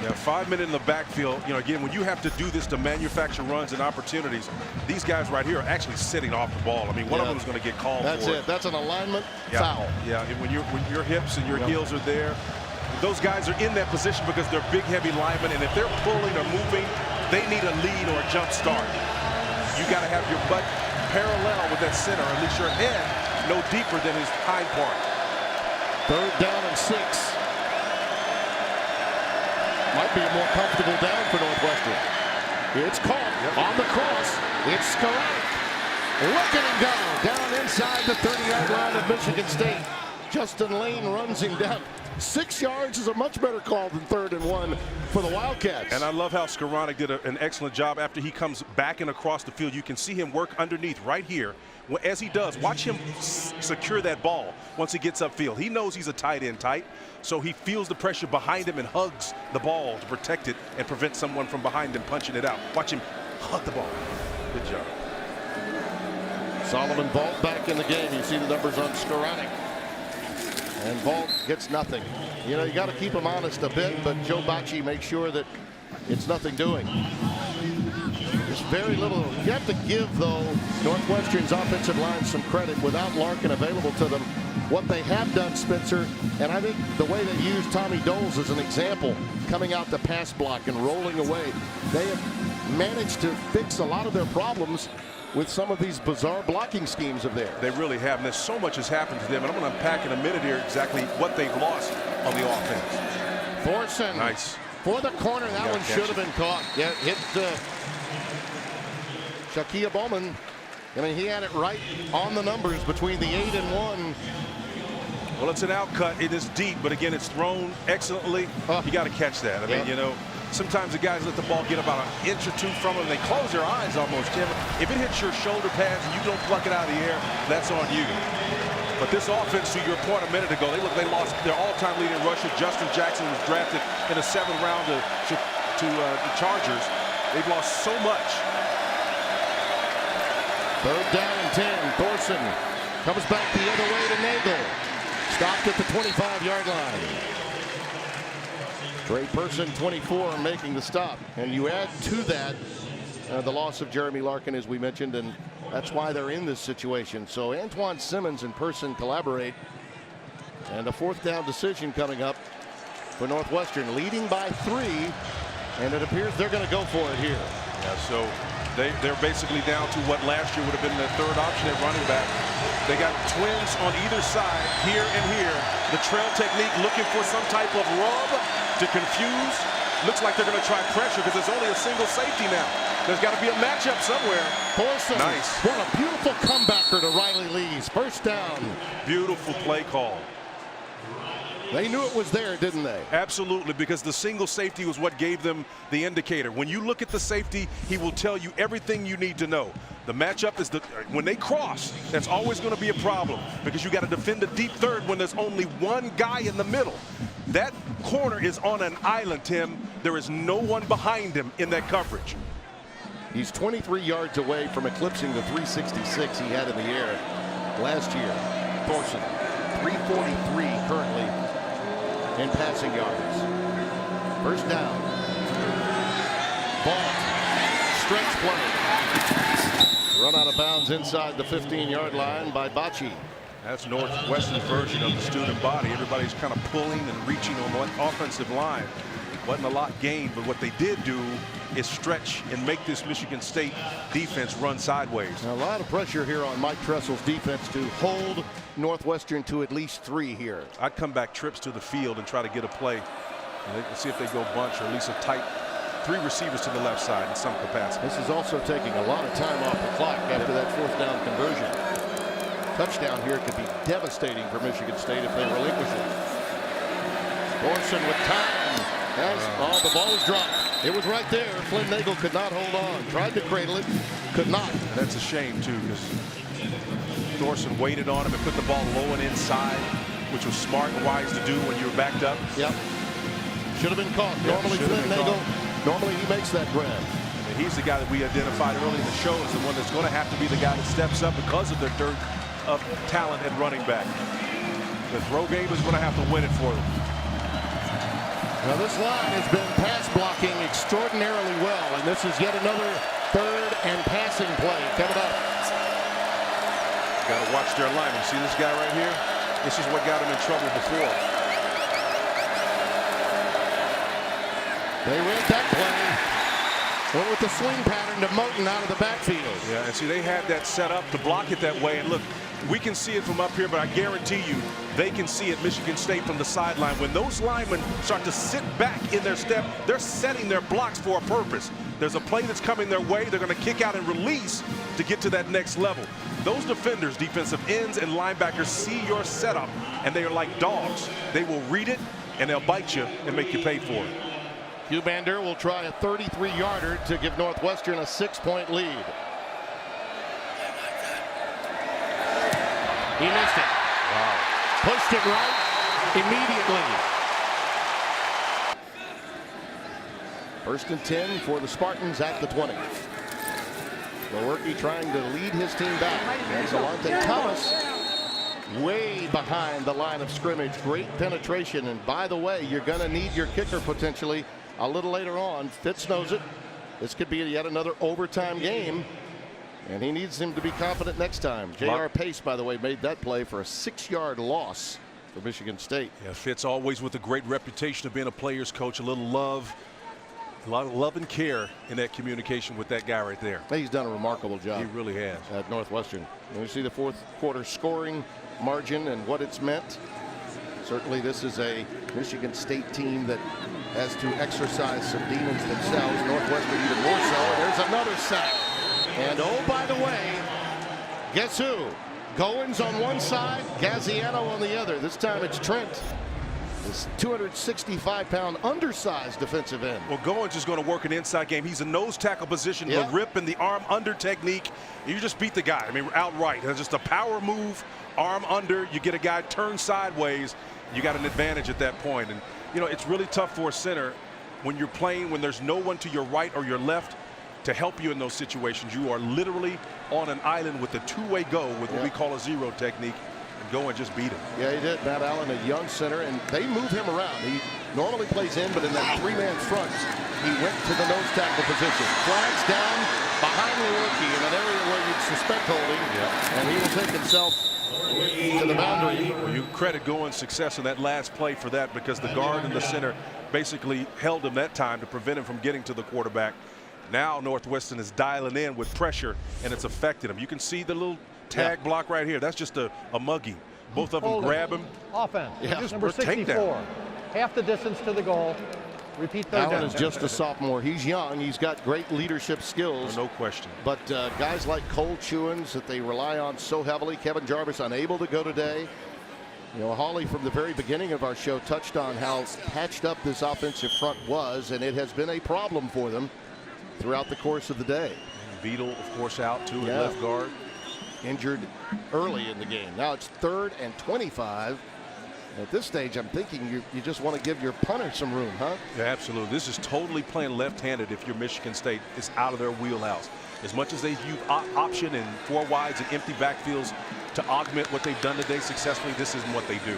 [SPEAKER 2] Yeah, 5 men in the backfield. You know, again, when you have to do this to manufacture runs and opportunities, these guys right here are actually sitting off the ball. I mean, one of them is going to get called
[SPEAKER 1] That's
[SPEAKER 2] for
[SPEAKER 1] it. That's an alignment
[SPEAKER 2] yeah.
[SPEAKER 1] foul.
[SPEAKER 2] Yeah, and when your hips and your heels are there, those guys are in that position because they're big, heavy linemen, and if they're pulling or moving, they need a lead or a jump start. You got to have your butt parallel with that center, or at least your head no deeper than his hind part.
[SPEAKER 1] 3rd down and 6. Might be a more comfortable down for Northwestern. It's caught on the cross. It's Skowronek. Look at him go down inside the 30-yard line of Michigan State. Justin Lane runs him down. 6 yards is a much better call than 3rd and 1 for the Wildcats.
[SPEAKER 2] And I love how Skoranek did an excellent job after he comes back and across the field. You can see him work underneath right here. As he does, watch him secure that ball once he gets upfield. He knows he's a tight end tight, so he feels the pressure behind him and hugs the ball to protect it and prevent someone from behind him punching it out. Watch him hug the ball. Good job.
[SPEAKER 1] Solomon Vault back in the game. You see the numbers on Skoranek. And Vault gets nothing. You know, you got to keep him honest a bit, but Joe Bacci makes sure that it's nothing doing. There's very little. You have to give, though, Northwestern's offensive line some credit without Larkin available to them. What they have done, Spencer, and I think the way they use Tommy Doles as an example, coming out to pass block and rolling away, they have managed to fix a lot of their problems with some of these bizarre blocking schemes of theirs.
[SPEAKER 2] They really have, and there's so much has happened to them, and I'm going to unpack in a minute here exactly what they've lost on the offense.
[SPEAKER 1] Thorson.
[SPEAKER 2] Nice.
[SPEAKER 1] For the corner, that one should have been caught. Yeah, hit Shakia Bowman. I mean, he had it right on the numbers between the 8 and 1.
[SPEAKER 2] Well, it's an outcut. It is deep, but again, it's thrown excellently. You got to catch that. I mean, you know, sometimes the guys let the ball get about an inch or two from them. They close their eyes almost, Tim. If it hits your shoulder pads and you don't pluck it out of the air, that's on you. But this offense, to your point a minute ago, they lost their all-time leading rusher. Justin Jackson was drafted in the 7th round to the Chargers. They've lost so much.
[SPEAKER 1] 3rd down and 10. Thorson comes back the other way to Nagel. Stopped at the 25-yard line. Trey Person, 24, making the stop. And you add to that the loss of Jeremy Larkin, as we mentioned, and that's why they're in this situation. So Antoine Simmons and Person collaborate. And a 4th down decision coming up for Northwestern, leading by 3. And it appears they're going to go for it here.
[SPEAKER 2] Yeah, so they're basically down to what last year would have been their 3rd option at running back. They got twins on either side, here and here. The trail technique, looking for some type of rub to confuse. Looks like they're going to try pressure because there's only a single safety now. There's got to be a matchup somewhere.
[SPEAKER 1] Thorson,
[SPEAKER 2] nice.
[SPEAKER 1] What a beautiful comebacker to Riley Lee's 1st down.
[SPEAKER 2] Beautiful play call.
[SPEAKER 1] They knew it was there, didn't they?
[SPEAKER 2] Absolutely, because the single safety was what gave them the indicator. When you look at the safety, he will tell you everything you need to know. The matchup is when they cross, that's always going to be a problem because you got to defend a deep third when there's only one guy in the middle. That corner is on an island, Tim. There is no one behind him in that coverage.
[SPEAKER 1] He's 23 yards away from eclipsing the 366 he had in the air last year. Thorson, 343 currently in passing yards. 1st down. Ball. Stretch play. Run out of bounds inside the 15-yard line by Bacci.
[SPEAKER 2] That's Northwestern's version of the student body. Everybody's kind of pulling and reaching on one offensive line. Wasn't a lot gained, but what they did do is stretch and make this Michigan State defense run sideways.
[SPEAKER 1] Now, a lot of pressure here on Mike Tressel's defense to hold Northwestern to at least 3 here.
[SPEAKER 2] I'd come back trips to the field and try to get a play. And see if they go bunch or at least a tight 3 receivers to the left side in some capacity.
[SPEAKER 1] This is also taking a lot of time off the clock after that 4th down conversion. Touchdown here could be devastating for Michigan State if they relinquish it. Thorson with time. The ball was dropped. It was right there. Flynn Nagel could not hold on. Tried to cradle it. Could not.
[SPEAKER 2] And that's a shame, too, because Thorson waited on him and put the ball low and inside, which was smart and wise to do when you were backed up.
[SPEAKER 1] Yep. Should have been caught. Normally, Flynn Nagel, normally he makes that grab.
[SPEAKER 2] And he's the guy that we identified early in the show as the one that's going to have to be the guy that steps up because of their dearth of talent at running back. The throw game is going to have to win it for them.
[SPEAKER 1] Now this line has been pass blocking extraordinarily well, and this is yet another 3rd and passing play coming up.
[SPEAKER 2] Got to watch their alignment. See this guy right here? This is what got him in trouble before.
[SPEAKER 1] They read that play. Went with the swing pattern to Moten out of the backfield.
[SPEAKER 2] Yeah, and see, they had that set up to block it that way. And look, we can see it from up here, but I guarantee you they can see it, Michigan State, from the sideline. When those linemen start to sit back in their step, they're setting their blocks for a purpose. There's a play that's coming their way. They're going to kick out and release to get to that next level. Those defenders, defensive ends and linebackers, see your setup, and they are like dogs. They will read it, and they'll bite you and make you pay for it.
[SPEAKER 1] Hubander will try a 33-yarder to give Northwestern a 6-point lead. He missed it. Wow. Pushed it right immediately. 1st and 10 for the Spartans at the 20. Lewerke trying to lead his team back. And Zalante Thomas way behind the line of scrimmage. Great penetration. And by the way, you're going to need your kicker potentially a little later on. Fitz knows it. This could be yet another overtime game. And he needs him to be confident next time. J.R. Pace, by the way, made that play for a 6-yard loss for Michigan State.
[SPEAKER 2] Yeah, Fitz always with a great reputation of being a player's coach. A little love. A lot of love and care in that communication with that guy right there.
[SPEAKER 1] He's done a remarkable job.
[SPEAKER 2] He really has.
[SPEAKER 1] At Northwestern. When you see the 4th quarter scoring margin and what it's meant, certainly this is a Michigan State team that has to exercise some demons themselves. Northwestern even more so. And there's another sack. And oh, by the way, guess who? Goins on one side, Gaziano on the other. This time it's Trent. This 265-pound undersized defensive end.
[SPEAKER 2] Well, Goins is going to work an inside game. He's a nose tackle position, the rip and the arm under technique. You just beat the guy. I mean, outright. It's just a power move, arm under. You get a guy turned sideways. You got an advantage at that point. And, you know, it's really tough for a center when you're playing, when there's no one to your right or your left to help you in those situations. You are literally on an island with a two-way go with what we call a zero technique. Go and just beat him.
[SPEAKER 1] Yeah, he did. Matt Allen, a young center, and they move him around. He normally plays in, but in that 3-man front, he went to the nose tackle position. Flags down behind Lewerke in an area where you'd suspect holding, and he will take himself to the boundary.
[SPEAKER 2] Well, you credit Goins' success in that last play for that, because the guard and the center basically held him that time to prevent him from getting to the quarterback. Now Northwestern is dialing in with pressure, and it's affected him. You can see the little tag block right here. That's just a muggy. Both of them grab him.
[SPEAKER 5] Offense.
[SPEAKER 2] Just
[SPEAKER 5] number 64. Half the distance to the goal. Repeat third down.
[SPEAKER 1] Allen is just a sophomore. He's young. He's got great leadership skills.
[SPEAKER 2] No question.
[SPEAKER 1] But guys like Cole Chewins that they rely on so heavily. Kevin Jarvis unable to go today. You know, Hawley from the very beginning of our show touched on how patched up this offensive front was, and it has been a problem for them throughout the course of the day.
[SPEAKER 2] Beadle, of course, out too at left guard.
[SPEAKER 1] Injured early in the game. Now it's 3rd and 25. At this stage, I'm thinking you just want to give your punter some room, huh?
[SPEAKER 2] Yeah, absolutely. This is totally playing left-handed if you're Michigan State. It's out of their wheelhouse. As much as they use option and 4 wides and empty backfields to augment what they've done today successfully, this isn't what they do.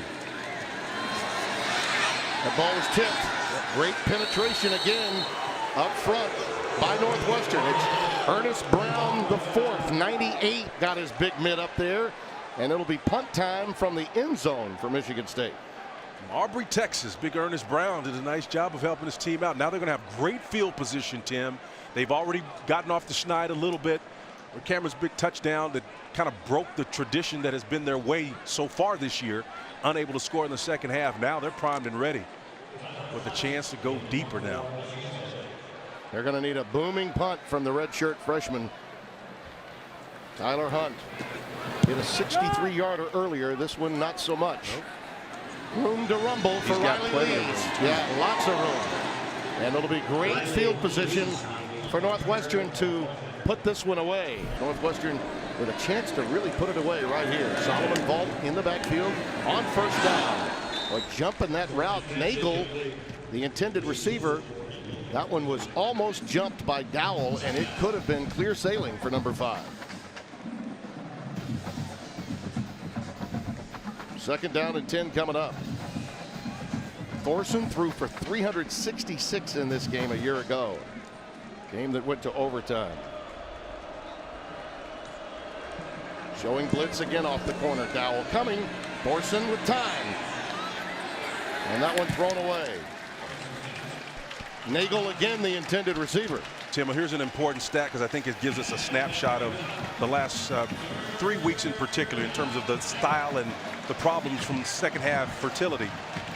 [SPEAKER 1] The ball is tipped. Great penetration again up front by Northwestern. It's Ernest Brown the 4th, 98, got his big mid up there, and it'll be punt time from the end zone for Michigan State.
[SPEAKER 2] Aubrey, Texas. Big Ernest Brown did a nice job of helping his team out. Now they're going to have great field position, Tim. They've already gotten off the schneid a little bit. Cameron's big touchdown that kind of broke the tradition that has been their way so far this year. Unable to score in the second half. Now they're primed and ready with a chance to go deeper now.
[SPEAKER 1] They're going to need a booming punt from the redshirt freshman, Tyler Hunt. Hit a 63-yarder earlier. This one not so much. Room to rumble for Riley Leeds. Yeah, lots of room. And it'll be great field position for Northwestern to put this one away. Northwestern with a chance to really put it away right here. Solomon Vault in the backfield on 1st down. Or jumping that route. Nagel, the intended receiver. That one was almost jumped by Dowell, and it could have been clear sailing for number 5. 2nd down and 10 coming up. Thorson threw for 366 in this game a year ago. Game that went to overtime. Showing blitz again off the corner. Dowell coming. Thorson with time. And that one thrown away. Nagel again, the intended receiver.
[SPEAKER 2] Tim, here's an important stat because I think it gives us a snapshot of the last 3 weeks in particular in terms of the style and the problems from second half fertility.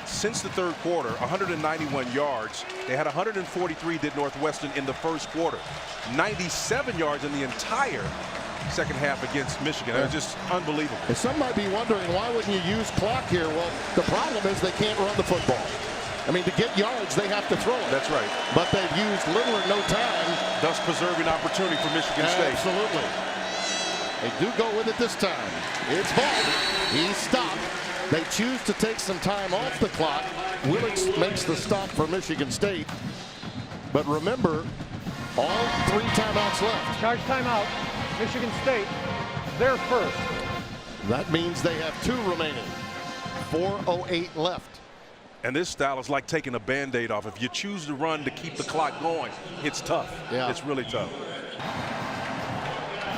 [SPEAKER 2] Since the 3rd quarter, 191 yards. They had 143 did Northwestern in the 1st quarter. 97 yards in the entire second half against Michigan. It was just unbelievable.
[SPEAKER 1] And some might be wondering, why wouldn't you use clock here? Well, the problem is they can't run the football. I mean, to get yards, they have to throw it.
[SPEAKER 2] That's right.
[SPEAKER 1] But they've used little or no time.
[SPEAKER 2] Thus preserving opportunity for Michigan State.
[SPEAKER 1] Absolutely. They do go with it this time. It's ball. He's stopped. They choose to take some time off the clock. Willits makes the stop for Michigan State. But remember, all 3 timeouts left.
[SPEAKER 5] Charge timeout. Michigan State, they're first.
[SPEAKER 1] That means they have 2 remaining. 4:08 left.
[SPEAKER 2] And this style is like taking a Band-Aid off. If you choose to run to keep the clock going, it's tough.
[SPEAKER 1] Yeah.
[SPEAKER 2] It's really tough.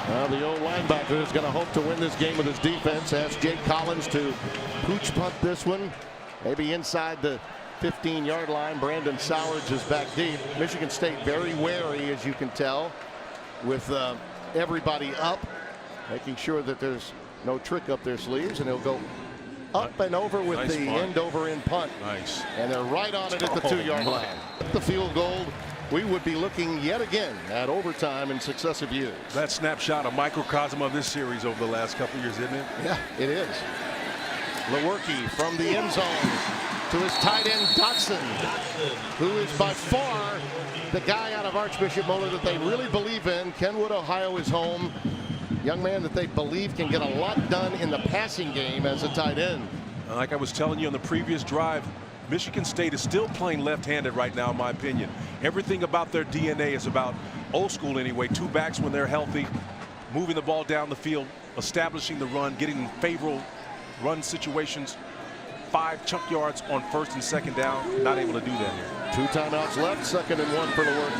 [SPEAKER 1] Well, the old linebacker is going to hope to win this game with his defense. Ask Jake Collins to pooch punt this one. Maybe inside the 15-yard line. Brandon Sowers is back deep. Michigan State very wary, as you can tell, with everybody up, making sure that there's no trick up their sleeves, and he'll go up and over with
[SPEAKER 2] Nice
[SPEAKER 1] the
[SPEAKER 2] punt.
[SPEAKER 1] end-over-end punt.
[SPEAKER 2] Nice.
[SPEAKER 1] And they're right on it at the 2-yard line. The field goal, we would be looking yet again at overtime in successive years.
[SPEAKER 2] That snapshot, a microcosm of this series over the last couple of years, isn't it?
[SPEAKER 1] Yeah, it is. Lewerke from the end zone to his tight end Dotson, who is by far the guy out of Archbishop Moeller that they really believe in. Kenwood, Ohio is home. Young man that they believe can get a lot done in the passing game as a tight end.
[SPEAKER 2] Like I was telling you on the previous drive, Michigan State is still playing left-handed right now, in my opinion. Everything about their DNA is about, old school anyway, 2 backs when they're healthy, moving the ball down the field, establishing the run, getting favorable run situations, 5 chunk yards on 1st and 2nd down. Not able to do that here.
[SPEAKER 1] 2 timeouts left, 2nd and 1 for Lewerke.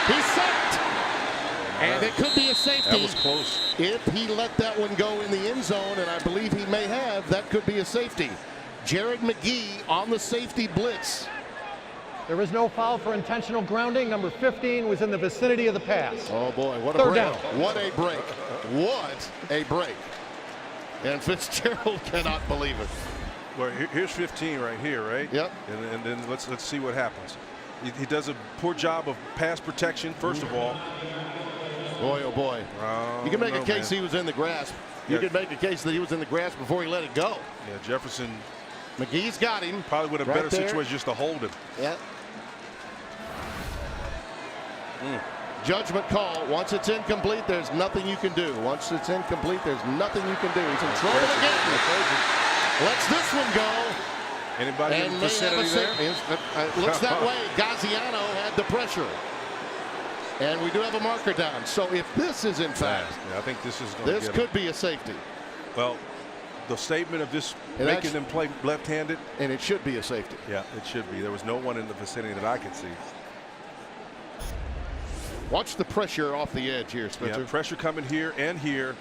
[SPEAKER 1] He's sacked. And it could be a safety.
[SPEAKER 2] That was close.
[SPEAKER 1] If he let that one go in the end zone, and I believe he may have, that could be a safety. Jared McGee on the safety blitz.
[SPEAKER 5] There is no foul for intentional grounding. Number 15 was in the vicinity of the pass.
[SPEAKER 1] Oh boy, what a
[SPEAKER 5] 3rd
[SPEAKER 1] break.
[SPEAKER 5] down.
[SPEAKER 1] What a break. What a break. And Fitzgerald cannot believe it.
[SPEAKER 2] Well, here's 15 right here, right?
[SPEAKER 1] Yep.
[SPEAKER 2] And then let's see what happens. He does a poor job of pass protection, first of all.
[SPEAKER 1] Boy, oh boy. You can make a case he was in the grasp. You could make a case that he was in the grasp before he let it go.
[SPEAKER 2] Yeah, Jefferson
[SPEAKER 1] McGee's got him.
[SPEAKER 2] probably with a better situation just to hold him.
[SPEAKER 1] Yeah. Judgment call. Once it's incomplete, there's nothing you can do. Once it's incomplete, there's nothing you can do. He's in trouble again. Lets this one go.
[SPEAKER 2] Anybody in the vicinity there?
[SPEAKER 1] It looks that way. Gaziano had the pressure. And we do have a marker down. So if this is in fact,
[SPEAKER 2] I think this is going
[SPEAKER 1] this could be a safety.
[SPEAKER 2] Well, the statement of this making them play left-handed.
[SPEAKER 1] And it should be a safety.
[SPEAKER 2] Yeah, it should be. There was no one in the vicinity that I could see.
[SPEAKER 1] Watch the pressure off the edge here, Spencer.
[SPEAKER 2] Yeah, pressure coming here and here.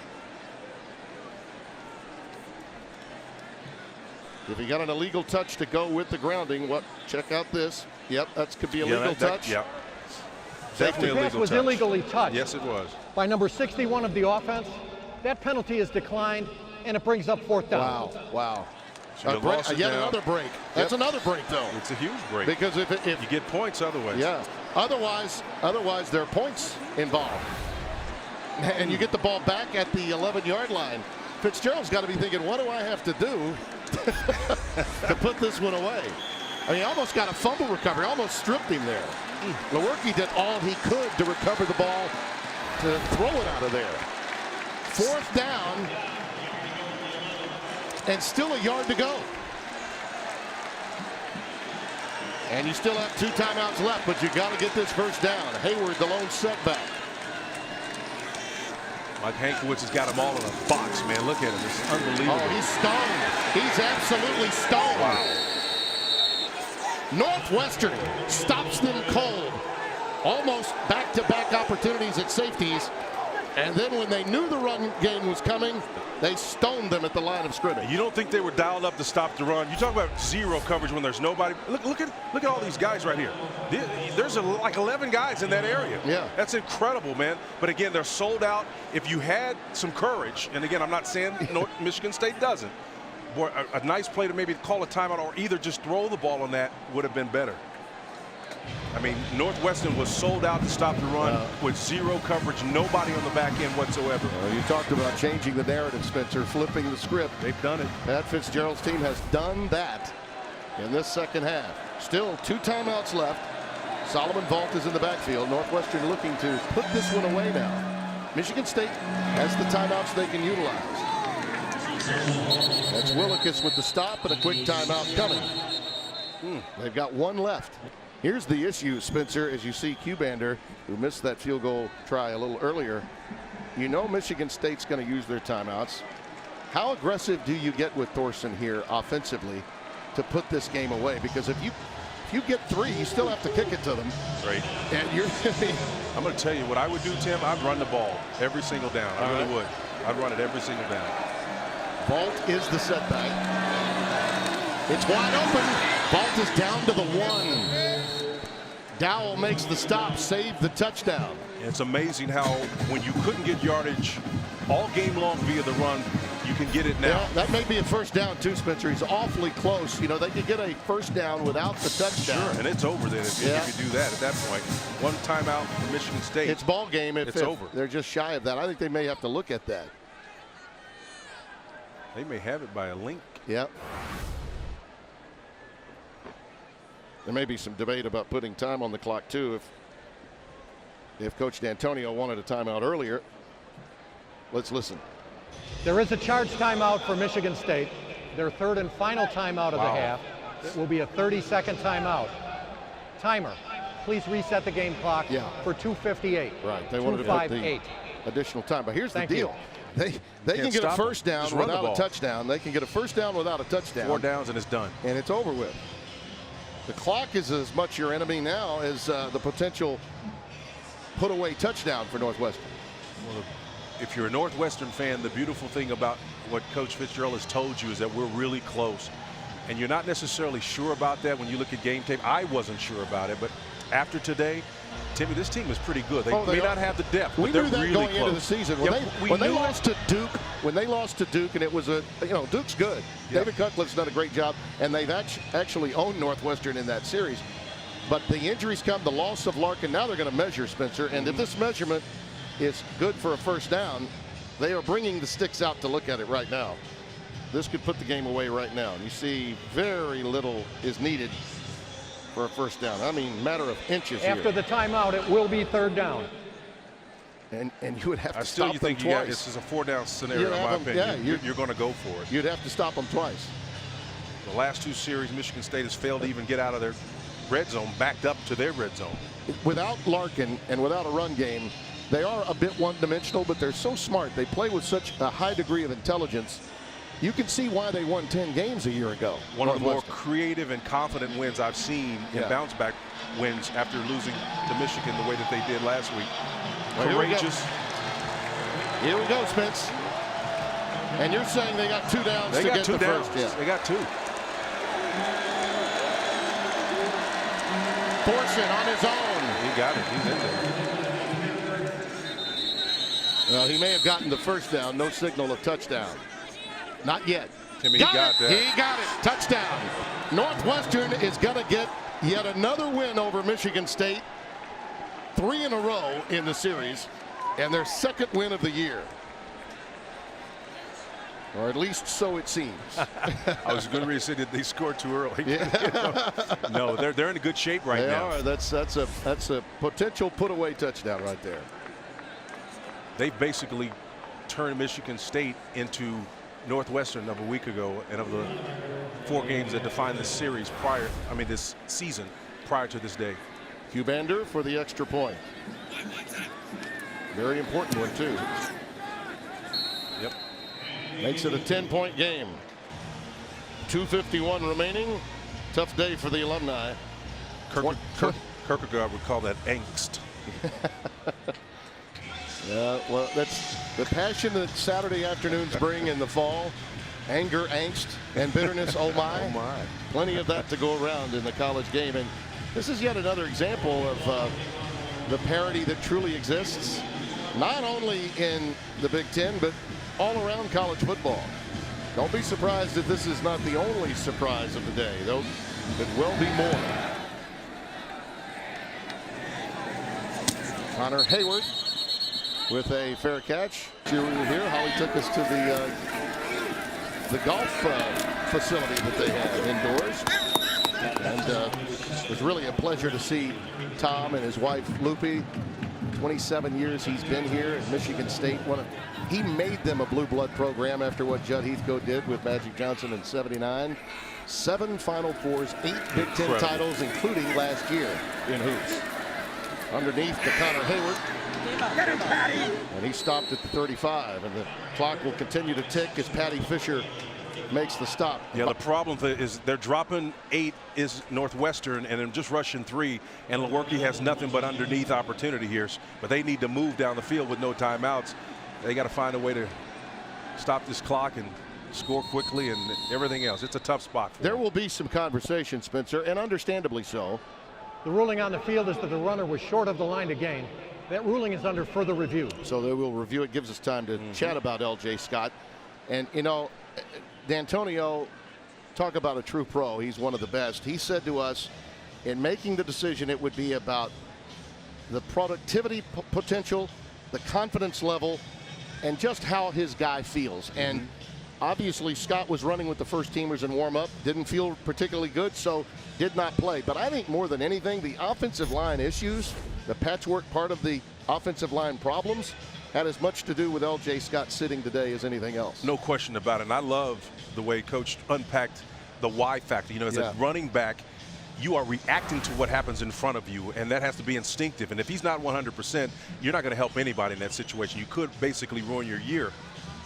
[SPEAKER 1] If he got an illegal touch to go with the grounding, check out this. Yep, that could be a legal touch.
[SPEAKER 2] Yeah.
[SPEAKER 5] The pass was illegally touched.
[SPEAKER 2] Yes, it was.
[SPEAKER 5] By number 61 of the offense. That penalty is declined, and it brings up 4th down.
[SPEAKER 1] Wow, wow.
[SPEAKER 2] So
[SPEAKER 1] Yet another break. That's another break, though.
[SPEAKER 2] It's a huge break.
[SPEAKER 1] Because if
[SPEAKER 2] you get points otherwise.
[SPEAKER 1] Yeah. Otherwise there are points involved. And you get the ball back at the 11-yard line. Fitzgerald's got to be thinking, what do I have to do to put this one away? I mean, he almost got a fumble recovery, almost stripped him there. Lewerke did all he could to recover the ball to throw it out of there. 4th down, and still a yard to go. And you still have 2 timeouts left, but you got to get this first down. Hayward, the lone setback.
[SPEAKER 2] Mike Hankwitz has got them all in a box, man. Look at him. It's unbelievable.
[SPEAKER 1] Oh, he's stoned. He's absolutely stoned.
[SPEAKER 2] Wow.
[SPEAKER 1] Northwestern stops them cold. Almost back-to-back opportunities at safeties. And then when they knew the run game was coming, they stoned them at the line of scrimmage.
[SPEAKER 2] You don't think they were dialed up to stop the run? You talk about zero coverage when there's nobody. Look at all these guys right here. There's like 11 guys in that area.
[SPEAKER 1] Yeah.
[SPEAKER 2] That's incredible, man. But again, they're sold out. If you had some courage, and again, I'm not saying Michigan State doesn't. Boy, a nice play to maybe call a timeout or either just throw the ball on that would have been better. I mean, Northwestern was sold out to stop the run with zero coverage, nobody on the back end whatsoever.
[SPEAKER 1] Well, you talked about changing the narrative, Spencer, flipping the script.
[SPEAKER 2] They've done it.
[SPEAKER 1] Pat Fitzgerald's team has done that in this second half. Still 2 timeouts left. Solomon Vaught is in the backfield. Northwestern looking to put this one away now. Michigan State has the timeouts they can utilize. That's Willikis with the stop and a quick timeout coming. They've got 1 left. Here's the issue, Spencer, as you see Cubander, who missed that field goal try a little earlier. You know Michigan State's going to use their timeouts. How aggressive do you get with Thorson here offensively to put this game away? Because if you get 3, you still have to kick it to them.
[SPEAKER 2] Right.
[SPEAKER 1] And you're
[SPEAKER 2] I'm going to tell you what I would do, Tim. I'd run the ball every single down. I really would. I'd run it every single down.
[SPEAKER 1] Vaught is the setback. It's wide open. Vaught is down to the 1. Dowell makes the stop, save the touchdown.
[SPEAKER 2] It's amazing how when you couldn't get yardage all game long via the run, you can get it now.
[SPEAKER 1] Yeah, that may be a first down too, Spencer. He's awfully close. You know, they could get a first down without the touchdown.
[SPEAKER 2] Sure, and it's over then if you do that at that point. 1 timeout for Michigan State.
[SPEAKER 1] It's ball game if
[SPEAKER 2] over.
[SPEAKER 1] They're just shy of that. I think they may have to look at that.
[SPEAKER 2] They may have it by a link.
[SPEAKER 1] Yep. There may be some debate about putting time on the clock too if Coach D'Antonio wanted a timeout earlier. Let's listen.
[SPEAKER 5] There is a charge timeout for Michigan State. Their 3rd and final timeout of the half. It will be a 30-second timeout. Timer, please reset the game clock for 2:58.
[SPEAKER 1] Right. They wanted to put the additional time. But here's the deal. They can get a first down without a touchdown. They can get a first down without a touchdown.
[SPEAKER 2] 4 downs and it's done.
[SPEAKER 1] And it's over with. The clock is as much your enemy now as the potential put-away touchdown for Northwestern.
[SPEAKER 2] Well, if you're a Northwestern fan, the beautiful thing about what Coach Fitzgerald has told you is that we're really close. And you're not necessarily sure about that when you look at game tape. I wasn't sure about it, but after today, Timmy, this team is pretty good. They may not have the depth,
[SPEAKER 1] we
[SPEAKER 2] but they're
[SPEAKER 1] knew that
[SPEAKER 2] really
[SPEAKER 1] going
[SPEAKER 2] close.
[SPEAKER 1] into the season. When they lost to Duke, and it was Duke's good. David Cutcliffe's done a great job, and they've actually owned Northwestern in that series. But the injuries come, the loss of Larkin. Now they're going to measure, Spencer, and if this measurement is good for a first down, they are bringing the sticks out to look at it right now. This could put the game away right now. And you see very little is needed for a first down. I mean, matter of inches
[SPEAKER 5] After the timeout, it will be 3rd down.
[SPEAKER 1] And you would have to
[SPEAKER 2] stop them
[SPEAKER 1] twice.
[SPEAKER 2] Yeah, this is a 4-down scenario, in my opinion. You're going to go for it.
[SPEAKER 1] You'd have to stop them twice.
[SPEAKER 2] The last 2 series, Michigan State has failed to even get out of their red zone, backed up to their red zone.
[SPEAKER 1] Without Larkin and without a run game, they are a bit one-dimensional, but they're so smart. They play with such a high degree of intelligence. You can see why they won 10 games a year ago.
[SPEAKER 2] One of the more creative and confident wins I've seen in bounce-back wins after losing to Michigan the way that they did last week.
[SPEAKER 1] Well,
[SPEAKER 2] courageous.
[SPEAKER 1] Here we go, Spence. And you're saying they got 2 downs to get the first. Yeah.
[SPEAKER 2] They got 2.
[SPEAKER 1] Thorson on his own.
[SPEAKER 2] He got it. He's in there.
[SPEAKER 1] Well, he may have gotten the first down. No signal of touchdown. Not yet.
[SPEAKER 2] Timmy, he got that.
[SPEAKER 1] He got it. Touchdown. Northwestern is going to get yet another win over Michigan State. 3 in a row in the series, and their 2nd win of the year. Or at least so it seems.
[SPEAKER 2] I was going to say that they scored too early. Yeah. No, they're in good shape right now.
[SPEAKER 1] They are. That's a potential put-away touchdown right there.
[SPEAKER 2] They basically turned Michigan State into Northwestern of a week ago, and of the 4 games that defined this series this season prior to this day.
[SPEAKER 1] Cubander for the extra point. Very important one too.
[SPEAKER 2] Yep.
[SPEAKER 1] Makes it a 10-point game. 2:51 remaining. Tough day for the alumni.
[SPEAKER 2] Kierkegaard would call that angst.
[SPEAKER 1] Yeah, well, that's the passion that Saturday afternoons bring in the fall. Anger, angst, and bitterness. Oh my.
[SPEAKER 2] Oh my.
[SPEAKER 1] Plenty of that to go around in the college game. And this is yet another example of the parity that truly exists, not only in the Big Ten, but all around college football. Don't be surprised if this is not the only surprise of the day, though it will be more. Connor Hayward with a fair catch. We were here. Holly took us to the golf facility that they have indoors. And it was really a pleasure to see Tom and his wife Lupe. 27 years he's been here at Michigan State. He made them a blue blood program after what Judd Heathcote did with Magic Johnson in '79. 7 Final Fours, 8 Big Ten titles, including last year in hoops. Underneath to Connor Hayward. And he stopped at the 35, and the clock will continue to tick as Paddy Fisher makes the stop.
[SPEAKER 2] Yeah, the problem is they're dropping 8 is Northwestern, and they're just rushing 3, and Lewerke has nothing but underneath opportunity here. But they need to move down the field with no timeouts. They got to find a way to stop this clock and score quickly and everything else. It's a tough spot.
[SPEAKER 1] There will be some conversation, Spencer, and understandably so.
[SPEAKER 5] The ruling on the field is that the runner was short of the line to gain. That ruling is under further review.
[SPEAKER 1] So they will review it. Gives us time to chat about L.J. Scott. And, you know, D'Antonio, talk about a true pro. He's one of the best. He said to us in making the decision it would be about the productivity potential, the confidence level, and just how his guy feels. And obviously Scott was running with the first teamers in warm-up, didn't feel particularly good, so did not play. But I think more than anything, the offensive line issues, the patchwork part of the offensive line problems, had as much to do with L.J. Scott sitting today as anything else.
[SPEAKER 2] No question about it. And I love the way Coach unpacked the why factor. You know, as a running back, you are reacting to what happens in front of you, and that has to be instinctive. And if he's not 100%, you're not going to help anybody in that situation. You could basically ruin your year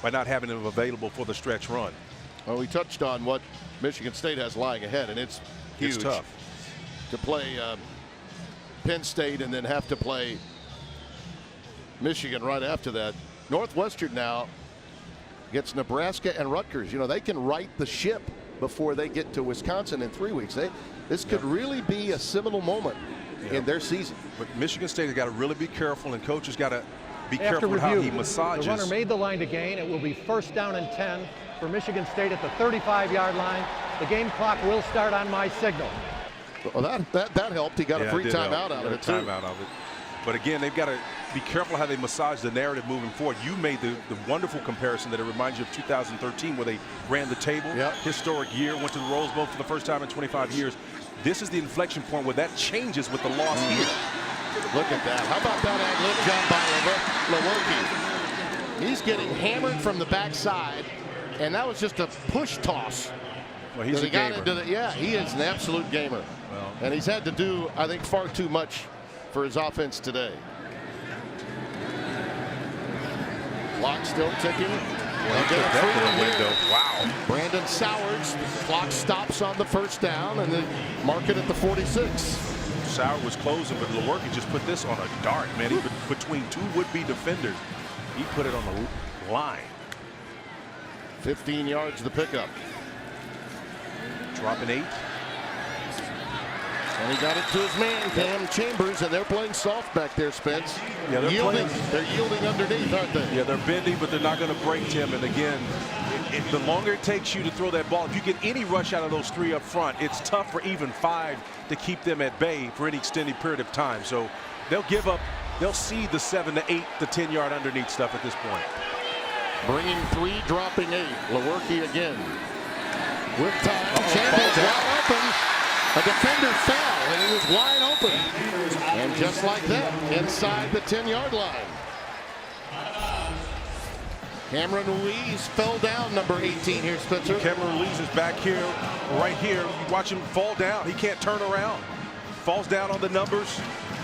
[SPEAKER 2] by not having him available for the stretch run.
[SPEAKER 1] Well, we touched on what Michigan State has lying ahead, and it's huge.
[SPEAKER 2] It's tough
[SPEAKER 1] to play Penn State and then have to play Michigan right after that. Northwestern now gets Nebraska and Rutgers. You know, they can right the ship before they get to Wisconsin in 3 weeks. This could really be a seminal moment in their season.
[SPEAKER 2] But Michigan State has got to really be careful, and coach has got to be careful with how he massages.
[SPEAKER 5] The runner made the line to gain. It will be 1st down and 10 for Michigan State at the 35-yard line. The game clock will start on my signal.
[SPEAKER 1] Well, that helped. He got a free timeout out of it, too.
[SPEAKER 2] But again, they've got to be careful how they massage the narrative moving forward. You made the wonderful comparison that it reminds you of 2013, where they ran the table. Historic year, went to the Rose Bowl for the first time in 25 years. This is the inflection point where that changes with the loss here.
[SPEAKER 1] Look at that. How about that ad-lib jump by Lewerke? He's getting hammered from the backside, and that was just a push toss.
[SPEAKER 2] Well, he's a gamer.
[SPEAKER 1] He is an absolute gamer. Well, and he's had to do, I think, far too much for his offense today. Clock still ticking.
[SPEAKER 2] Wow.
[SPEAKER 1] Brandon Sowers. The clock stops on the 1st down, and then mark it at the 46.
[SPEAKER 2] Sowers was closing, but Lewerke just put this on a dart, man. He between 2 would-be defenders. He put it on the line.
[SPEAKER 1] 15 yards the pickup.
[SPEAKER 2] Dropping 8.
[SPEAKER 1] And he got it to his man, Cam Chambers, and they're playing soft back there, Spence.
[SPEAKER 2] Yeah, they're
[SPEAKER 1] yielding underneath, aren't they?
[SPEAKER 2] Yeah, they're bending, but they're not going to break, Tim. And again, the longer it takes you to throw that ball, if you get any rush out of those 3 up front, it's tough for even 5 to keep them at bay for any extended period of time. So they'll give up. They'll see the 7 to 8 to 10-yard underneath stuff at this point.
[SPEAKER 1] Bringing 3, dropping 8. Lewerke again. With time, Chambers wide open. A defender fell, and he was wide open. And just like that, inside the 10-yard line. Cameron Ruiz fell down, number 18 here, Spencer.
[SPEAKER 2] Cameron Ruiz is back here, right here. You watch him fall down. He can't turn around. Falls down on the numbers.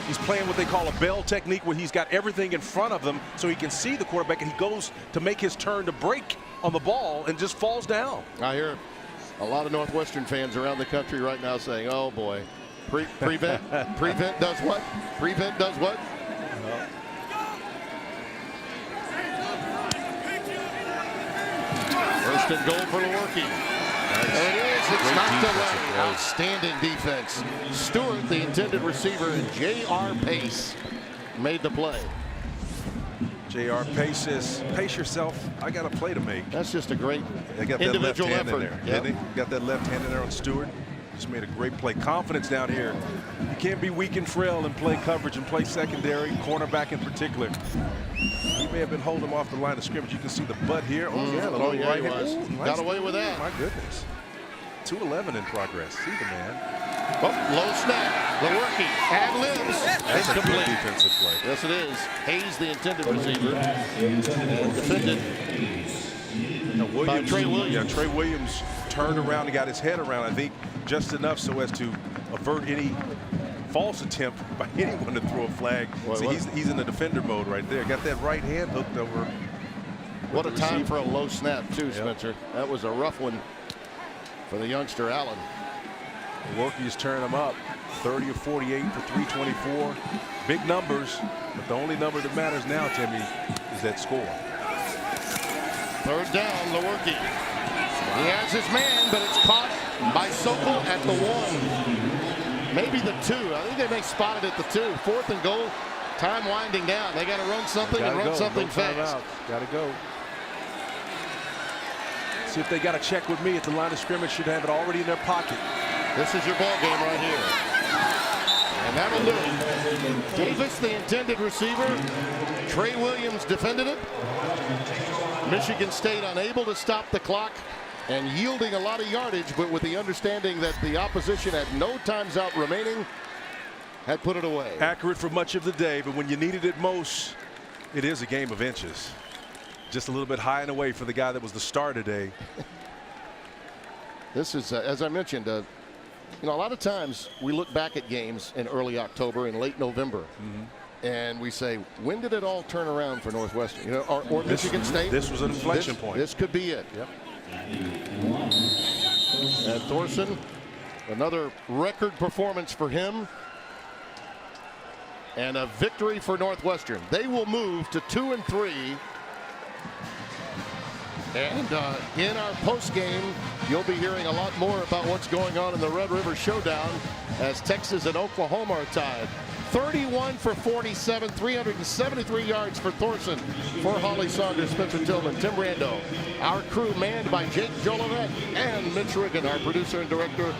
[SPEAKER 2] He's playing what they call a bell technique, where he's got everything in front of him so he can see the quarterback, and he goes to make his turn to break on the ball and just falls down.
[SPEAKER 1] I hear a lot of Northwestern fans around the country right now saying, oh boy, prevent does what? Prevent does what? First and goal for Lewerke. There it is. It's knocked away. Outstanding defense. Stewart, the intended receiver, and J.R. Pace made the play.
[SPEAKER 2] J.R. Pace says, pace yourself. I got a play to make.
[SPEAKER 1] That's just a great
[SPEAKER 2] got
[SPEAKER 1] individual
[SPEAKER 2] that left hand
[SPEAKER 1] effort.
[SPEAKER 2] In there, didn't he? Got that left hand in there on Stewart. Just made a great play. Confidence down here. You can't be weak and frail and play coverage and play secondary, cornerback in particular. He may have been holding him off the line of scrimmage. You can see the butt here. Oh, yeah, the
[SPEAKER 1] yeah,
[SPEAKER 2] right
[SPEAKER 1] he was.
[SPEAKER 2] hand.
[SPEAKER 1] Got away with that.
[SPEAKER 2] My goodness. 2-11 in progress. See the man.
[SPEAKER 1] Oh, low snap. Lewerke ad-libs.
[SPEAKER 2] That's a good defensive play.
[SPEAKER 1] Yes, it is. Hayes, the intended receiver. And defended by Trey Williams.
[SPEAKER 2] Yeah, Trey Williams turned around and got his head around, I think, just enough so as to avert any false attempt by anyone to throw a flag. So he's in the defender mode right there. Got that right hand hooked over.
[SPEAKER 1] What a time for a low snap, too, Spencer. That was a rough one for the youngster, Allen.
[SPEAKER 2] Lewerke's turning him up. 30 of 48 for 324. Big numbers, but the only number that matters now, Timmy, is that score.
[SPEAKER 1] Third down, Lewerke. He has his man, but it's caught by Sokol at the 1. Maybe the 2. I think they may spot it at the 2. 4th and goal. Time winding down. They got to run something and run something fast.
[SPEAKER 2] Got to go. See if they got to check with me at the line of scrimmage. Should have it already in their pocket.
[SPEAKER 1] This is your ball game right here. And that'll do it. Davis, the intended receiver. Trey Williams defended it. Michigan State unable to stop the clock and yielding a lot of yardage, but with the understanding that the opposition had no times out remaining, had put it away.
[SPEAKER 2] Accurate for much of the day, but when you needed it most, it is a game of inches. Just a little bit high and away for the guy that was the star today.
[SPEAKER 1] This is, as I mentioned, you know, a lot of times we look back at games in early October and late November, and we say, when did it all turn around for Northwestern? You know, or Michigan State?
[SPEAKER 2] This was an inflection point.
[SPEAKER 1] This could be it.
[SPEAKER 2] Yep.
[SPEAKER 1] And Thorson, another record performance for him. And a victory for Northwestern. They will move to 2-3. And in our post game, you'll be hearing a lot more about what's going on in the Red River Showdown as Texas and Oklahoma are tied. 31 for 47, 373 yards for Thorson. For Holly Saunders, Spencer Tillman, Tim Rando. Our crew manned by Jake Jolivet and Mitch Riggin, our producer and director.